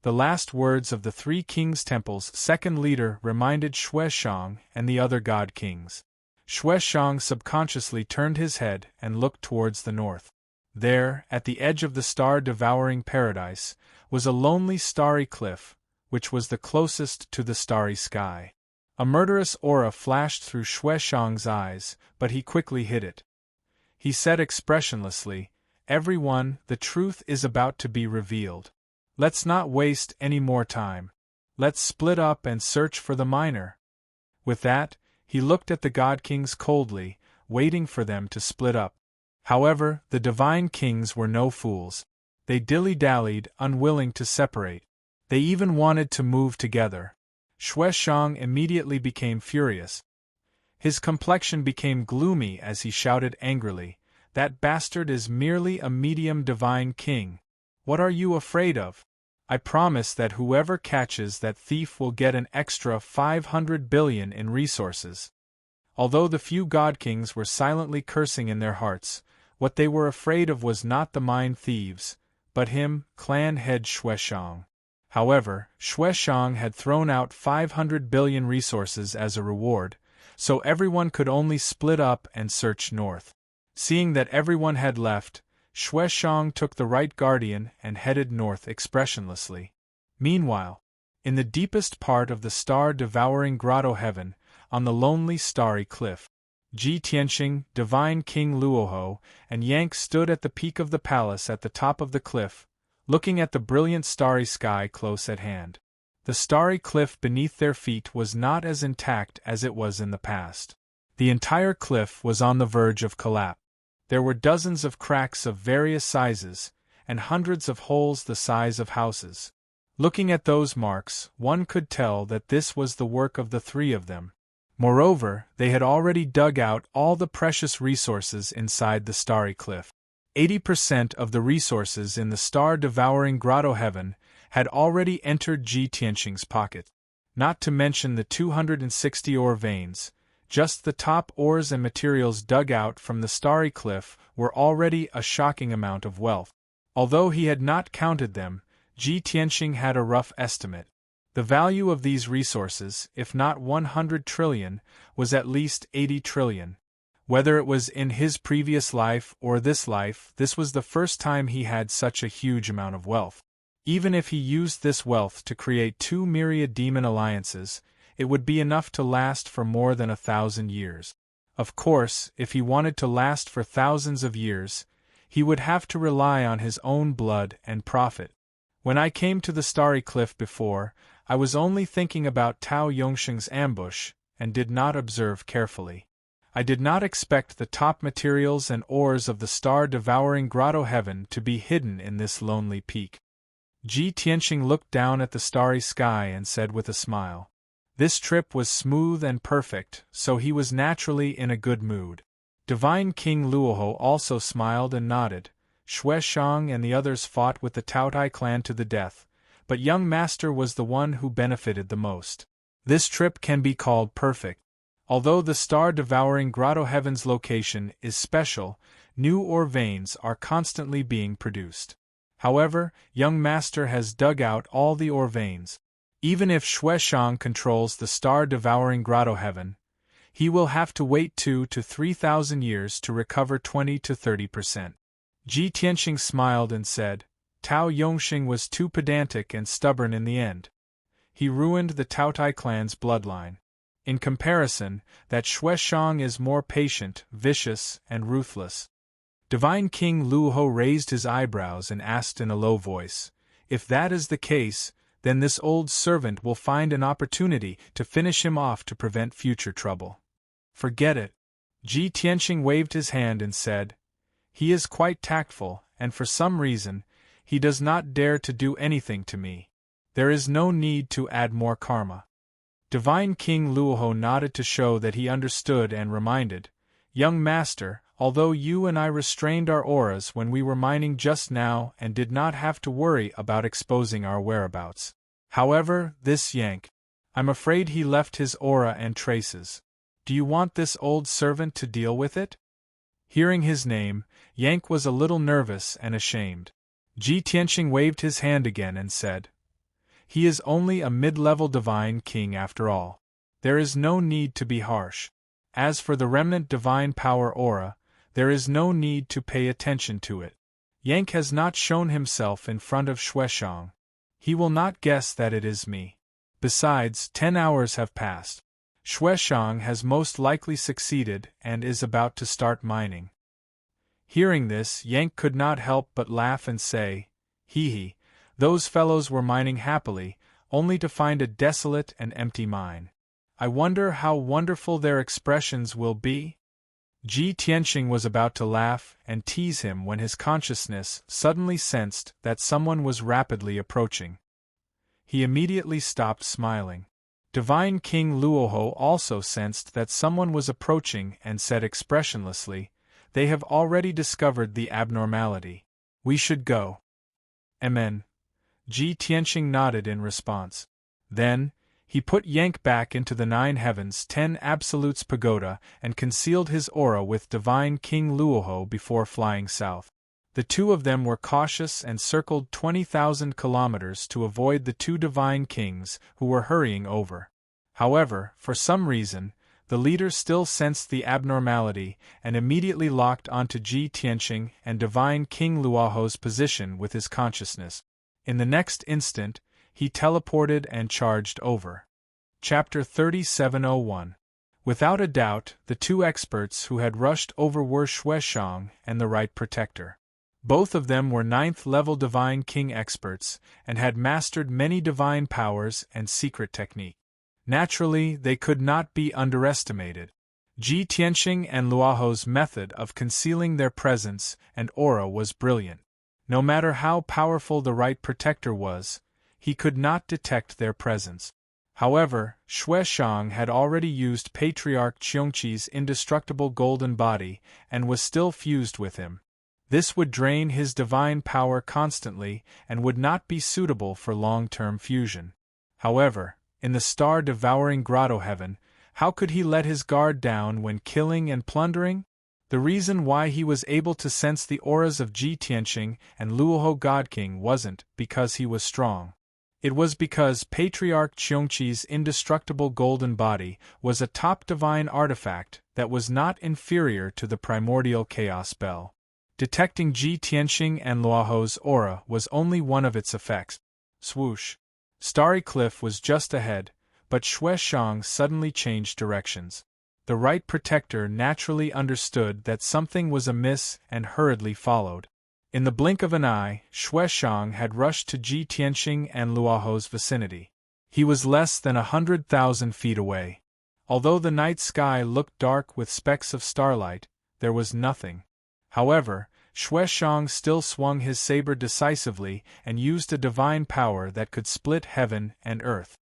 The last words of the 3 Kings Temple's second leader reminded Xueshang and the other god kings. Xueshang subconsciously turned his head and looked towards the north. There, at the edge of the star-devouring paradise, was a lonely starry cliff, which was the closest to the starry sky. A murderous aura flashed through Xueshang's eyes, but he quickly hid it. He said expressionlessly, "Everyone, the truth is about to be revealed. Let's not waste any more time. Let's split up and search for the miner." With that, he looked at the god kings coldly, waiting for them to split up. However, the divine kings were no fools. They dilly-dallied, unwilling to separate. They even wanted to move together. Xueshang immediately became furious. His complexion became gloomy as he shouted angrily, "That bastard is merely a medium divine king. What are you afraid of? I promise that whoever catches that thief will get an extra 500 billion in resources." Although the few god kings were silently cursing in their hearts, what they were afraid of was not the mine thieves, but him, clan head Xueshang. However, Xueshang had thrown out 500 billion resources as a reward, so everyone could only split up and search north. Seeing that everyone had left, Xueshang took the Right Guardian and headed north expressionlessly. Meanwhile, in the deepest part of the star-devouring grotto heaven, on the lonely starry cliff, Ji Tianxing, Divine King Luoho, and Yank stood at the peak of the palace at the top of the cliff, looking at the brilliant starry sky close at hand. The starry cliff beneath their feet was not as intact as it was in the past. The entire cliff was on the verge of collapse. There were dozens of cracks of various sizes, and hundreds of holes the size of houses. Looking at those marks, one could tell that this was the work of the 3 of them. Moreover, they had already dug out all the precious resources inside the starry cliff. 80% of the resources in the star-devouring grotto heaven had already entered Ji Tianqing's pocket. Not to mention the 260 ore veins, just the top ores and materials dug out from the starry cliff were already a shocking amount of wealth. Although he had not counted them, Ji Tianqing had a rough estimate. The value of these resources, if not 100 trillion, was at least 80 trillion. Whether it was in his previous life or this life, this was the first time he had such a huge amount of wealth. Even if he used this wealth to create 2 myriad demon alliances, it would be enough to last for more than 1,000 years. Of course, if he wanted to last for thousands of years, he would have to rely on his own blood and profit. When I came to the starry cliff before, I was only thinking about Tao Yongsheng's ambush, and did not observe carefully. I did not expect the top materials and ores of the star-devouring grotto heaven to be hidden in this lonely peak. Ji Tianqing looked down at the starry sky and said with a smile. This trip was smooth and perfect, so he was naturally in a good mood. Divine King Luoho also smiled and nodded. Xue Shang and the others fought with the Taotai clan to the death, but young master was the one who benefited the most. This trip can be called perfect. Although the star-devouring grotto heaven's location is special, new ore veins are constantly being produced. However, young master has dug out all the ore veins. Even if Xue Shang controls the star-devouring grotto heaven, he will have to wait 2,000 to 3,000 years to recover 20 to 30%. Ji Tianqing smiled and said, Tao Yongsheng was too pedantic and stubborn in the end. He ruined the Taotai clan's bloodline. In comparison, that Xue Shang is more patient, vicious, and ruthless. Divine King Luoho raised his eyebrows and asked in a low voice, if that is the case, then this old servant will find an opportunity to finish him off to prevent future trouble. Forget it. Ji Tianqing waved his hand and said, he is quite tactful, and for some reason, he does not dare to do anything to me. There is no need to add more karma. Divine King Luoho nodded to show that he understood and reminded, young master, although you and I restrained our auras when we were mining just now and did not have to worry about exposing our whereabouts. However, this Yank, I'm afraid he left his aura and traces. Do you want this old servant to deal with it? Hearing his name, Yank was a little nervous and ashamed. Ji Tianqing waved his hand again and said, he is only a mid-level divine king after all. There is no need to be harsh. As for the remnant divine power aura, there is no need to pay attention to it. Yank has not shown himself in front of Xue Shang. He will not guess that it is me. Besides, 10 hours have passed. Xue Shang has most likely succeeded and is about to start mining. Hearing this, Yank could not help but laugh and say, hee hee, those fellows were mining happily, only to find a desolate and empty mine. I wonder how wonderful their expressions will be? Ji Tianqing was about to laugh and tease him when his consciousness suddenly sensed that someone was rapidly approaching. He immediately stopped smiling. Divine King Luoho also sensed that someone was approaching and said expressionlessly, they have already discovered the abnormality. We should go. Amen. Ji Tianqing nodded in response. Then, he put Yank back into the 9 heavens 10 absolutes pagoda and concealed his aura with Divine King Luoho before flying south. The two of them were cautious and circled 20,000 kilometers to avoid the 2 divine kings who were hurrying over. However, for some reason, the leader still sensed the abnormality and immediately locked onto Ji Tianqing and Divine King Luoho's position with his consciousness. In the next instant, he teleported and charged over. Chapter 3701. Without a doubt, the 2 experts who had rushed over were Xue Shang and the Right Protector. Both of them were 9th-level Divine King experts and had mastered many divine powers and secret technique. Naturally, they could not be underestimated. Ji Tianqing and Luoho's method of concealing their presence and aura was brilliant. No matter how powerful the Right Protector was, he could not detect their presence. However, Xue Shang had already used Patriarch Qiongqi's indestructible golden body and was still fused with him. This would drain his divine power constantly and would not be suitable for long-term fusion. However, in the star-devouring grotto heaven, how could he let his guard down when killing and plundering? The reason why he was able to sense the auras of Ji Tianqing and Luoho God King wasn't because he was strong. It was because Patriarch Qiongqi's indestructible golden body was a top divine artifact that was not inferior to the primordial chaos bell. Detecting Ji Tianqing and Luoho's aura was only one of its effects. Swoosh! Starry Cliff was just ahead, but Xue Xiang suddenly changed directions. The right protector naturally understood that something was amiss and hurriedly followed. In the blink of an eye, Xue Xiang had rushed to Ji Tianqing and Luoho's vicinity. He was less than 100,000 feet away. Although the night sky looked dark with specks of starlight, there was nothing. However, Xue Xiang still swung his saber decisively and used a divine power that could split heaven and earth.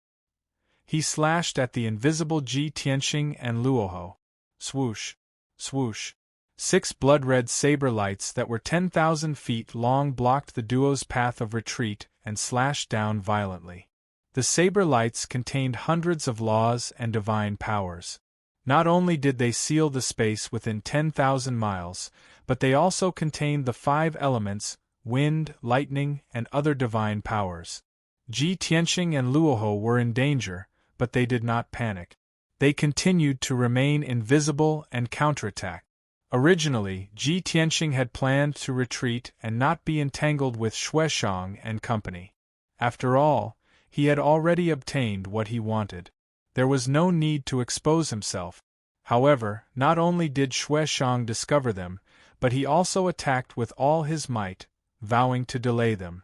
He slashed at the invisible Ji Tianqing and Luoho. Swoosh! Swoosh! 6 blood-red saber lights that were 10,000 feet long blocked the duo's path of retreat and slashed down violently. The saber lights contained hundreds of laws and divine powers. Not only did they seal the space within 10,000 miles, but they also contained the 5 elements, wind, lightning, and other divine powers. Ji Tianqing and Luoho were in danger, but they did not panic. They continued to remain invisible and counterattack. Originally, Ji Tianqing had planned to retreat and not be entangled with Xue Xiang and company. After all, he had already obtained what he wanted. There was no need to expose himself. However, not only did Xue Xiang discover them, but he also attacked with all his might, vowing to delay them.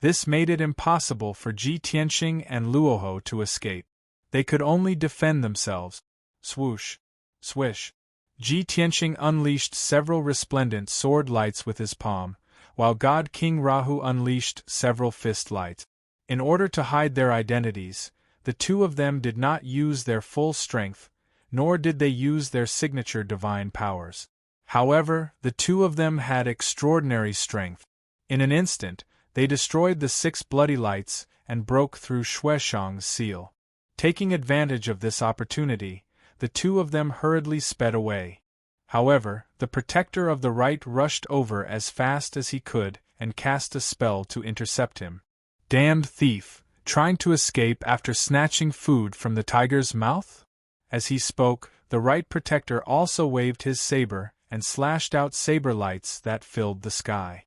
This made it impossible for Ji Tianqing and Luoho to escape. They could only defend themselves. Swoosh! Swish! Ji Tianqing unleashed several resplendent sword lights with his palm, while God King Rahu unleashed several fist lights. In order to hide their identities, the two of them did not use their full strength, nor did they use their signature divine powers. However, the two of them had extraordinary strength. In an instant, they destroyed the 6 bloody lights and broke through Xue Xiang's seal. Taking advantage of this opportunity, the two of them hurriedly sped away. However, the protector of the right rushed over as fast as he could and cast a spell to intercept him. Damned thief, trying to escape after snatching food from the tiger's mouth? As he spoke, the right protector also waved his saber and slashed out saber lights that filled the sky.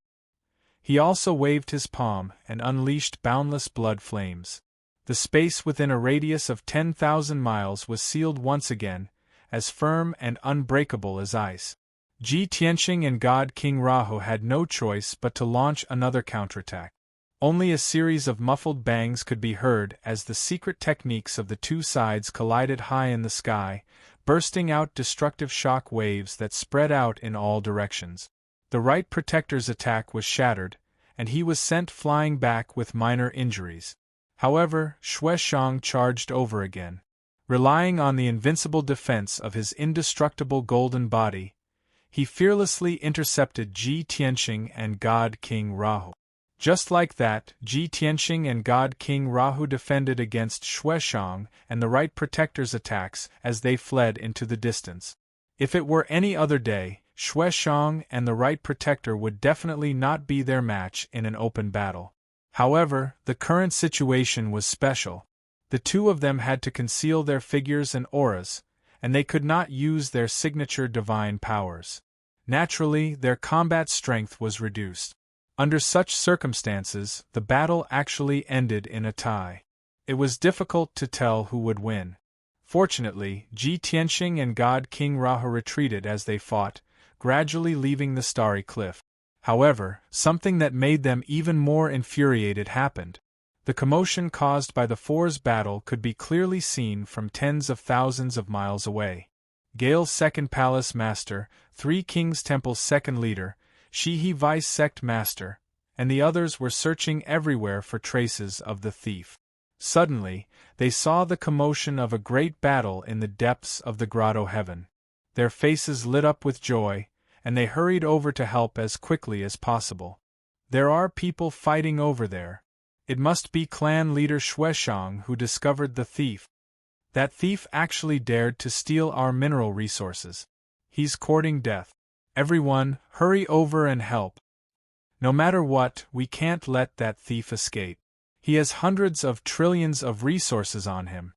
He also waved his palm and unleashed boundless blood flames. The space within a radius of 10,000 miles was sealed once again, as firm and unbreakable as ice. Ji Tianqing and God King Rahu had no choice but to launch another counterattack. Only a series of muffled bangs could be heard as the secret techniques of the two sides collided high in the sky, bursting out destructive shock waves that spread out in all directions. The right protector's attack was shattered, and he was sent flying back with minor injuries. However, Xue Xiang charged over again. Relying on the invincible defense of his indestructible golden body, he fearlessly intercepted Ji Tianqing and God King Rahu. Just like that, Ji Tianqing and God King Rahu defended against Xue Xiang and the right protector's attacks as they fled into the distance. If it were any other day, Xue Xiang and the right protector would definitely not be their match in an open battle. However, the current situation was special. The two of them had to conceal their figures and auras, and they could not use their signature divine powers. Naturally, their combat strength was reduced. Under such circumstances, the battle actually ended in a tie. It was difficult to tell who would win. Fortunately, Ji Tianqing and God King Rahu retreated as they fought, gradually leaving the starry cliff. However, something that made them even more infuriated happened. The commotion caused by the four's battle could be clearly seen from tens of thousands of miles away. Gale's second palace master, Three Kings Temple's second leader, Shihi vice sect master, and the others were searching everywhere for traces of the thief. Suddenly, they saw the commotion of a great battle in the depths of the grotto heaven. Their faces lit up with joy, and they hurried over to help as quickly as possible. There are people fighting over there. It must be clan leader Shueshang who discovered the thief. That thief actually dared to steal our mineral resources. He's courting death. Everyone, hurry over and help. No matter what, we can't let that thief escape. He has hundreds of trillions of resources on him.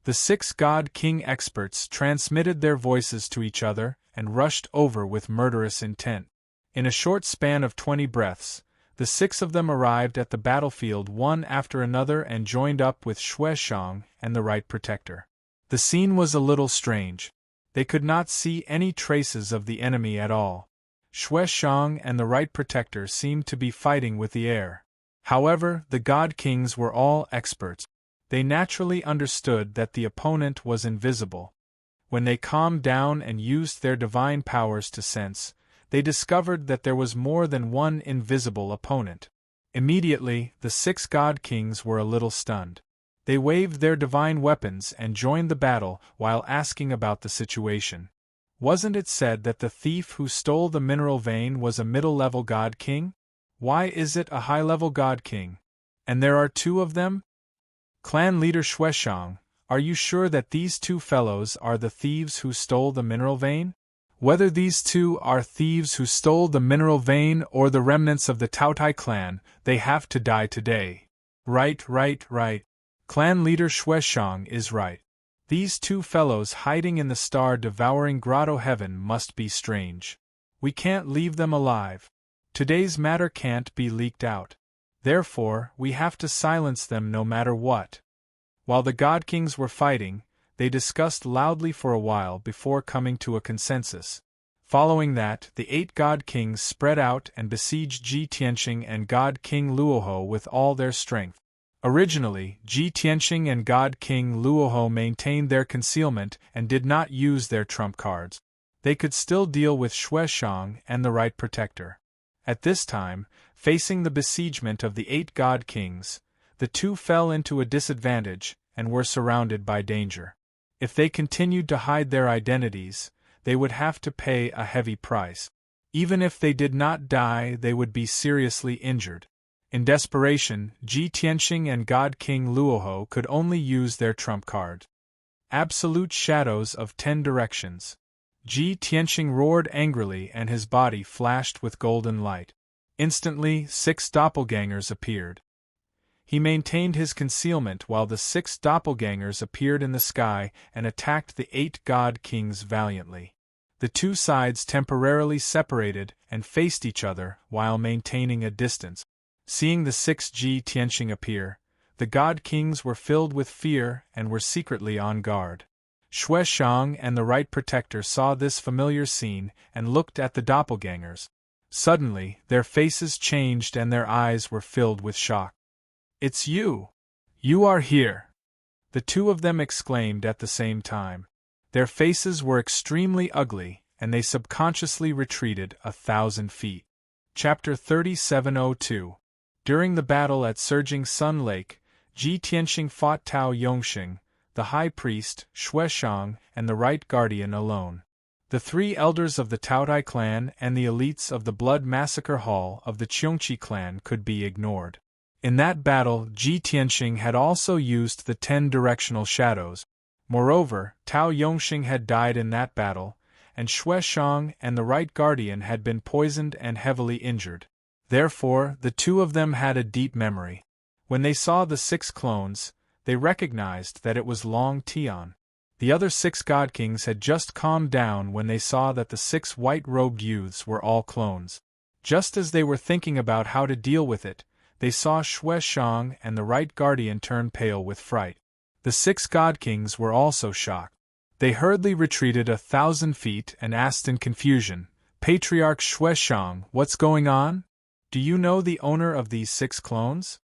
The 6 God King experts transmitted their voices to each other and rushed over with murderous intent. In a short span of 20 breaths, the 6 of them arrived at the battlefield one after another and joined up with Shueshang and the Right Protector. The scene was a little strange. They could not see any traces of the enemy at all. Shueshang and the Right Protector seemed to be fighting with the air. However, the God Kings were all experts. They naturally understood that the opponent was invisible. When they calmed down and used their divine powers to sense, they discovered that there was more than one invisible opponent. Immediately, the 6 God Kings were a little stunned. They waved their divine weapons and joined the battle while asking about the situation. Wasn't it said that the thief who stole the mineral vein was a middle-level God King? Why is it a high-level God King? And there are 2 of them? Clan leader Shueshang, are you sure that these 2 fellows are the thieves who stole the mineral vein? Whether these 2 are thieves who stole the mineral vein or the remnants of the Taotai clan, they have to die today. Right. Clan leader Shueshang is right. These 2 fellows hiding in the star-devouring grotto heaven must be strange. We can't leave them alive. Today's matter can't be leaked out. Therefore, we have to silence them no matter what. While the God Kings were fighting, they discussed loudly for a while before coming to a consensus. Following that, the 8 God Kings spread out and besieged Ji Tianqing and God King Luoho with all their strength. Originally, Ji Tianqing and God King Luoho maintained their concealment and did not use their trump cards. They could still deal with Shueshang and the Right Protector. At this time, facing the besiegement of the 8 God Kings, the 2 fell into a disadvantage and were surrounded by danger. If they continued to hide their identities, they would have to pay a heavy price. Even if they did not die, they would be seriously injured. In desperation, Ji Tianqing and God King Luoho could only use their trump card. Absolute shadows of 10 directions. Ji Tianqing roared angrily and his body flashed with golden light. Instantly, 6 doppelgangers appeared. He maintained his concealment while the 6 doppelgangers appeared in the sky and attacked the 8 God Kings valiantly. The 2 sides temporarily separated and faced each other while maintaining a distance. Seeing the 6 Ji Tianqing appear, the God Kings were filled with fear and were secretly on guard. Shueshang and the Right Protector saw this familiar scene and looked at the doppelgangers. Suddenly, their faces changed and their eyes were filled with shock. "It's you! You are here!" The 2 of them exclaimed at the same time. Their faces were extremely ugly, and they subconsciously retreated 1,000 feet. Chapter 3702. During the battle at Surging Sun Lake, Ji Tianqing fought Tao Yongxing, the High Priest, Shueshang, and the Right Guardian alone. The 3 elders of the Taotai clan and the elites of the Blood Massacre Hall of the Cheongqi clan could be ignored. In that battle, Ji Tianqing had also used the 10 directional shadows. Moreover, Tao Yongxing had died in that battle, and Shueshang and the Right Guardian had been poisoned and heavily injured. Therefore, the 2 of them had a deep memory. When they saw the 6 clones, they recognized that it was Long Tian. The other 6 God Kings had just calmed down when they saw that the 6 white-robed youths were all clones. Just as they were thinking about how to deal with it, they saw Shueshang and the Right Guardian turn pale with fright. The 6 God Kings were also shocked. They hurriedly retreated 1,000 feet and asked in confusion, "Patriarch Shueshang, what's going on? Do you know the owner of these 6 clones?"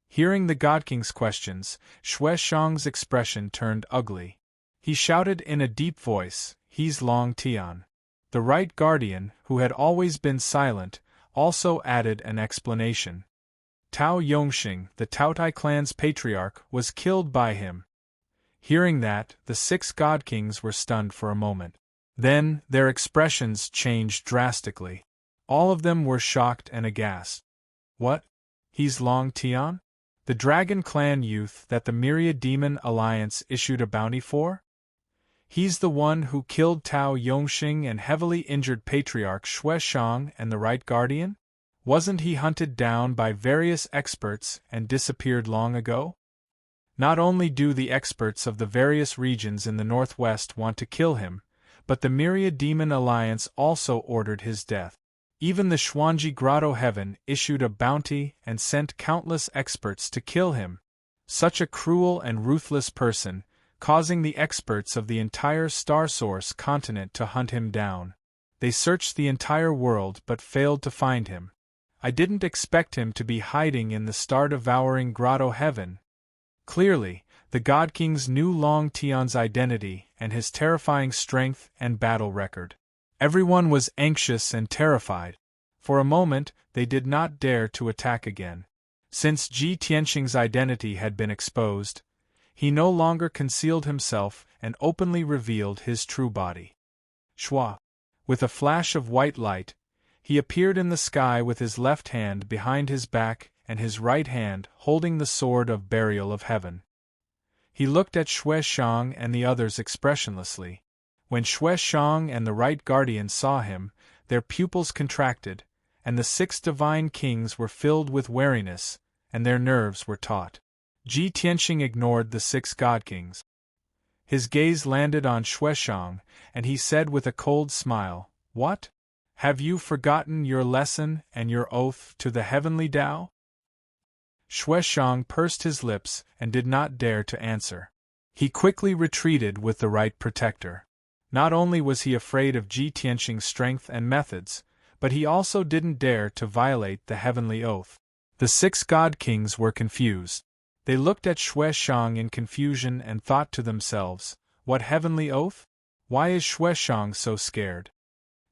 Hearing the God King's questions, Shueshang's expression turned ugly. He shouted in a deep voice, "He's Long Tian." The Right Guardian, who had always been silent, also added an explanation. Tao Yongxing, the Taotai clan's patriarch, was killed by him. Hearing that, the 6 God Kings were stunned for a moment. Then, their expressions changed drastically. All of them were shocked and aghast. What? He's Long Tian? The Dragon Clan youth that the Myriad Demon Alliance issued a bounty for? He's the one who killed Tao Yongxing and heavily injured Patriarch Xue Shang and the Right Guardian? Wasn't he hunted down by various experts and disappeared long ago? Not only do the experts of the various regions in the northwest want to kill him, but the Myriad Demon Alliance also ordered his death. Even the Xuanji Grotto Heaven issued a bounty and sent countless experts to kill him. Such a cruel and ruthless person, causing the experts of the entire Star Source continent to hunt him down. They searched the entire world but failed to find him. I didn't expect him to be hiding in the star-devouring Grotto Heaven. Clearly, the God Kings knew Long Tian's identity and his terrifying strength and battle record. Everyone was anxious and terrified. For a moment, they did not dare to attack again. Since Ji Tianxing's identity had been exposed, he no longer concealed himself and openly revealed his true body. Shua. With a flash of white light, he appeared in the sky with his left hand behind his back and his right hand holding the sword of burial of heaven. He looked at Xue Shang and the others expressionlessly. When Xue Shang and the Right Guardian saw him, their pupils contracted, and the 6 divine kings were filled with wariness, and their nerves were taut. Ji Tianxing ignored the 6 god kings. His gaze landed on Xue Shang, and he said with a cold smile, "What? Have you forgotten your lesson and your oath to the heavenly Tao?" Xue Shang pursed his lips and did not dare to answer. He quickly retreated with the Right Protector. Not only was he afraid of Ji Tianxing's strength and methods, but he also didn't dare to violate the heavenly oath. The 6 god kings were confused. They looked at Xue Shang in confusion and thought to themselves, "What heavenly oath? Why is Xue Shang so scared?"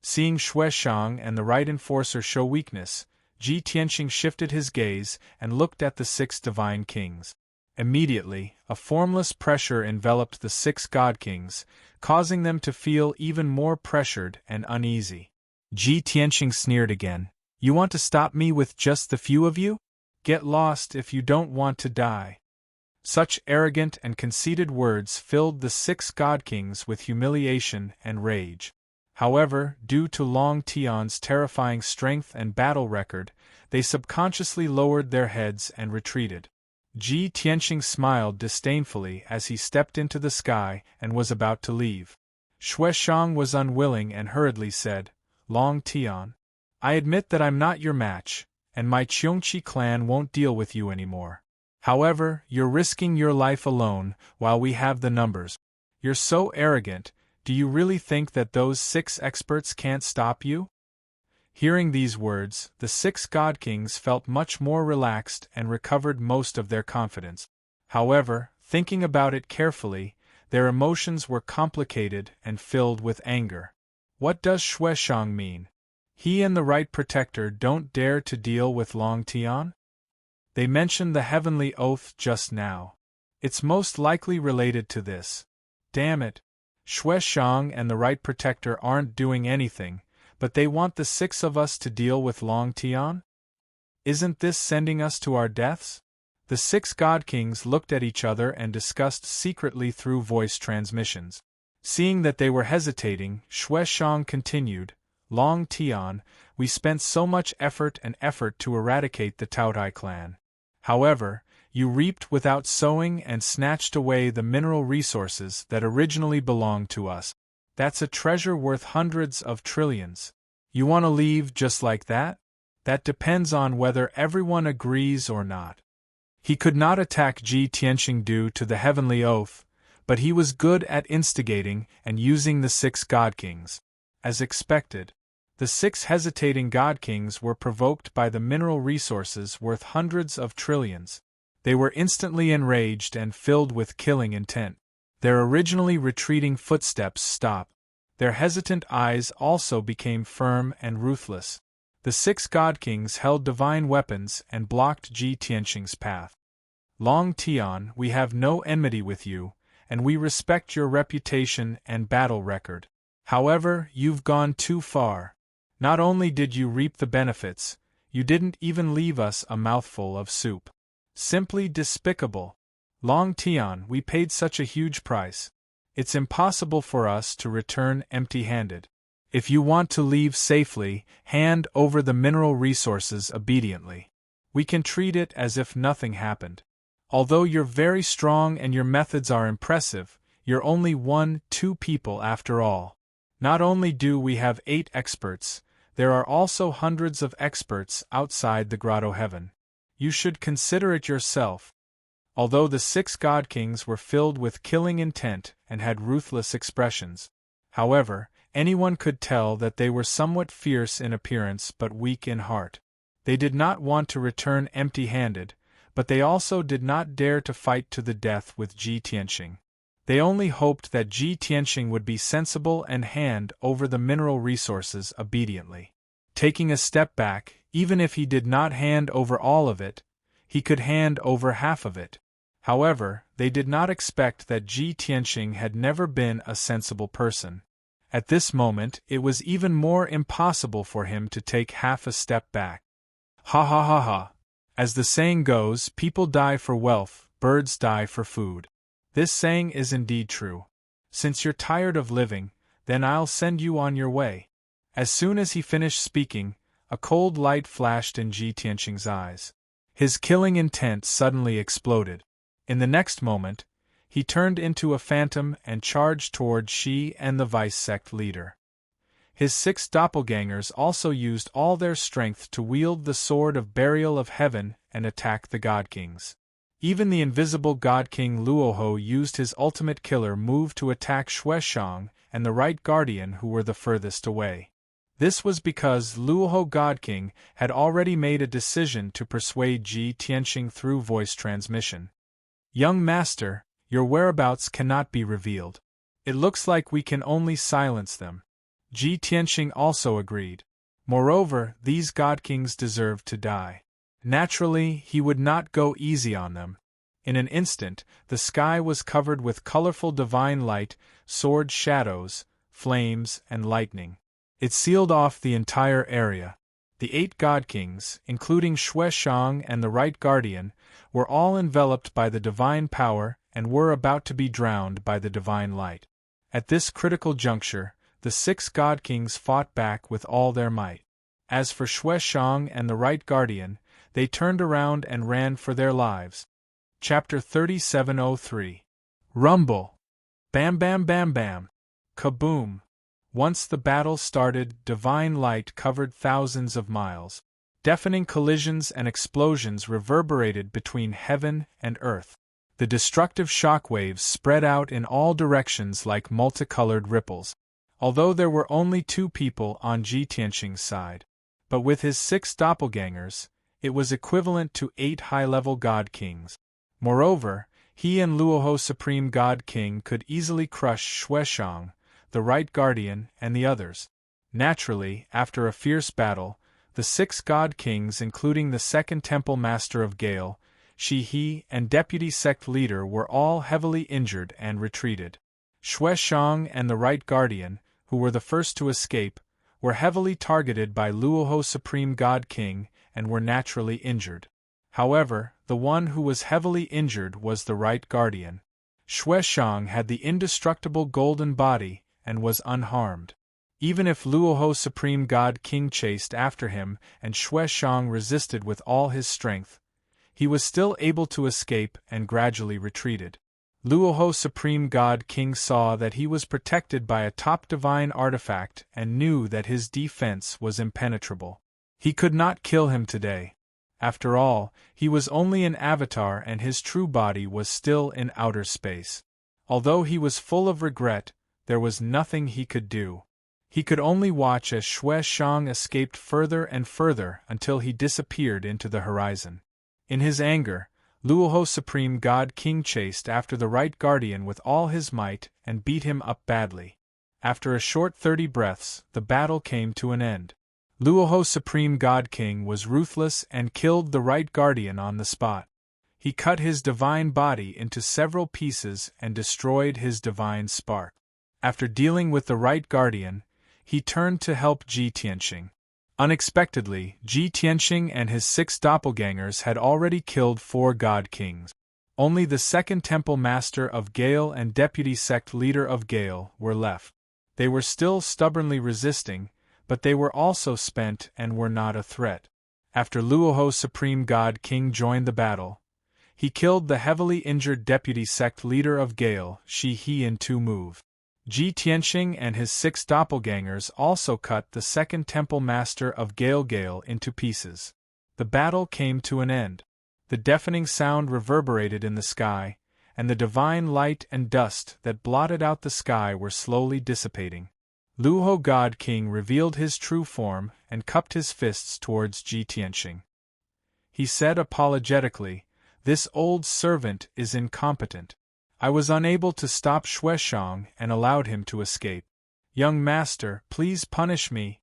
Seeing Xue Shang and the Right Enforcer show weakness, Ji Tianxing shifted his gaze and looked at the 6 divine kings. Immediately, a formless pressure enveloped the 6 god kings, causing them to feel even more pressured and uneasy. Ji Tianxing sneered again. "You want to stop me with just the few of you? Get lost if you don't want to die." Such arrogant and conceited words filled the 6 god kings with humiliation and rage. However, due to Long Tian's terrifying strength and battle record, they subconsciously lowered their heads and retreated. Ji Tianxing smiled disdainfully as he stepped into the sky and was about to leave. Xue Shang was unwilling and hurriedly said, "Long Tian, I admit that I'm not your match, and my Qiongqi clan won't deal with you anymore. However, you're risking your life alone while we have the numbers. You're so arrogant. Do you really think that those 6 experts can't stop you?" Hearing these words, the 6 god kings felt much more relaxed and recovered most of their confidence. However, thinking about it carefully, their emotions were complicated and filled with anger. What does Xue Shang mean? He and the Right Protector don't dare to deal with Long Tian? They mentioned the heavenly oath just now. It's most likely related to this. Damn it. Xue Shang and the Right Protector aren't doing anything, but they want the 6 of us to deal with Long Tian? Isn't this sending us to our deaths? The 6 god kings looked at each other and discussed secretly through voice transmissions. Seeing that they were hesitating, Xue Shang continued, "Long Tian, we spent so much effort to eradicate the Taotai clan. However, you reaped without sowing and snatched away the mineral resources that originally belonged to us. That's a treasure worth hundreds of trillions. You want to leave just like that? That depends on whether everyone agrees or not." He could not attack Ji Tianxing due to the heavenly oath, but he was good at instigating and using the 6 god kings. As expected, the 6 hesitating god kings were provoked by the mineral resources worth hundreds of trillions. They were instantly enraged and filled with killing intent. Their originally retreating footsteps stopped. Their hesitant eyes also became firm and ruthless. The 6 god kings held divine weapons and blocked Ji Tianxing's path. "Long Tian, we have no enmity with you, and we respect your reputation and battle record. However, you've gone too far. Not only did you reap the benefits, you didn't even leave us a mouthful of soup. Simply despicable. Long Tian, we paid such a huge price. It's impossible for us to return empty-handed. If you want to leave safely, hand over the mineral resources obediently. We can treat it as if nothing happened. Although you're very strong and your methods are impressive, you're only 1-2 people after all. Not only do we have 8 experts, there are also hundreds of experts outside the grotto heaven. You should consider it yourself. Although the 6 god kings were filled with killing intent and had ruthless expressions. However, anyone could tell that they were somewhat fierce in appearance but weak in heart. They did not want to return empty-handed, but they also did not dare to fight to the death with Ji Tianxing. They only hoped that Ji Tianxing would be sensible and hand over the mineral resources obediently. Taking a step back, even if he did not hand over all of it, he could hand over half of it. However, they did not expect that Ji Tianxing had never been a sensible person. At this moment, it was even more impossible for him to take half a step back. Ha ha ha ha. As the saying goes, people die for wealth, birds die for food. This saying is indeed true. Since you're tired of living, then I'll send you on your way. As soon as he finished speaking, a cold light flashed in Ji Tianxing's eyes. His killing intent suddenly exploded. In the next moment, he turned into a phantom and charged toward Shi and the vice-sect leader. His 6 doppelgangers also used all their strength to wield the sword of burial of heaven and attack the god kings. Even the invisible god king Luoho used his ultimate killer move to attack Xueshang and the right guardian who were the furthest away. This was because Luoho god king had already made a decision to persuade Ji Tianxing through voice transmission. Young master, your whereabouts cannot be revealed. It looks like we can only silence them. Ji Tianxing also agreed. Moreover, these god kings deserve to die. Naturally, he would not go easy on them. In an instant, the sky was covered with colorful divine light, sword shadows, flames, and lightning. It sealed off the entire area. The 8 god kings, including Xueshang and the right guardian, were all enveloped by the divine power and were about to be drowned by the divine light. At this critical juncture, the 6 god kings fought back with all their might. As for Xueshang and the right guardian, they turned around and ran for their lives. Chapter 3703. Rumble! Bam bam bam bam! Kaboom! Once the battle started, divine light covered thousands of miles. Deafening collisions and explosions reverberated between heaven and earth. The destructive shockwaves spread out in all directions like multicolored ripples. Although there were only 2 people on Ji Tianxing's side. But with his 6 doppelgangers, it was equivalent to 8 high-level god kings. Moreover, he and Luoho Supreme God King could easily crush Xueshang, the right guardian, and the others. Naturally, after a fierce battle, the 6 god kings including the second temple master of Gale, Shi He, and deputy sect leader were all heavily injured and retreated. Xueshang and the right guardian, who were the first to escape, were heavily targeted by Luoho Supreme God King and were naturally injured. However, the one who was heavily injured was the right guardian. Xueshang had the indestructible golden body and was unharmed. Even if Luoho Supreme God King chased after him and Xueshang resisted with all his strength, he was still able to escape and gradually retreated. Luoho Supreme God King saw that he was protected by a top divine artifact and knew that his defense was impenetrable. He could not kill him today. After all, he was only an avatar and his true body was still in outer space. Although he was full of regret, there was nothing he could do. He could only watch as Xueshang escaped further and further until he disappeared into the horizon. In his anger, Luoho Supreme God King chased after the right guardian with all his might and beat him up badly. After a short 30 breaths, the battle came to an end. Luoho Supreme God King was ruthless and killed the right guardian on the spot. He cut his divine body into several pieces and destroyed his divine spark. After dealing with the right guardian, he turned to help Ji Tianxing. Unexpectedly, Ji Tianxing and his 6 doppelgangers had already killed 4 god kings. Only the second temple master of Gale and deputy sect leader of Gale were left. They were still stubbornly resisting, but they were also spent and were not a threat. After Luoho Supreme God King joined the battle, he killed the heavily injured deputy sect leader of Gale, Shi He, in 2 moves. Ji Tianxing and his 6 doppelgangers also cut the second temple master of Gale into pieces. The battle came to an end. The deafening sound reverberated in the sky, and the divine light and dust that blotted out the sky were slowly dissipating. Luoho God King revealed his true form and cupped his fists towards Ji Tianxing. He said apologetically, "This old servant is incompetent. I was unable to stop Xueshang and allowed him to escape. Young master, please punish me."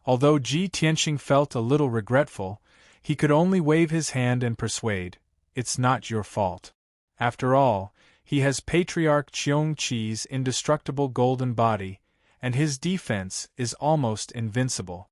Although Ji Tianxing felt a little regretful, he could only wave his hand and persuade, "It's not your fault. After all, he has Patriarch Qiong Qi's indestructible golden body, and his defense is almost invincible.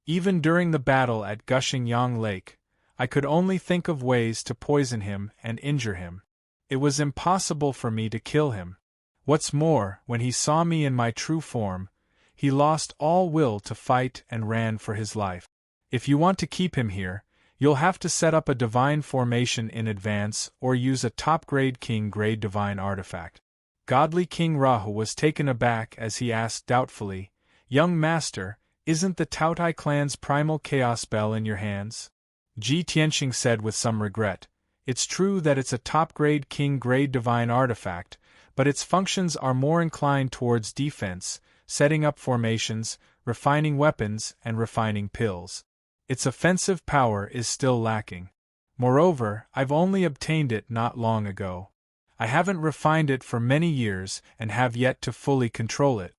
Even during the battle at Gushing Yang Lake, I could only think of ways to poison him and injure him. It was impossible for me to kill him. What's more, when he saw me in my true form, he lost all will to fight and ran for his life. If you want to keep him here, you'll have to set up a divine formation in advance or use a top-grade king-grade divine artifact." Godly King Rahu was taken aback as he asked doubtfully, "Young master, isn't the Taotai clan's primal chaos bell in your hands?" Ji Tianxing said with some regret, "It's true that it's a top-grade king-grade divine artifact, but its functions are more inclined towards defense, setting up formations, refining weapons, and refining pills. Its offensive power is still lacking. Moreover, I've only obtained it not long ago. I haven't refined it for many years and have yet to fully control it."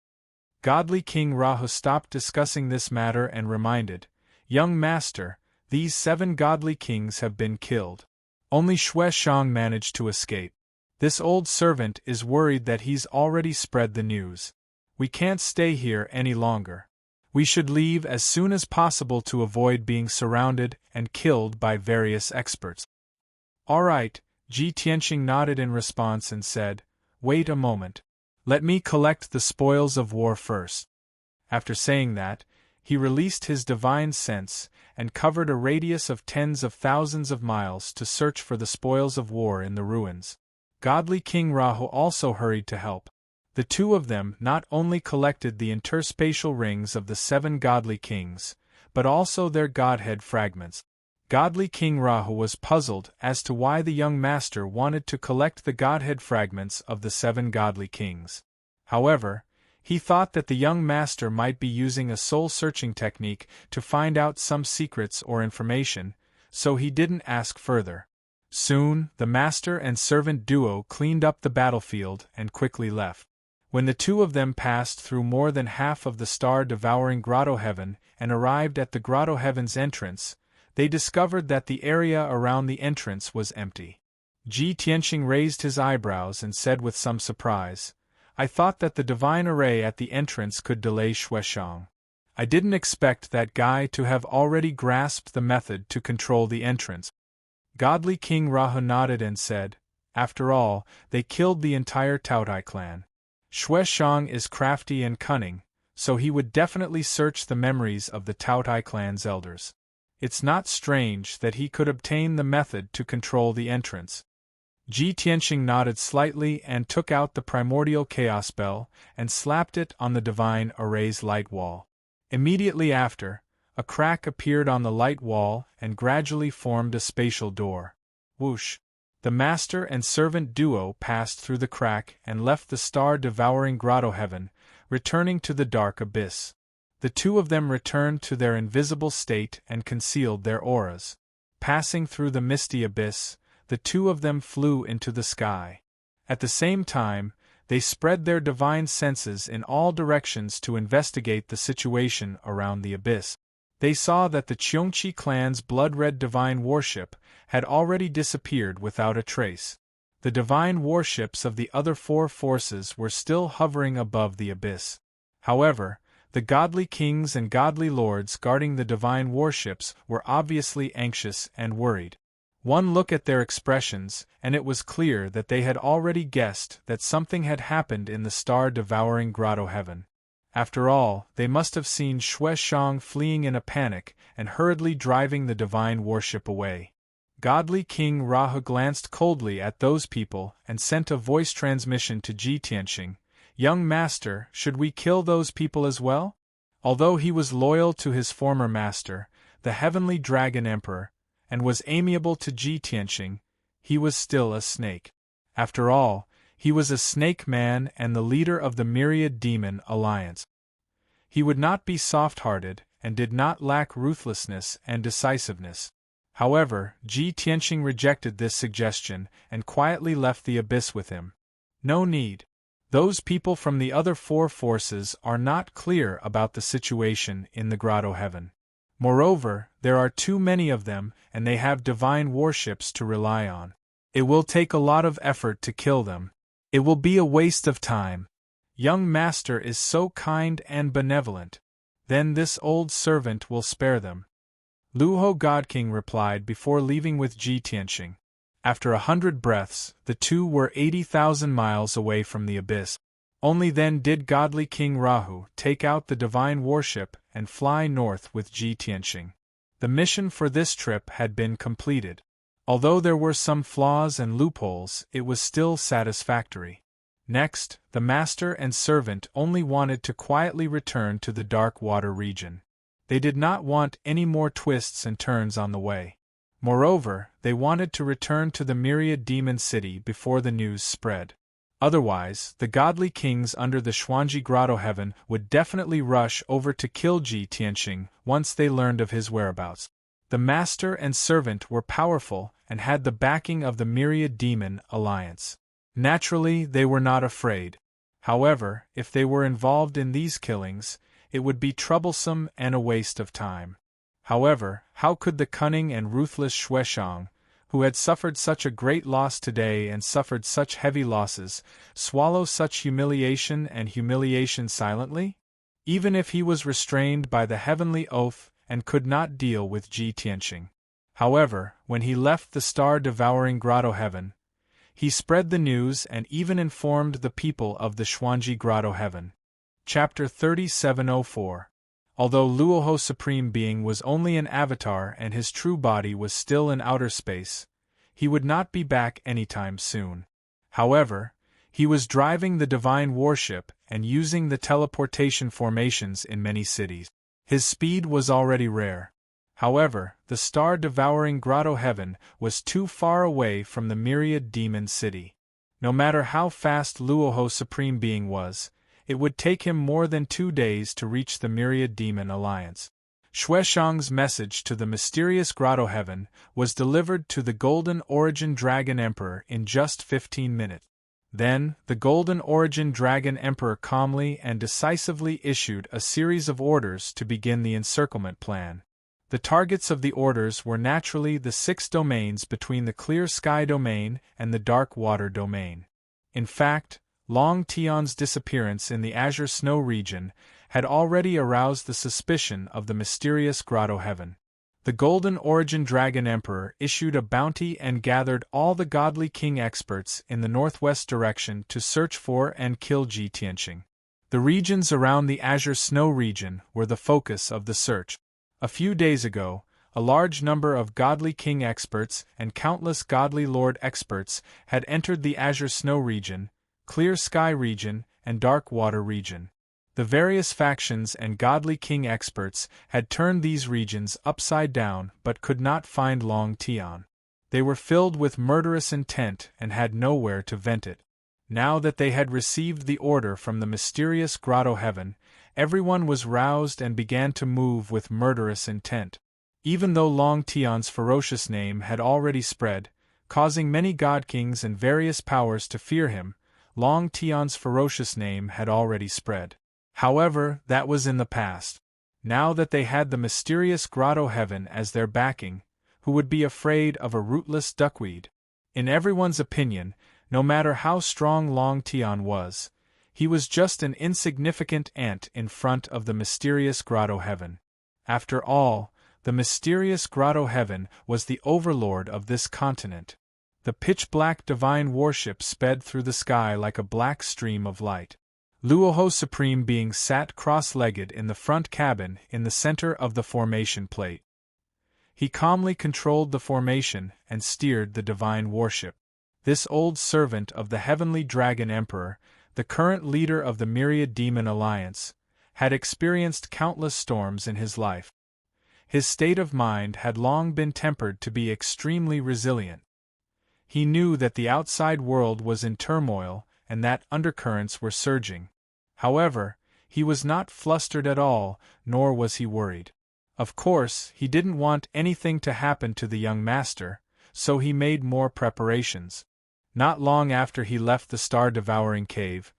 Godly King Rahu stopped discussing this matter and reminded, "Young master, these 7 godly kings have been killed. Only Xueshang managed to escape. This old servant is worried that he's already spread the news. We can't stay here any longer. We should leave as soon as possible to avoid being surrounded and killed by various experts." "All right," Ji Tianxing nodded in response and said, "Wait a moment. Let me collect the spoils of war first." After saying that, he released his divine sense and covered a radius of tens of thousands of miles to search for the spoils of war in the ruins. Godly King Rahu also hurried to help. The 2 of them not only collected the interspatial rings of the 7 godly kings, but also their godhead fragments. Godly King Rahu was puzzled as to why the young master wanted to collect the godhead fragments of the 7 godly kings. However, he thought that the young master might be using a soul-searching technique to find out some secrets or information, so he didn't ask further. Soon, the master and servant duo cleaned up the battlefield and quickly left. When the 2 of them passed through more than half of the star-devouring Grotto Heaven and arrived at the Grotto Heaven's entrance, they discovered that the area around the entrance was empty. Ji Tianxing raised his eyebrows and said with some surprise, "I thought that the divine array at the entrance could delay Xueshang. I didn't expect that guy to have already grasped the method to control the entrance." Godly King Rahu nodded and said, "After all, they killed the entire Taotai clan. Xueshang is crafty and cunning, so he would definitely search the memories of the Taotai clan's elders. It's not strange that he could obtain the method to control the entrance." Ji Tianxing nodded slightly and took out the primordial chaos bell and slapped it on the divine array's light wall. Immediately after, a crack appeared on the light wall and gradually formed a spatial door. Whoosh! The master and servant duo passed through the crack and left the star-devouring Grotto Heaven, returning to the dark abyss. The 2 of them returned to their invisible state and concealed their auras. Passing through the misty abyss, the 2 of them flew into the sky. At the same time, they spread their divine senses in all directions to investigate the situation around the abyss. They saw that the Qiongqi clan's blood-red divine warship had already disappeared without a trace. The divine warships of the other four forces were still hovering above the abyss. However, the godly kings and godly lords guarding the divine warships were obviously anxious and worried. One look at their expressions, and it was clear that they had already guessed that something had happened in the star-devouring grotto heaven. After all, they must have seen Xue Shang fleeing in a panic and hurriedly driving the divine warship away. Godly King Rahu glanced coldly at those people and sent a voice transmission to Ji Tianxing. "Young master, should we kill those people as well?" Although he was loyal to his former master, the heavenly dragon emperor, and was amiable to Ji Tianxing, he was still a snake. After all, he was a snake man and the leader of the myriad demon alliance. He would not be soft-hearted, and did not lack ruthlessness and decisiveness. However, Ji Tianxing rejected this suggestion and quietly left the abyss with him. No need. Those people from the other four forces are not clear about the situation in the grotto heaven. Moreover, there are too many of them, and they have divine warships to rely on. It will take a lot of effort to kill them. It will be a waste of time. Young master is so kind and benevolent. Then this old servant will spare them. Luo Godking replied before leaving with Ji Tianxing. After 100 breaths, the two were 80,000 miles away from the abyss. Only then did godly King Rahu take out the divine warship and fly north with Ji Tianxing. The mission for this trip had been completed. Although there were some flaws and loopholes, it was still satisfactory. Next, the master and servant only wanted to quietly return to the dark water region. They did not want any more twists and turns on the way. Moreover, they wanted to return to the myriad demon city before the news spread. Otherwise, the godly kings under the Xuanji Grotto Heaven would definitely rush over to kill Ji Tianxing once they learned of his whereabouts. The master and servant were powerful and had the backing of the myriad demon alliance. Naturally, they were not afraid. However, if they were involved in these killings, it would be troublesome and a waste of time. However, how could the cunning and ruthless Xue Shang, who had suffered such a great loss today and suffered such heavy losses, swallow such humiliation and humiliation silently? Even if he was restrained by the heavenly oath and could not deal with Ji Tianxing. However, when he left the star-devouring grotto heaven, he spread the news and even informed the people of the Xuanji Grotto Heaven. Chapter 3704. Although Luoho Supreme Being was only an avatar and his true body was still in outer space, he would not be back anytime soon. However, he was driving the divine warship and using the teleportation formations in many cities. His speed was already rare. However, the star-devouring grotto heaven was too far away from the myriad demon city. No matter how fast Luoho Supreme Being was, it would take him more than 2 days to reach the myriad demon alliance. Xue Shang's message to the mysterious grotto heaven was delivered to the Golden Origin Dragon Emperor in just 15 minutes. Then, the Golden Origin Dragon Emperor calmly and decisively issued a series of orders to begin the encirclement plan. The targets of the orders were naturally the 6 domains between the Clear Sky Domain and the Dark Water Domain. In fact, Long Tian's disappearance in the Azure Snow region had already aroused the suspicion of the mysterious grotto heaven. The Golden Origin Dragon Emperor issued a bounty and gathered all the godly king experts in the northwest direction to search for and kill Ji Tianxing. The regions around the Azure Snow region were the focus of the search. A few days ago, a large number of godly king experts and countless godly lord experts had entered the Azure Snow region, Clear Sky region, and Dark Water region. The various factions and godly king experts had turned these regions upside down but could not find Long Tian. They were filled with murderous intent and had nowhere to vent it. Now that they had received the order from the mysterious grotto heaven, everyone was roused and began to move with murderous intent. Even though Long Tian's ferocious name had already spread, causing many god kings and various powers to fear him, Long Tian's ferocious name had already spread. However, that was in the past. Now that they had the mysterious grotto heaven as their backing, who would be afraid of a rootless duckweed? In everyone's opinion, No matter how strong Long Tian was, he was just an insignificant ant in front of the mysterious Grotto Heaven. After all, the mysterious Grotto Heaven was the overlord of this continent. The pitch-black divine warship sped through the sky like a black stream of light. Luoho Supreme Being sat cross-legged in the front cabin in the center of the formation plate. He calmly controlled the formation and steered the divine warship. This old servant of the heavenly dragon emperor, the current leader of the Myriad Demon Alliance, had experienced countless storms in his life. His state of mind had long been tempered to be extremely resilient. He knew that the outside world was in turmoil and that undercurrents were surging. However, he was not flustered at all, nor was he worried. Of course, he didn't want anything to happen to the young master, so he made more preparations. Not long after he left the star-devouring cave,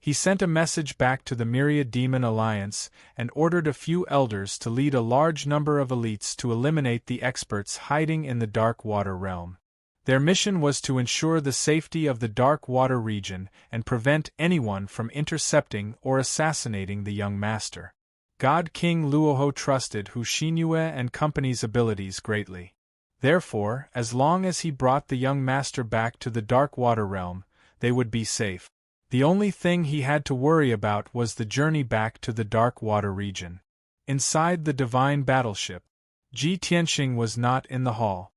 he sent a message back to the Myriad Demon Alliance and ordered a few elders to lead a large number of elites to eliminate the experts hiding in the Dark Water realm. Their mission was to ensure the safety of the Dark Water region and prevent anyone from intercepting or assassinating the young master. God King Luoho trusted Hu Xinyue and company's abilities greatly. Therefore, as long as he brought the young master back to the Dark Water realm, they would be safe. The only thing he had to worry about was the journey back to the Dark Water region. Inside the divine battleship, Ji Tianxing was not in the hall.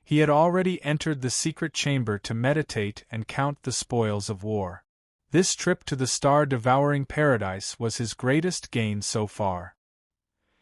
He had already entered the secret chamber to meditate and count the spoils of war. This trip to the star-devouring paradise was his greatest gain so far.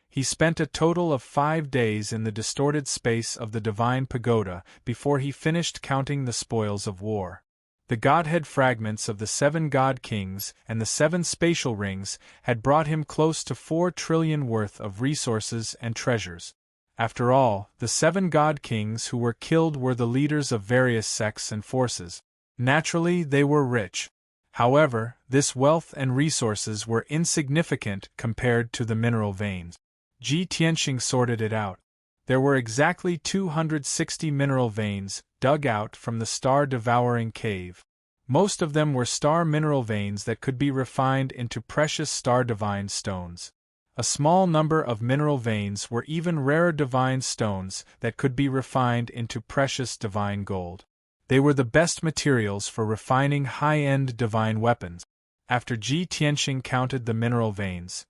He spent a total of 5 days in the distorted space of the divine pagoda before he finished counting the spoils of war. The godhead fragments of the 7 god kings and the 7 spatial rings had brought him close to 4 trillion worth of resources and treasures. After all, the 7 god kings who were killed were the leaders of various sects and forces. Naturally, they were rich. However, this wealth and resources were insignificant compared to the mineral veins. Ji Tianxing sorted it out. There were exactly 260 mineral veins dug out from the star-devouring cave. Most of them were star mineral veins that could be refined into precious star-divine stones. A small number of mineral veins were even rarer divine stones that could be refined into precious divine gold. They were the best materials for refining high-end divine weapons. After Ji Tianxing counted the mineral veins,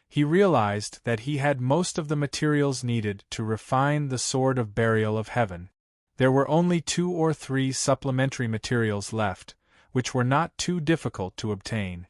he realized that he had most of the materials needed to refine the Sword of Burial of Heaven. There were only 2 or 3 supplementary materials left, which were not too difficult to obtain.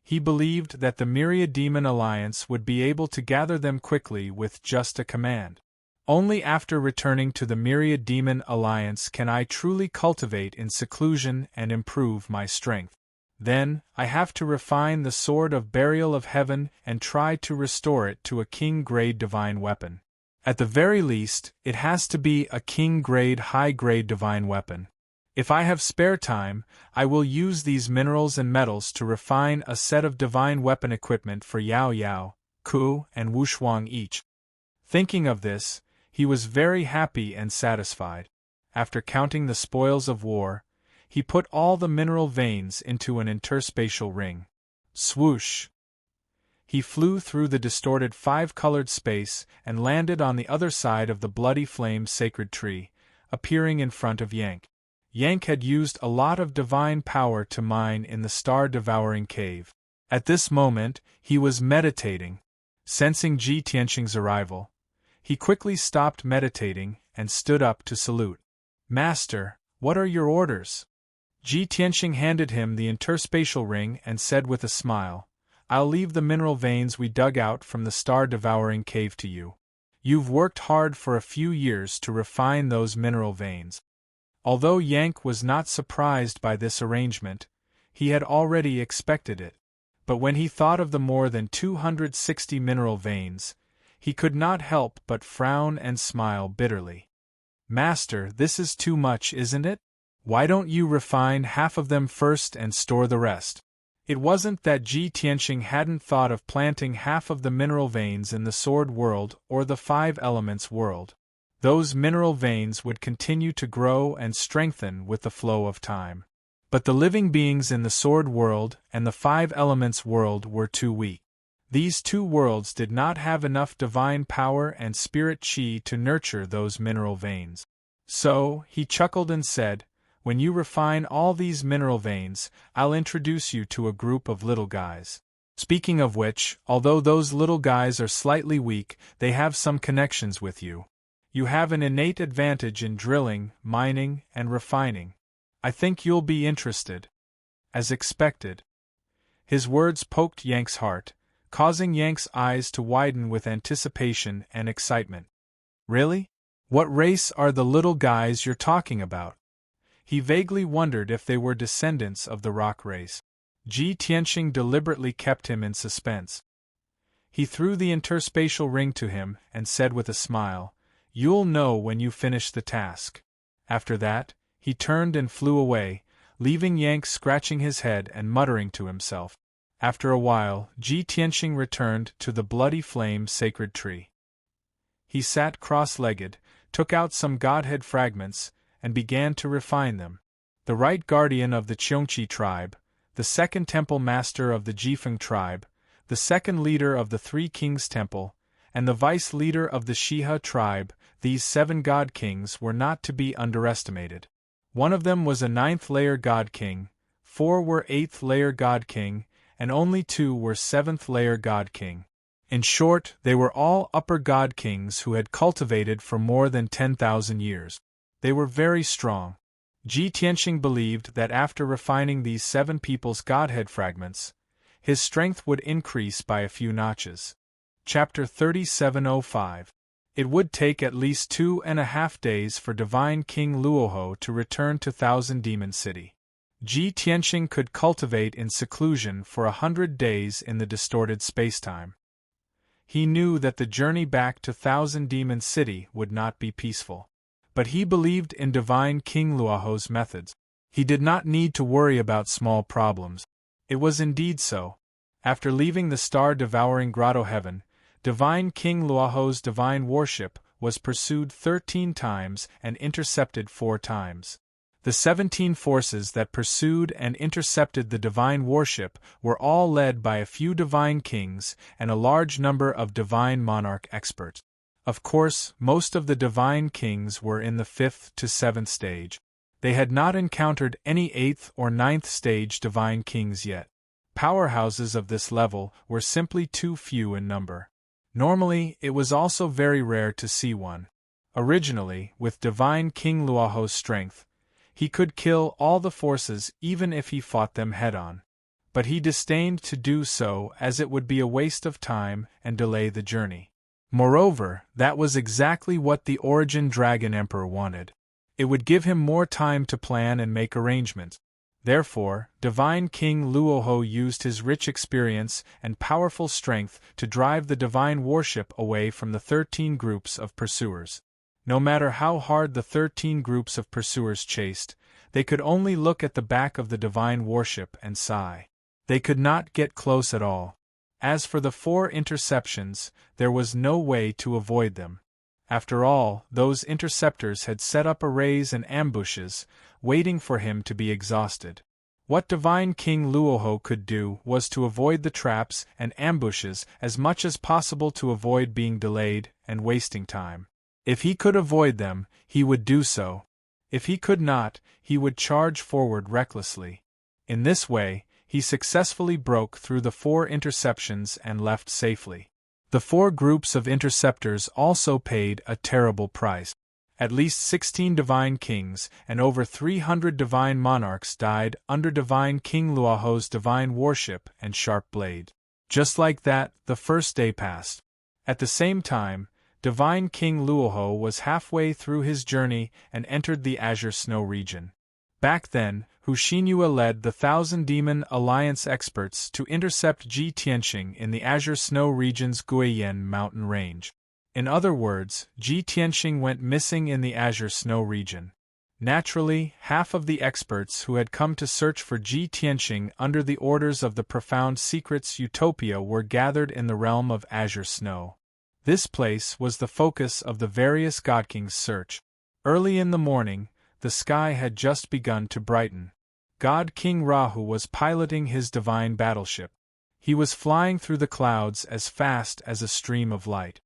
He believed that the Myriad Demon Alliance would be able to gather them quickly with just a command. Only after returning to the Myriad Demon Alliance can I truly cultivate in seclusion and improve my strength. Then, I have to refine the Sword of Burial of Heaven and try to restore it to a king-grade divine weapon. At the very least, it has to be a king-grade high-grade divine weapon. If I have spare time, I will use these minerals and metals to refine a set of divine weapon equipment for Yao Yao, Ku, and Wu Shuang each. Thinking of this, he was very happy and satisfied. After counting the spoils of war, he put all the mineral veins into an interspatial ring. Swoosh! He flew through the distorted 5-colored space and landed on the other side of the bloody flame sacred tree, appearing in front of Yank. Yank had used a lot of divine power to mine in the star-devouring cave. At this moment, he was meditating. Sensing Ji Tianxing's arrival, he quickly stopped meditating and stood up to salute. "Master, what are your orders?" Ji Tianxing handed him the interspatial ring and said with a smile, "I'll leave the mineral veins we dug out from the star-devouring cave to you. You've worked hard for a few years to refine those mineral veins." Although Yank was not surprised by this arrangement, he had already expected it. But when he thought of the more than 260 mineral veins, he could not help but frown and smile bitterly. "Master, this is too much, isn't it? Why don't you refine half of them first and store the rest?" It wasn't that Ji Tianxing hadn't thought of planting half of the mineral veins in the Sword World or the 5 Elements World. Those mineral veins would continue to grow and strengthen with the flow of time. But the living beings in the Sword World and the Five Elements World were too weak. These two worlds did not have enough divine power and spirit chi to nurture those mineral veins. So, he chuckled and said, "When you refine all these mineral veins, I'll introduce you to a group of little guys. Speaking of which, although those little guys are slightly weak, they have some connections with you. You have an innate advantage in drilling, mining, and refining. I think you'll be interested." As expected. His words poked Yank's heart, causing Yank's eyes to widen with anticipation and excitement. "Really? What race are the little guys you're talking about?" He vaguely wondered if they were descendants of the rock race. Ji Tianxing deliberately kept him in suspense. He threw the interspatial ring to him and said with a smile, "You'll know when you finish the task." After that, he turned and flew away, leaving Yank scratching his head and muttering to himself. After a while, Ji Tianxing returned to the Bloody Flame sacred tree. He sat cross-legged, took out some godhead fragments, and began to refine them. The right guardian of the Qiongqi tribe, the second temple master of the Jifeng tribe, the second leader of the Three Kings Temple, and the vice leader of the Shiha tribe, these 7 god kings were not to be underestimated. One of them was a 9th-layer god king, 4 were 8th-layer god king, and only 2 were 7th-layer god king. In short, they were all upper god kings who had cultivated for more than 10,000 years. They were very strong. Ji Tianxing believed that after refining these 7 people's godhead fragments, his strength would increase by a few notches. Chapter 3705. It would take at least 2.5 days for Divine King Luoho to return to Thousand Demon City. Ji Tianxing could cultivate in seclusion for 100 days in the distorted spacetime. He knew that the journey back to Thousand Demon City would not be peaceful. But he believed in Divine King Luoho's methods. He did not need to worry about small problems. It was indeed so. After leaving the star-devouring Grotto Heaven, Divine King Luoho's divine worship was pursued 13 times and intercepted 4 times. The 17 forces that pursued and intercepted the divine worship were all led by a few divine kings and a large number of divine monarch experts. Of course, most of the divine kings were in the 5th to 7th stage. They had not encountered any 8th or 9th stage divine kings yet. Powerhouses of this level were simply too few in number. Normally, it was also very rare to see one. Originally, with Divine King Luoho's strength, he could kill all the forces even if he fought them head-on. But he disdained to do so as it would be a waste of time and delay the journey. Moreover, that was exactly what the Origin Dragon Emperor wanted. It would give him more time to plan and make arrangements. Therefore, Divine King Luoho used his rich experience and powerful strength to drive the divine worship away from the 13 groups of pursuers. No matter how hard the 13 groups of pursuers chased, they could only look at the back of the divine worship and sigh. They could not get close at all. As for the 4 interceptions, there was no way to avoid them. After all, those interceptors had set up arrays and ambushes, waiting for him to be exhausted. What Divine King Luoho could do was to avoid the traps and ambushes as much as possible to avoid being delayed and wasting time. If he could avoid them, he would do so. If he could not, he would charge forward recklessly. In this way, he successfully broke through the 4 interceptions and left safely. The 4 groups of interceptors also paid a terrible price. At least 16 divine kings and over 300 divine monarchs died under Divine King Luoho's divine worship and sharp blade. Just like that, the first day passed. At the same time, Divine King Luoho was halfway through his journey and entered the Azure Snow region. Back then, Hu Xinhua led the Thousand Demon Alliance experts to intercept Ji Tianxing in the Azure Snow region's Guiyan mountain range. In other words, Ji Tianxing went missing in the Azure Snow region. Naturally, half of the experts who had come to search for Ji Tianxing under the orders of the Profound Secrets Utopia were gathered in the realm of Azure Snow. This place was the focus of the various God Kings' search. Early in the morning, the sky had just begun to brighten. God King Rahu was piloting his divine battleship. He was flying through the clouds as fast as a stream of light.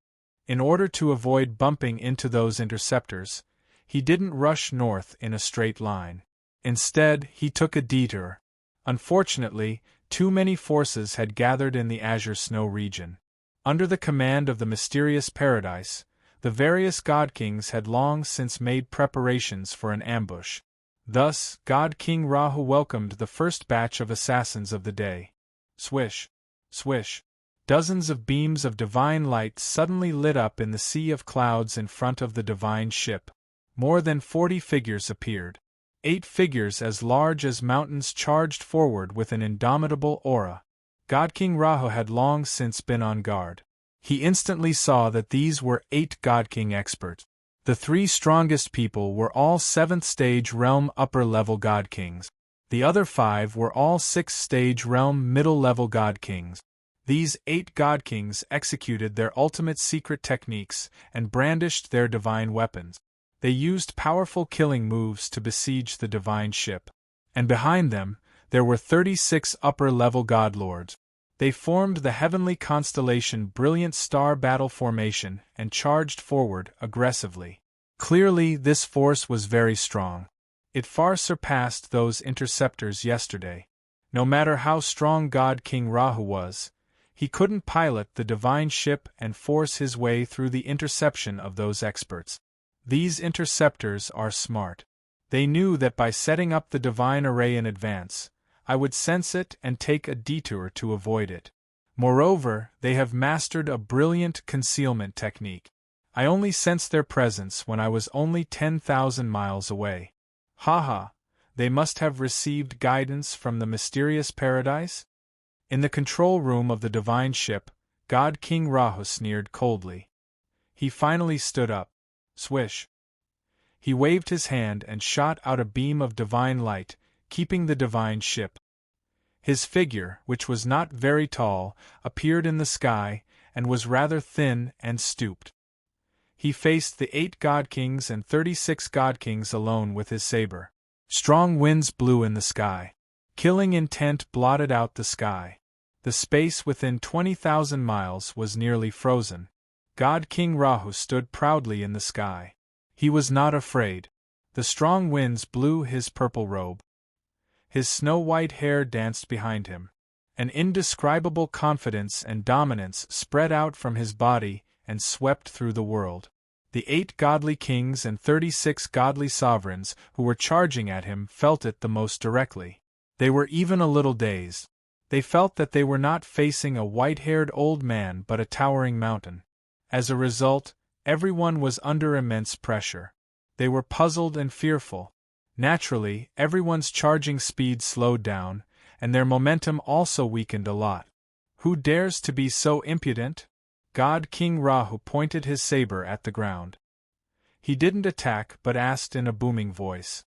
In order to avoid bumping into those interceptors, he didn't rush north in a straight line. Instead, he took a detour. Unfortunately, too many forces had gathered in the azure snow region. Under the command of the mysterious paradise, the various god kings had long since made preparations for an ambush. Thus, God King Rahu welcomed the first batch of assassins of the day. Swish, swish. Dozens of beams of divine light suddenly lit up in the sea of clouds in front of the divine ship. More than 40 figures appeared. 8 figures as large as mountains charged forward with an indomitable aura. God King Rahu had long since been on guard. He instantly saw that these were 8 God King experts. The 3 strongest people were all 7th stage realm upper-level God Kings. The other 5 were all 6th stage realm middle-level God Kings. These 8 God Kings executed their ultimate secret techniques and brandished their divine weapons. They used powerful killing moves to besiege the divine ship. And behind them, there were 36 upper-level God Lords. They formed the heavenly constellation Brilliant Star Battle Formation and charged forward aggressively. Clearly, this force was very strong. It far surpassed those interceptors yesterday. No matter how strong God King Rahu was, he couldn't pilot the divine ship and force his way through the interception of those experts. These interceptors are smart. They knew that by setting up the divine array in advance, I would sense it and take a detour to avoid it. Moreover, they have mastered a brilliant concealment technique. I only sensed their presence when I was only 10,000 miles away. Haha, they must have received guidance from the mysterious paradise? In the control room of the divine ship, God King Rahu sneered coldly. He finally stood up. Swish. He waved his hand and shot out a beam of divine light, keeping the divine ship. His figure, which was not very tall, appeared in the sky, and was rather thin and stooped. He faced the 8 God Kings and 36 God Kings alone with his saber. Strong winds blew in the sky. Killing intent blotted out the sky. The space within 20,000 miles was nearly frozen. God King Rahu stood proudly in the sky. He was not afraid. The strong winds blew his purple robe. His snow-white hair danced behind him. An indescribable confidence and dominance spread out from his body and swept through the world. The 8 godly kings and 36 godly sovereigns who were charging at him felt it the most directly. They were even a little dazed. They felt that they were not facing a white-haired old man but a towering mountain. As a result, everyone was under immense pressure. They were puzzled and fearful. Naturally, everyone's charging speed slowed down, and their momentum also weakened a lot. Who dares to be so impudent? God King Rahu pointed his saber at the ground. He didn't attack but asked in a booming voice.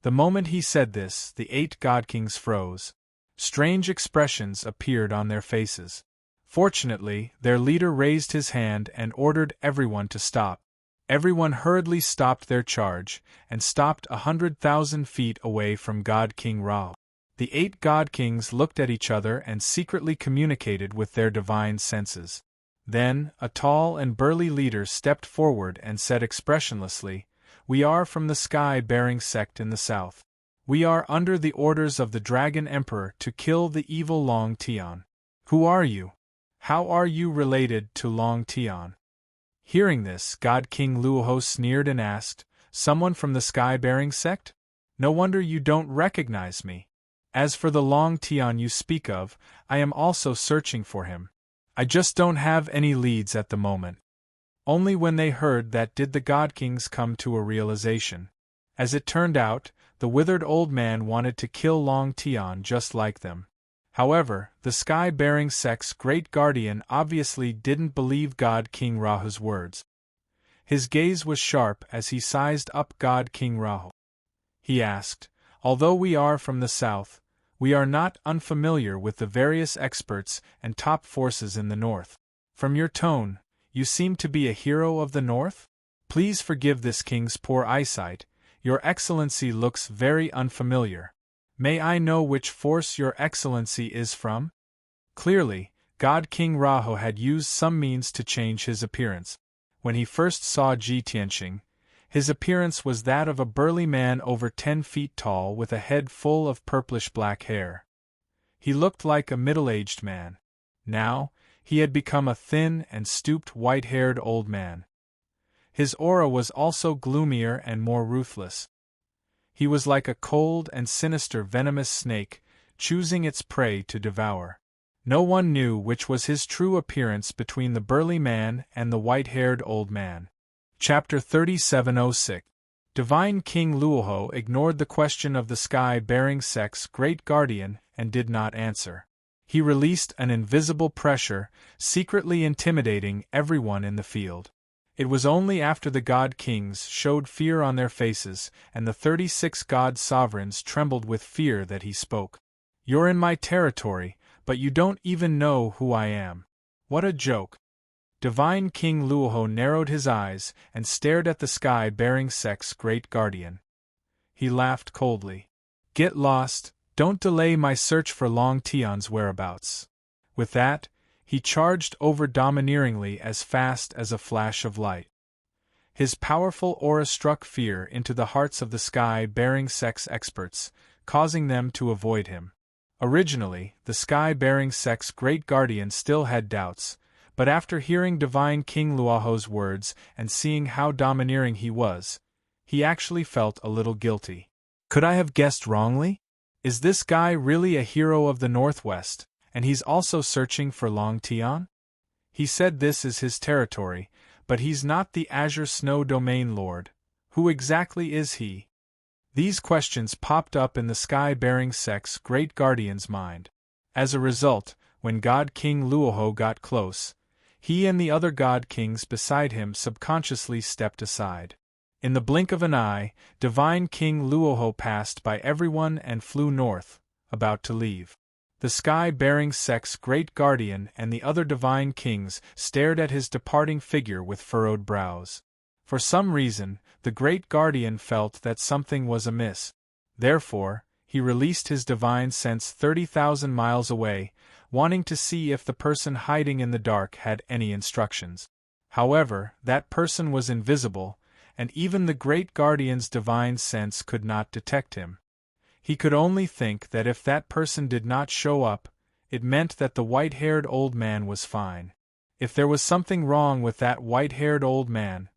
The moment he said this, the 8 God Kings froze. Strange expressions appeared on their faces. Fortunately, their leader raised his hand and ordered everyone to stop. Everyone hurriedly stopped their charge, and stopped 100,000 feet away from God King Rahu. The 8 God Kings looked at each other and secretly communicated with their divine senses. Then, a tall and burly leader stepped forward and said expressionlessly, "We are from the sky-bearing sect in the south. We are under the orders of the Dragon Emperor to kill the evil Long Tian. Who are you? How are you related to Long Tian?" Hearing this, God King Luoho sneered and asked, "Someone from the sky-bearing sect? No wonder you don't recognize me. As for the Long Tian you speak of, I am also searching for him. I just don't have any leads at the moment." Only when they heard that did the God Kings come to a realization. As it turned out, the withered old man wanted to kill Long Tian just like them. However, the sky-bearing sect's great guardian obviously didn't believe God King Rahu's words. His gaze was sharp as he sized up God King Rahu. He asked, "Although we are from the south, we are not unfamiliar with the various experts and top forces in the north. From your tone, you seem to be a hero of the north? Please forgive this king's poor eyesight, your excellency looks very unfamiliar." May I know which force your excellency is from? Clearly, God King Raho had used some means to change his appearance. When he first saw Ji Tianxing, his appearance was that of a burly man over 10 feet tall with a head full of purplish-black hair. He looked like a middle-aged man. Now, he had become a thin and stooped white-haired old man. His aura was also gloomier and more ruthless. He was like a cold and sinister venomous snake, choosing its prey to devour. No one knew which was his true appearance between the burly man and the white-haired old man. Chapter 3706. Divine King Luoho ignored the question of the sky-bearing sect's great guardian and did not answer. He released an invisible pressure, secretly intimidating everyone in the field. It was only after the god kings showed fear on their faces and the 36 god sovereigns trembled with fear that he spoke. "You're in my territory, but you don't even know who I am. What a joke." Divine King Luoho narrowed his eyes and stared at the sky-bearing sect's great guardian. He laughed coldly. "Get lost, don't delay my search for Long Tian's whereabouts." With that, he charged over domineeringly as fast as a flash of light. His powerful aura struck fear into the hearts of the sky-bearing sect's experts, causing them to avoid him. Originally, the sky-bearing sect's great guardian still had doubts, but after hearing Divine King Luoho's words and seeing how domineering he was, he actually felt a little guilty. Could I have guessed wrongly? Is this guy really a hero of the Northwest, and he's also searching for Long Tian? He said this is his territory, but he's not the Azure Snow Domain Lord. Who exactly is he? These questions popped up in the sky-bearing sect's great guardian's mind. As a result, when God King Luoho got close, he and the other god kings beside him subconsciously stepped aside. In the blink of an eye, Divine King Luoho passed by everyone and flew north, about to leave. The sky-bearing sect's great guardian and the other divine kings stared at his departing figure with furrowed brows. For some reason, the great guardian felt that something was amiss. Therefore, he released his divine sense 30,000 miles away, wanting to see if the person hiding in the dark had any instructions. However, that person was invisible, and even the great guardian's divine sense could not detect him. He could only think that if that person did not show up, it meant that the white-haired old man was fine. If there was something wrong with that white-haired old man,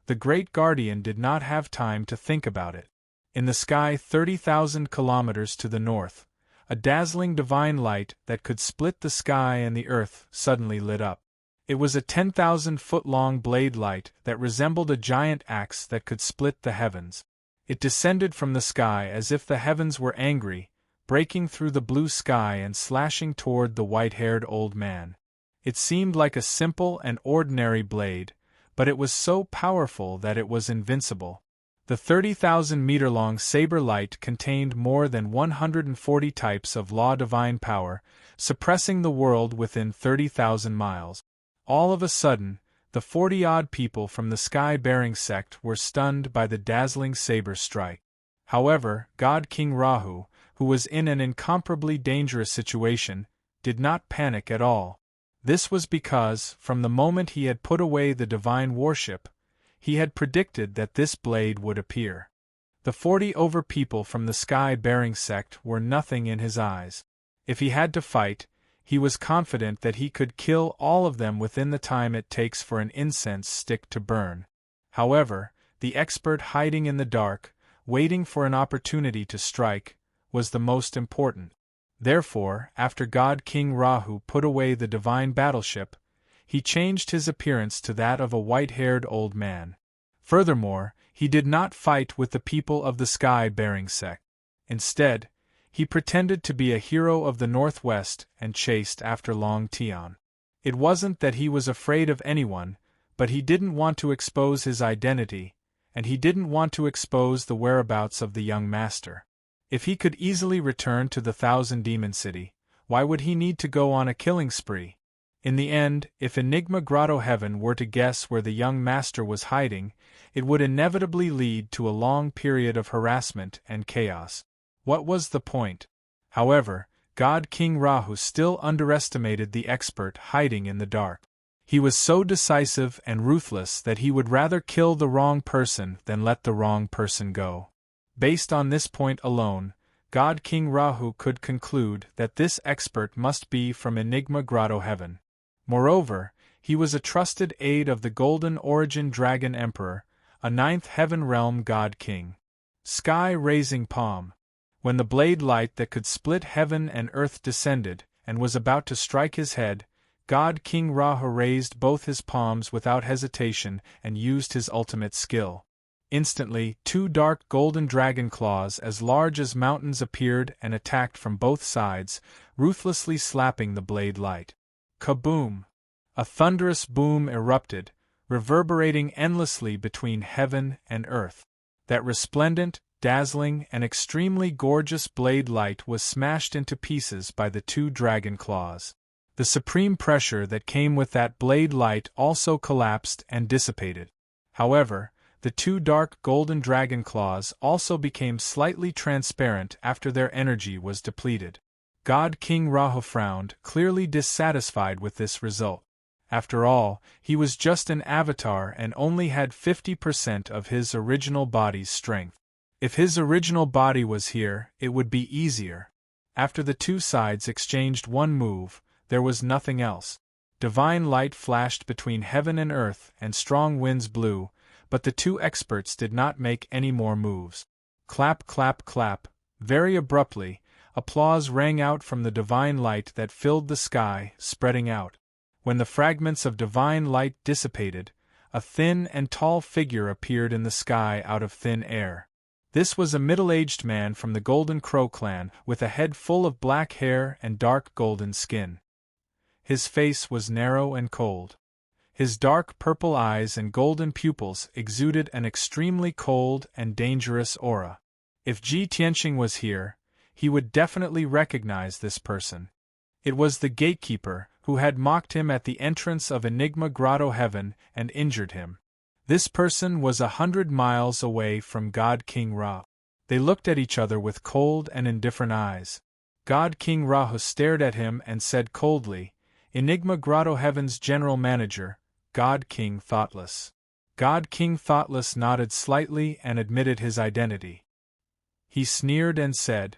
the great guardian did not have time to think about it. In the sky 30,000 kilometers to the north, a dazzling divine light that could split the sky and the earth suddenly lit up. It was a 10,000-foot-long blade light that resembled a giant axe that could split the heavens. It descended from the sky as if the heavens were angry, breaking through the blue sky and slashing toward the white-haired old man. It seemed like a simple and ordinary blade, but it was so powerful that it was invincible. The 30,000-meter-long saber light contained more than 140 types of law divine power, suppressing the world within 30,000 miles. All of a sudden, the 40-odd people from the sky-bearing sect were stunned by the dazzling saber strike. However, God King Rahu, who was in an incomparably dangerous situation, did not panic at all. This was because, from the moment he had put away the divine warship, he had predicted that this blade would appear. The 40 people from the sky-bearing sect were nothing in his eyes. If he had to fight, he was confident that he could kill all of them within the time it takes for an incense stick to burn. However, the expert hiding in the dark, waiting for an opportunity to strike, was the most important. Therefore, after God King Rahu put away the divine battleship, he changed his appearance to that of a white-haired old man. Furthermore, he did not fight with the people of the sky-bearing sect. Instead, he pretended to be a hero of the Northwest and chased after Long Tian. It wasn't that he was afraid of anyone, but he didn't want to expose his identity, and he didn't want to expose the whereabouts of the young master. If he could easily return to the Thousand Demon City, why would he need to go on a killing spree? In the end, if Enigma Grotto Heaven were to guess where the young master was hiding, it would inevitably lead to a long period of harassment and chaos. What was the point? However, God King Rahu still underestimated the expert hiding in the dark. He was so decisive and ruthless that he would rather kill the wrong person than let the wrong person go. Based on this point alone, God King Rahu could conclude that this expert must be from Enigma Grotto Heaven. Moreover, he was a trusted aide of the Golden Origin Dragon Emperor, a ninth heaven realm god king. Sky-raising palm. When the blade light that could split heaven and earth descended, and was about to strike his head, God King Rahu raised both his palms without hesitation and used his ultimate skill. Instantly, 2 dark golden dragon claws as large as mountains appeared and attacked from both sides, ruthlessly slapping the blade light. Kaboom! A thunderous boom erupted, reverberating endlessly between heaven and earth. That resplendent, dazzling, and extremely gorgeous blade light was smashed into pieces by the 2 dragon claws. The supreme pressure that came with that blade light also collapsed and dissipated. However, the 2 dark golden dragon claws also became slightly transparent after their energy was depleted. God King Rahu frowned, clearly dissatisfied with this result. After all, he was just an avatar and only had 50% of his original body's strength. If his original body was here, it would be easier. After the 2 sides exchanged one move, there was nothing else. Divine light flashed between heaven and earth, and strong winds blew, but the 2 experts did not make any more moves. Clap, clap, clap. Very abruptly, applause rang out from the divine light that filled the sky, spreading out. When the fragments of divine light dissipated, a thin and tall figure appeared in the sky out of thin air. This was a middle-aged man from the Golden Crow clan, with a head full of black hair and dark golden skin. His face was narrow and cold. His dark purple eyes and golden pupils exuded an extremely cold and dangerous aura. If Ji Tianqing was here, he would definitely recognize this person. It was the gatekeeper, who had mocked him at the entrance of Enigma Grotto Heaven and injured him. This person was 100 miles away from God King Ra. They looked at each other with cold and indifferent eyes. God King Rahu stared at him and said coldly, "Enigma Grotto Heaven's general manager, God King Thoughtless." God King Thoughtless nodded slightly and admitted his identity. He sneered and said,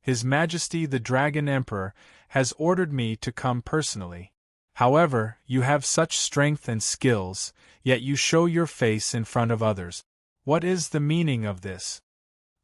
"His Majesty the Dragon Emperor has ordered me to come personally. However, you have such strength and skills, yet you show your face in front of others. What is the meaning of this?"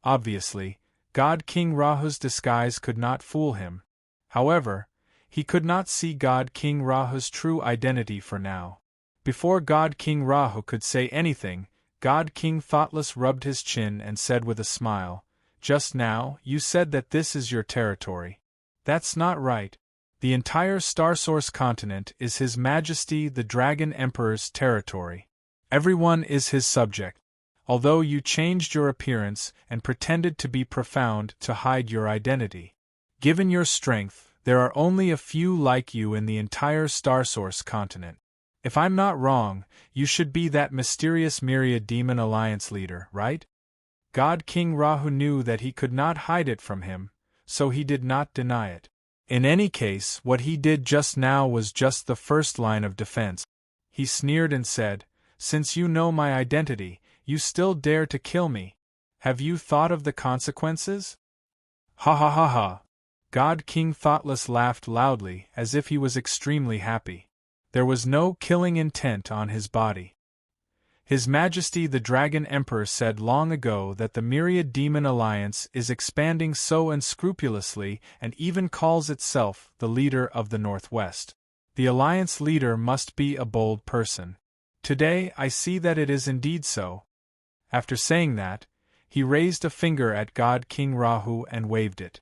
Obviously, God King Rahu's disguise could not fool him. However, he could not see God King Rahu's true identity for now. Before God King Rahu could say anything, God King Thoughtless rubbed his chin and said with a smile, "Just now, you said that this is your territory. That's not right. The entire Starsource continent is His Majesty the Dragon Emperor's territory. Everyone is his subject. Although you changed your appearance and pretended to be profound to hide your identity. Given your strength, there are only a few like you in the entire Starsource continent. If I'm not wrong, you should be that mysterious Myriad Demon Alliance leader, right?" God King Rahu knew that he could not hide it from him, so he did not deny it. In any case, what he did just now was just the first line of defense. He sneered and said, "Since you know my identity, you still dare to kill me. Have you thought of the consequences?" Ha ha ha ha. God King Thoughtless laughed loudly, as if he was extremely happy. There was no killing intent on his body. His Majesty the Dragon Emperor said long ago that the Myriad Demon Alliance is expanding so unscrupulously and even calls itself the leader of the Northwest. The Alliance leader must be a bold person. Today I see that it is indeed so. After saying that, he raised a finger at God King Rahu and waved it.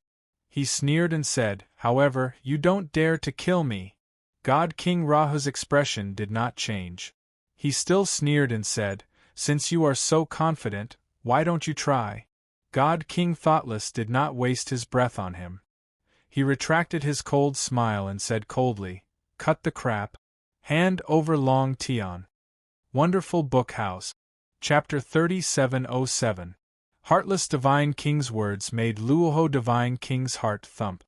He sneered and said, "However, you don't dare to kill me." God King Rahu's expression did not change. He still sneered and said, "Since you are so confident, why don't you try?" God King Thoughtless did not waste his breath on him. He retracted his cold smile and said coldly, "Cut the crap. Hand over Long Tian." Wonderful Book House. Chapter 3707. Heartless Divine King's words made Luoho Divine King's heart thump.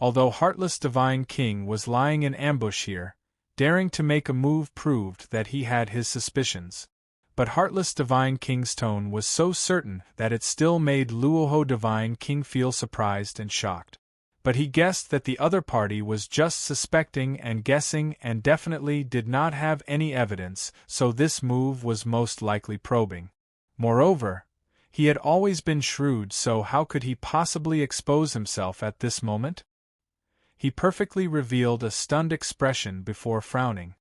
Although Heartless Divine King was lying in ambush here, daring to make a move proved that he had his suspicions. But Heartless Divine King's tone was so certain that it still made Luoho Divine King feel surprised and shocked. But he guessed that the other party was just suspecting and guessing and definitely did not have any evidence, so this move was most likely probing. Moreover, he had always been shrewd, so how could he possibly expose himself at this moment? He perfectly revealed a stunned expression before frowning.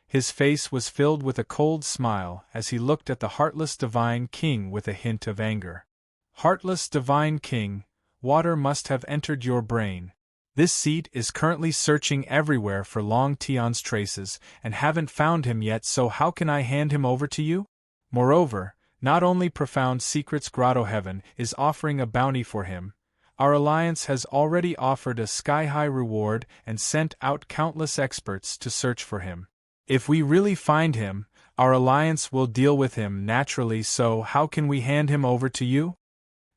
His face was filled with a cold smile as he looked at the Heartless Divine King with a hint of anger. Heartless Divine King, water must have entered your brain. This seat is currently searching everywhere for Long Tion's traces and haven't found him yet, so how can I hand him over to you? Moreover, not only Profound Secrets Grotto Heaven is offering a bounty for him, our alliance has already offered a sky-high reward and sent out countless experts to search for him. If we really find him, our alliance will deal with him naturally, so how can we hand him over to you?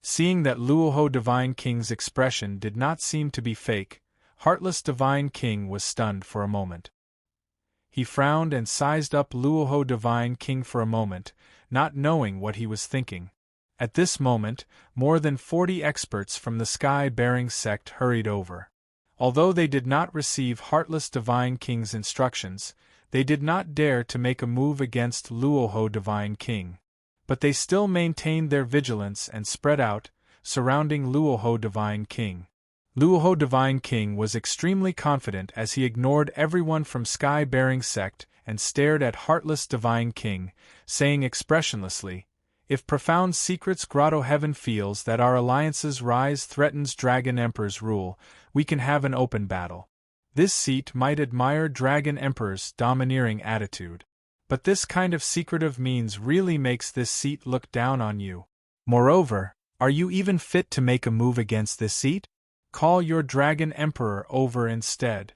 Seeing that Luoho Divine King's expression did not seem to be fake, Heartless Divine King was stunned for a moment. He frowned and sized up Luoho Divine King for a moment, not knowing what he was thinking. At this moment, more than 40 experts from the Sky-Bearing sect hurried over. Although they did not receive Heartless Divine King's instructions, they did not dare to make a move against Luoho Divine King. But they still maintained their vigilance and spread out, surrounding Luoho Divine King. Luoho Divine King was extremely confident as he ignored everyone from Sky-Bearing sect and stared at Heartless Divine King, saying expressionlessly, "If Profound Secrets Grotto Heaven feels that our alliance's rise threatens Dragon Emperor's rule, we can have an open battle. This seat might admire Dragon Emperor's domineering attitude. But this kind of secretive means really makes this seat look down on you. Moreover, are you even fit to make a move against this seat? Call your Dragon Emperor over instead."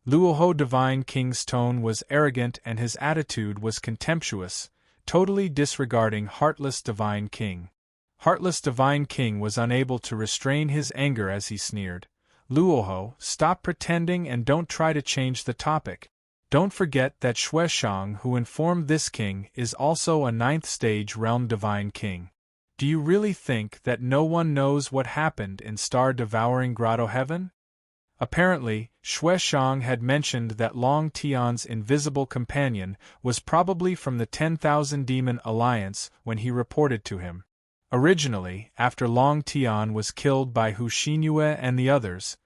Luoho Divine King's tone was arrogant and his attitude was contemptuous, totally disregarding Heartless Divine King. Heartless Divine King was unable to restrain his anger as he sneered, "Luoho, stop pretending and don't try to change the topic. Don't forget that Shueshang, who informed this king, is also a 9th stage realm Divine King. Do you really think that no one knows what happened in Star-Devouring Grotto Heaven?" Apparently, Shueshang had mentioned that Long Tion's invisible companion was probably from the 10,000 Demon Alliance when he reported to him. Originally, after Long Tion was killed by Hu Xinyue and the others,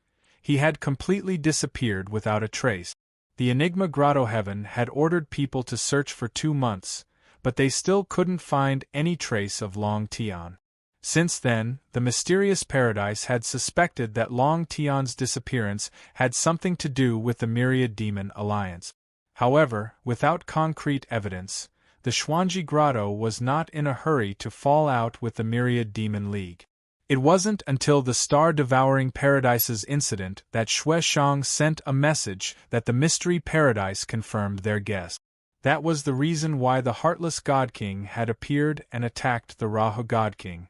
he had completely disappeared without a trace. The Enigma Grotto Heaven had ordered people to search for 2 months, but they still couldn't find any trace of Long Tion. Since then, the mysterious paradise had suspected that Long Tion's disappearance had something to do with the Myriad Demon Alliance. However, without concrete evidence, the Xuanji Grotto was not in a hurry to fall out with the Myriad Demon League. It wasn't until the Star-Devouring Paradise's incident that Shueshang sent a message that the Mystery Paradise confirmed their guess. That was the reason why the Heartless God King had appeared and attacked the Rahu God King.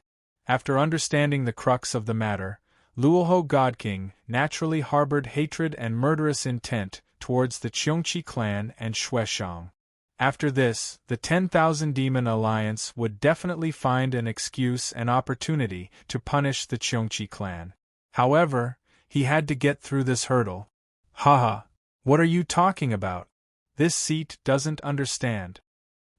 After understanding the crux of the matter, Luoho God King naturally harbored hatred and murderous intent towards the Cheongqi clan and Shueshang. After this, the 10,000 Demon Alliance would definitely find an excuse and opportunity to punish the Cheongqi clan. However, he had to get through this hurdle. Haha, what are you talking about? This seat doesn't understand.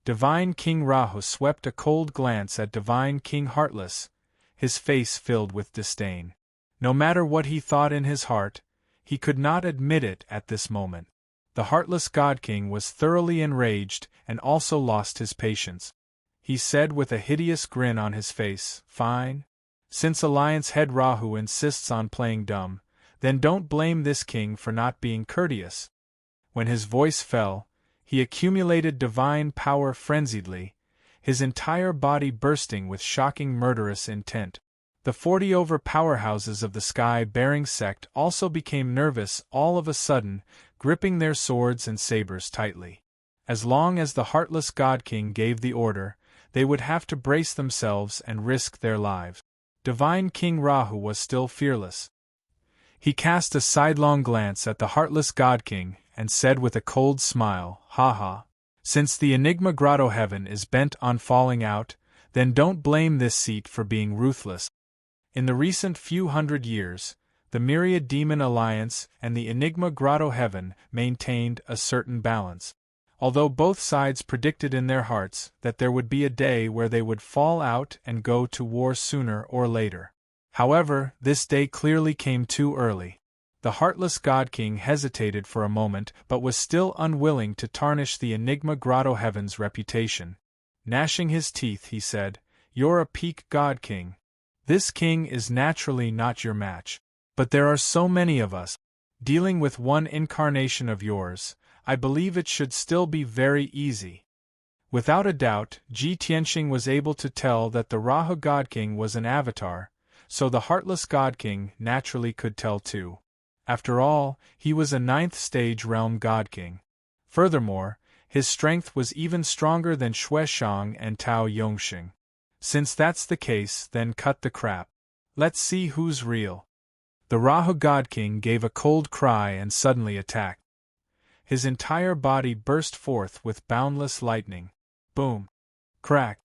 Divine King Rahu swept a cold glance at Divine King Heartless, his face filled with disdain. No matter what he thought in his heart, he could not admit it at this moment. The Heartless God King was thoroughly enraged and also lost his patience. He said with a hideous grin on his face, "Fine. Since Alliance head Rahu insists on playing dumb, then don't blame this king for not being courteous." When his voice fell, he accumulated divine power frenziedly, his entire body bursting with shocking murderous intent. The 40 powerhouses of the Sky-Bearing sect also became nervous all of a sudden, gripping their swords and sabers tightly. As long as the Heartless God King gave the order, they would have to brace themselves and risk their lives. Divine King Rahu was still fearless. He cast a sidelong glance at the heartless God King and said with a cold smile, "Ha ha. Since the Enigma Grotto heaven is bent on falling out, then don't blame this seat for being ruthless." In the recent few hundred years, the Myriad Demon Alliance and the Enigma Grotto heaven maintained a certain balance. Although both sides predicted in their hearts that there would be a day where they would fall out and go to war sooner or later. However, this day clearly came too early. The heartless God King hesitated for a moment but was still unwilling to tarnish the Enigma Grotto heaven's reputation. Gnashing his teeth, he said, "You're a peak God King. This king is naturally not your match. But there are so many of us. Dealing with one incarnation of yours, I believe it should still be very easy." Without a doubt, Ji Tianxing was able to tell that the Rahu God King was an avatar, so the heartless God King naturally could tell too. After all, he was a 9th stage realm God King. Furthermore, his strength was even stronger than Xue Shang and Tao Yongxing. Since that's the case, then cut the crap. Let's see who's real. The Rahu God King gave a cold cry and suddenly attacked. His entire body burst forth with boundless lightning. Boom! Crack!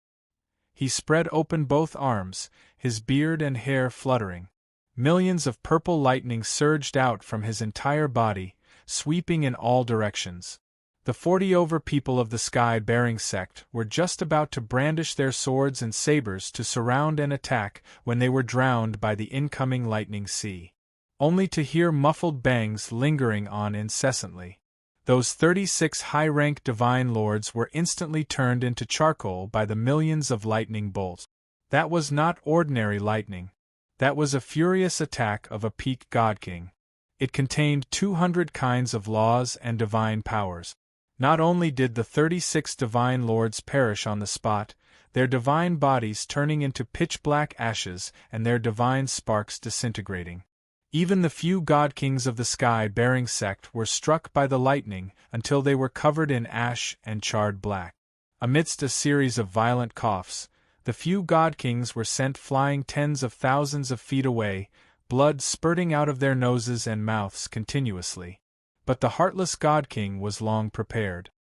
He spread open both arms, his beard and hair fluttering. Millions of purple lightning surged out from his entire body, sweeping in all directions. The 40 people of the sky-bearing sect were just about to brandish their swords and sabers to surround and attack when they were drowned by the incoming lightning sea. Only to hear muffled bangs lingering on incessantly. Those 36 high-rank divine lords were instantly turned into charcoal by the millions of lightning bolts. That was not ordinary lightning. That was a furious attack of a peak God King. It contained 200 kinds of laws and divine powers. Not only did the 36 divine lords perish on the spot, their divine bodies turning into pitch-black ashes and their divine sparks disintegrating. Even the few God Kings of the sky-bearing sect were struck by the lightning until they were covered in ash and charred black. Amidst a series of violent coughs, the few God Kings were sent flying tens of thousands of feet away, blood spurting out of their noses and mouths continuously. But the heartless God King was long prepared.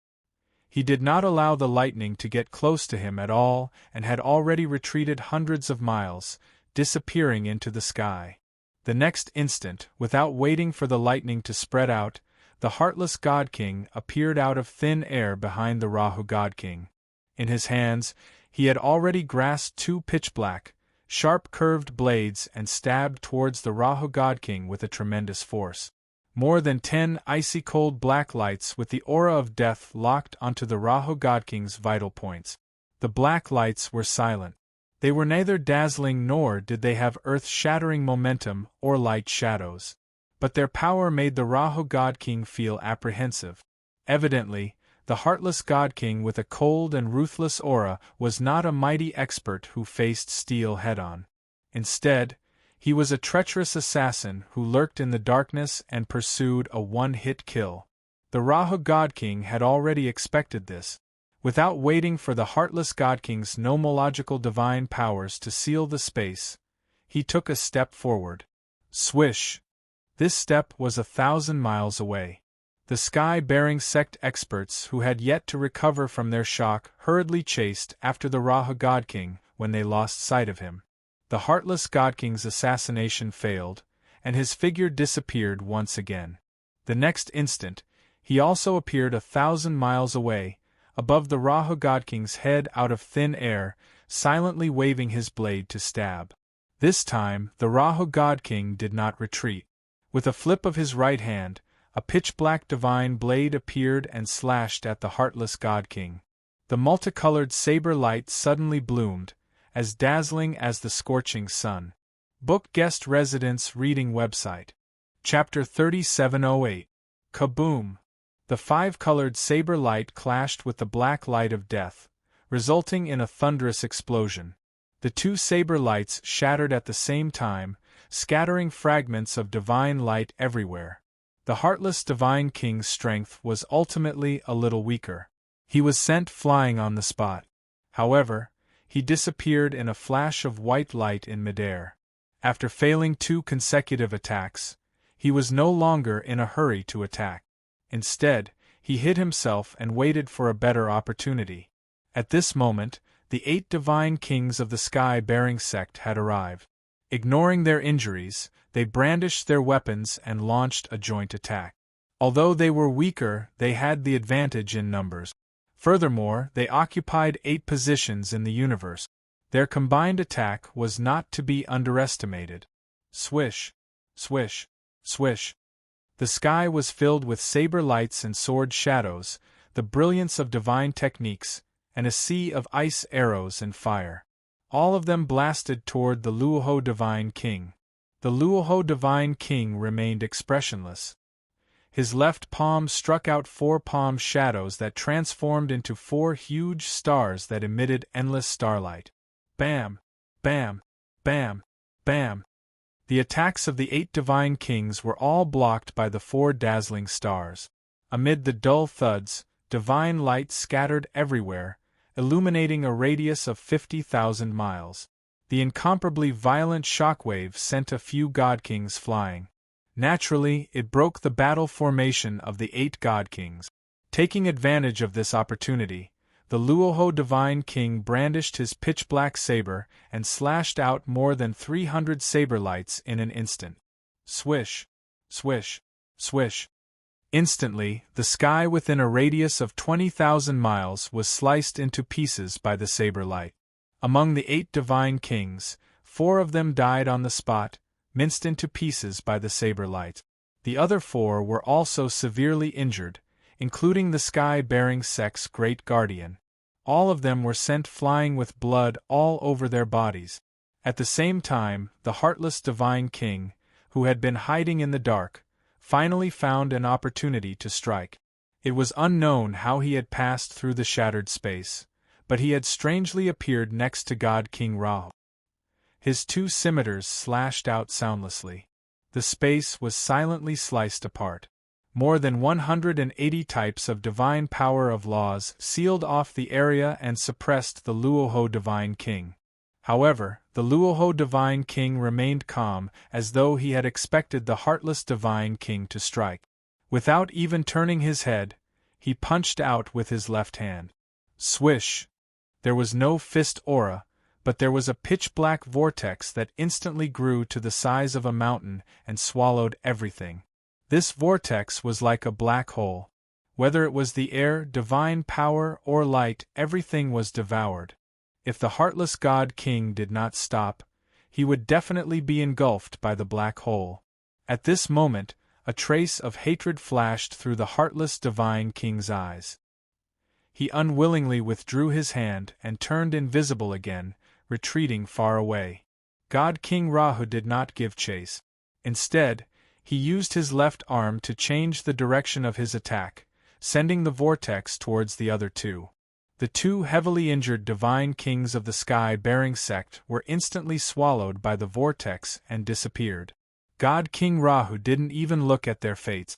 He did not allow the lightning to get close to him at all and had already retreated hundreds of miles, disappearing into the sky. The next instant, without waiting for the lightning to spread out, the heartless God King appeared out of thin air behind the Rahu God King. In his hands, he had already grasped 2 pitch-black, sharp-curved blades and stabbed towards the Rahu God King with a tremendous force. More than 10 icy-cold black lights with the aura of death locked onto the Rahu God King's vital points. The black lights were silent. They were neither dazzling nor did they have earth-shattering momentum or light shadows. But their power made the Rahu God King feel apprehensive. Evidently, the heartless God King with a cold and ruthless aura was not a mighty expert who faced steel head-on. Instead, he was a treacherous assassin who lurked in the darkness and pursued a one-hit kill. The Rahu God King had already expected this. Without waiting for the heartless God King's nomological divine powers to seal the space, he took a step forward. Swish! This step was 1,000 miles away. The sky-bearing sect experts who had yet to recover from their shock hurriedly chased after the Rahu God King when they lost sight of him. The heartless God King's assassination failed, and his figure disappeared once again. The next instant, he also appeared 1,000 miles away, above the Rahu God King's head out of thin air, silently waving his blade to stab. This time, the Rahu God King did not retreat. With a flip of his right hand, a pitch-black divine blade appeared and slashed at the heartless God King. The multicolored saber light suddenly bloomed, as dazzling as the scorching sun. Book Guest Residence Reading Website. Chapter 3708. Kaboom! The 5-colored saber light clashed with the black light of death, resulting in a thunderous explosion. The 2 saber lights shattered at the same time, scattering fragments of divine light everywhere. The heartless divine king's strength was ultimately a little weaker. He was sent flying on the spot. However, he disappeared in a flash of white light in midair. After failing 2 consecutive attacks, he was no longer in a hurry to attack. Instead, he hid himself and waited for a better opportunity. At this moment, the 8 divine kings of the sky-bearing sect had arrived. Ignoring their injuries, they brandished their weapons and launched a joint attack. Although they were weaker, they had the advantage in numbers. Furthermore, they occupied 8 positions in the universe. Their combined attack was not to be underestimated. Swish, swish, swish. The sky was filled with saber lights and sword shadows, the brilliance of divine techniques, and a sea of ice arrows and fire. All of them blasted toward the Luoho Divine King. The Luoho Divine King remained expressionless. His left palm struck out 4 palm shadows that transformed into 4 huge stars that emitted endless starlight. Bam! Bam! Bam! Bam! The attacks of the 8 divine kings were all blocked by the 4 dazzling stars. Amid the dull thuds, divine light scattered everywhere, illuminating a radius of 50,000 miles. The incomparably violent shockwave sent a few god kings flying. Naturally, it broke the battle formation of the 8 god kings. Taking advantage of this opportunity, the Luoho Divine King brandished his pitch-black saber and slashed out more than 300 saber lights in an instant. Swish, swish, swish. Instantly, the sky within a radius of 20,000 miles was sliced into pieces by the saber light. Among the 8 divine kings, 4 of them died on the spot, minced into pieces by the saber light. The other 4 were also severely injured, including the sky-bearing sect's great guardian. All of them were sent flying with blood all over their bodies. At the same time, the heartless divine king, who had been hiding in the dark, finally found an opportunity to strike. It was unknown how he had passed through the shattered space, but he had strangely appeared next to God King Rahu. His 2 scimitars slashed out soundlessly. The space was silently sliced apart. More than 180 types of divine power of laws sealed off the area and suppressed the Luoho Divine King. However, the Luoho Divine King remained calm, as though he had expected the heartless Divine King to strike. Without even turning his head, he punched out with his left hand. Swish! There was no fist aura, but there was a pitch-black vortex that instantly grew to the size of a mountain and swallowed everything. This vortex was like a black hole. Whether it was the air, divine power, or light, everything was devoured. If the heartless God King did not stop, he would definitely be engulfed by the black hole. At this moment, a trace of hatred flashed through the heartless Divine King's eyes. He unwillingly withdrew his hand and turned invisible again, retreating far away. God King Rahu did not give chase. Instead, he used his left arm to change the direction of his attack, sending the vortex towards the other 2. The 2 heavily injured divine kings of the sky-bearing sect were instantly swallowed by the vortex and disappeared. God King Rahu didn't even look at their fates.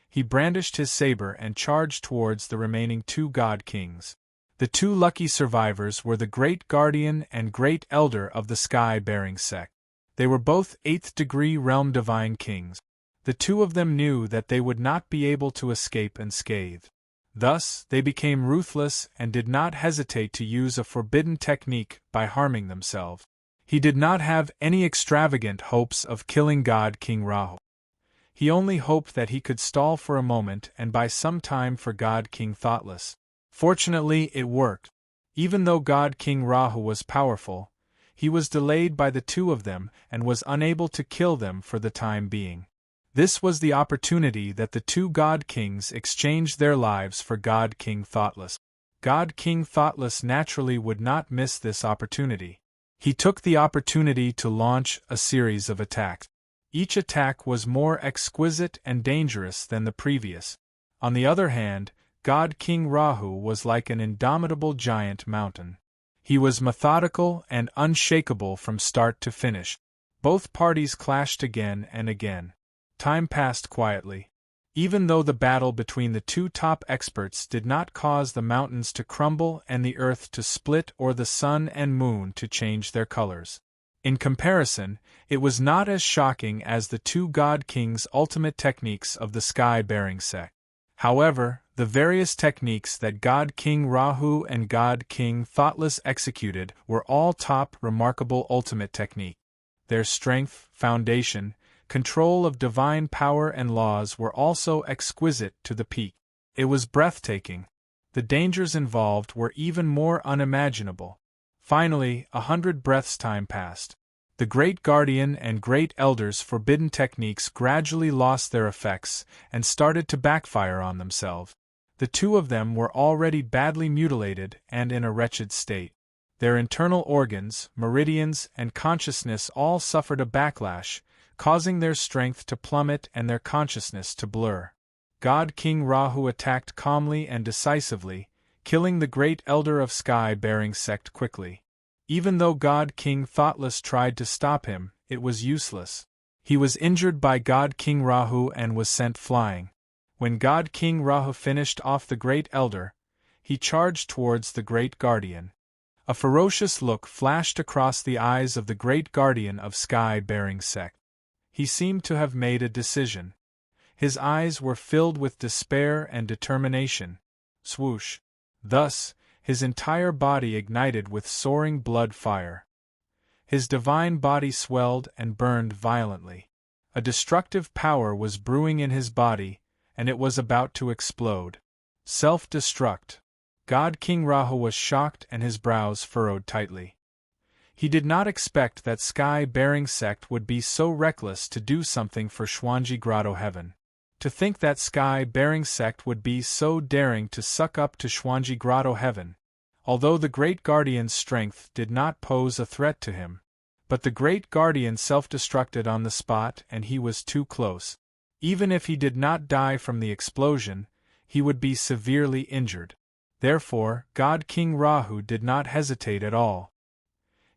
He brandished his saber and charged towards the remaining 2 god kings. The 2 lucky survivors were the Great Guardian and Great Elder of the sky-bearing sect. They were both 8th-degree realm divine kings. The 2 of them knew that they would not be able to escape unscathed. Thus, they became ruthless and did not hesitate to use a forbidden technique by harming themselves. He did not have any extravagant hopes of killing God King Rahu. He only hoped that he could stall for a moment and buy some time for God King Thoughtless. Fortunately, it worked. Even though God King Rahu was powerful, he was delayed by the 2 of them and was unable to kill them for the time being. This was the opportunity that the 2 God Kings exchanged their lives for God King Thoughtless. God King Thoughtless naturally would not miss this opportunity. He took the opportunity to launch a series of attacks. Each attack was more exquisite and dangerous than the previous. On the other hand, God King Rahu was like an indomitable giant mountain. He was methodical and unshakable from start to finish. Both parties clashed again and again. Time passed quietly. Even though the battle between the two top experts did not cause the mountains to crumble and the earth to split or the sun and moon to change their colors. In comparison, it was not as shocking as the two God Kings' ultimate techniques of the sky-bearing sect. However, the various techniques that God King Rahu and God King Thoughtless executed were all top remarkable ultimate technique. Their strength, foundation, control of divine power and laws were also exquisite to the peak. It was breathtaking. The dangers involved were even more unimaginable. Finally, 100 breaths time passed. The Great Guardian and Great Elder's forbidden techniques gradually lost their effects and started to backfire on themselves. The two of them were already badly mutilated and in a wretched state. Their internal organs, meridians, and consciousness all suffered a backlash, causing their strength to plummet and their consciousness to blur. God King Rahu attacked calmly and decisively, killing the Great Elder of Sky-bearing sect quickly. Even though God King Thoughtless tried to stop him, it was useless. He was injured by God King Rahu and was sent flying. When God King Rahu finished off the Great Elder, he charged towards the Great Guardian. A ferocious look flashed across the eyes of the Great Guardian of Sky-bearing sect. He seemed to have made a decision. His eyes were filled with despair and determination. Swoosh! Thus, his entire body ignited with soaring blood fire. His divine body swelled and burned violently. A destructive power was brewing in his body, and it was about to explode. Self-destruct. God King Rahu was shocked and his brows furrowed tightly. He did not expect that Sky-bearing sect would be so reckless to do something for Shwanji Grotto Heaven. To think that Sky-bearing sect would be so daring to suck up to Shwanji Grotto Heaven. Although the Great Guardian's strength did not pose a threat to him. But the Great Guardian self-destructed on the spot and he was too close. Even if he did not die from the explosion, he would be severely injured. Therefore, God King Rahu did not hesitate at all.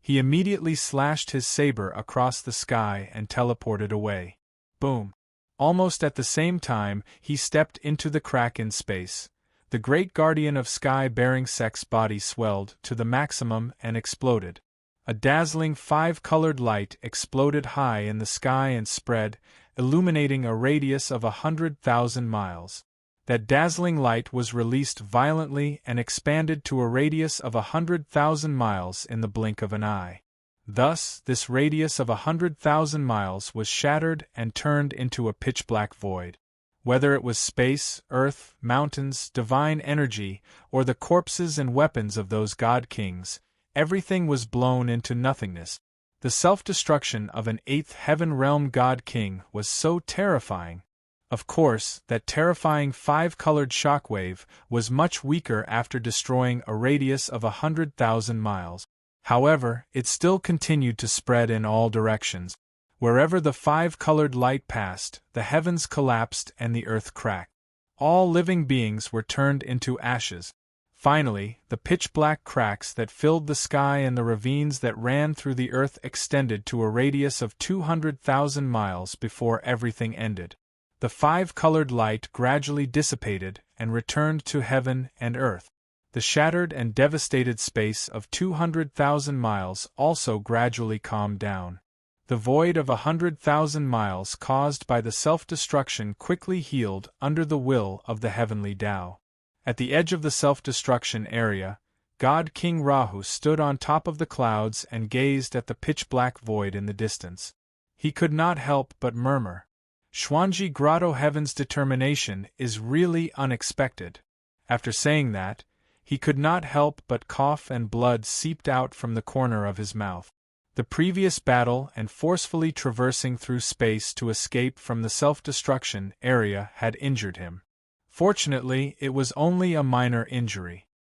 He immediately slashed his saber across the sky and teleported away. Boom! Almost at the same time, he stepped into the crack in space. The Great Guardian of Sky-bearing sect's body swelled to the maximum and exploded. A dazzling 5-colored light exploded high in the sky and spread, illuminating a radius of 100,000 miles. That dazzling light was released violently and expanded to a radius of 100,000 miles in the blink of an eye. Thus, this radius of 100,000 miles was shattered and turned into a pitch-black void. Whether it was space, earth, mountains, divine energy, or the corpses and weapons of those God Kings, everything was blown into nothingness. The self-destruction of an 8th heaven realm God King was so terrifying. Of course, that terrifying 5-colored shockwave was much weaker after destroying a radius of 100,000 miles. However, it still continued to spread in all directions. Wherever the 5-colored light passed, the heavens collapsed and the earth cracked. All living beings were turned into ashes. Finally, the pitch-black cracks that filled the sky and the ravines that ran through the earth extended to a radius of 200,000 miles before everything ended. The 5-colored light gradually dissipated and returned to heaven and earth. The shattered and devastated space of 200,000 miles also gradually calmed down. The void of 100,000 miles caused by the self-destruction quickly healed under the will of the heavenly Tao. At the edge of the self-destruction area, God King Rahu stood on top of the clouds and gazed at the pitch-black void in the distance. He could not help but murmur, "Shwanji Grotto Heaven's determination is really unexpected." After saying that, he could not help but cough and blood seeped out from the corner of his mouth. The previous battle and forcefully traversing through space to escape from the self-destruction area had injured him. Fortunately, it was only a minor injury.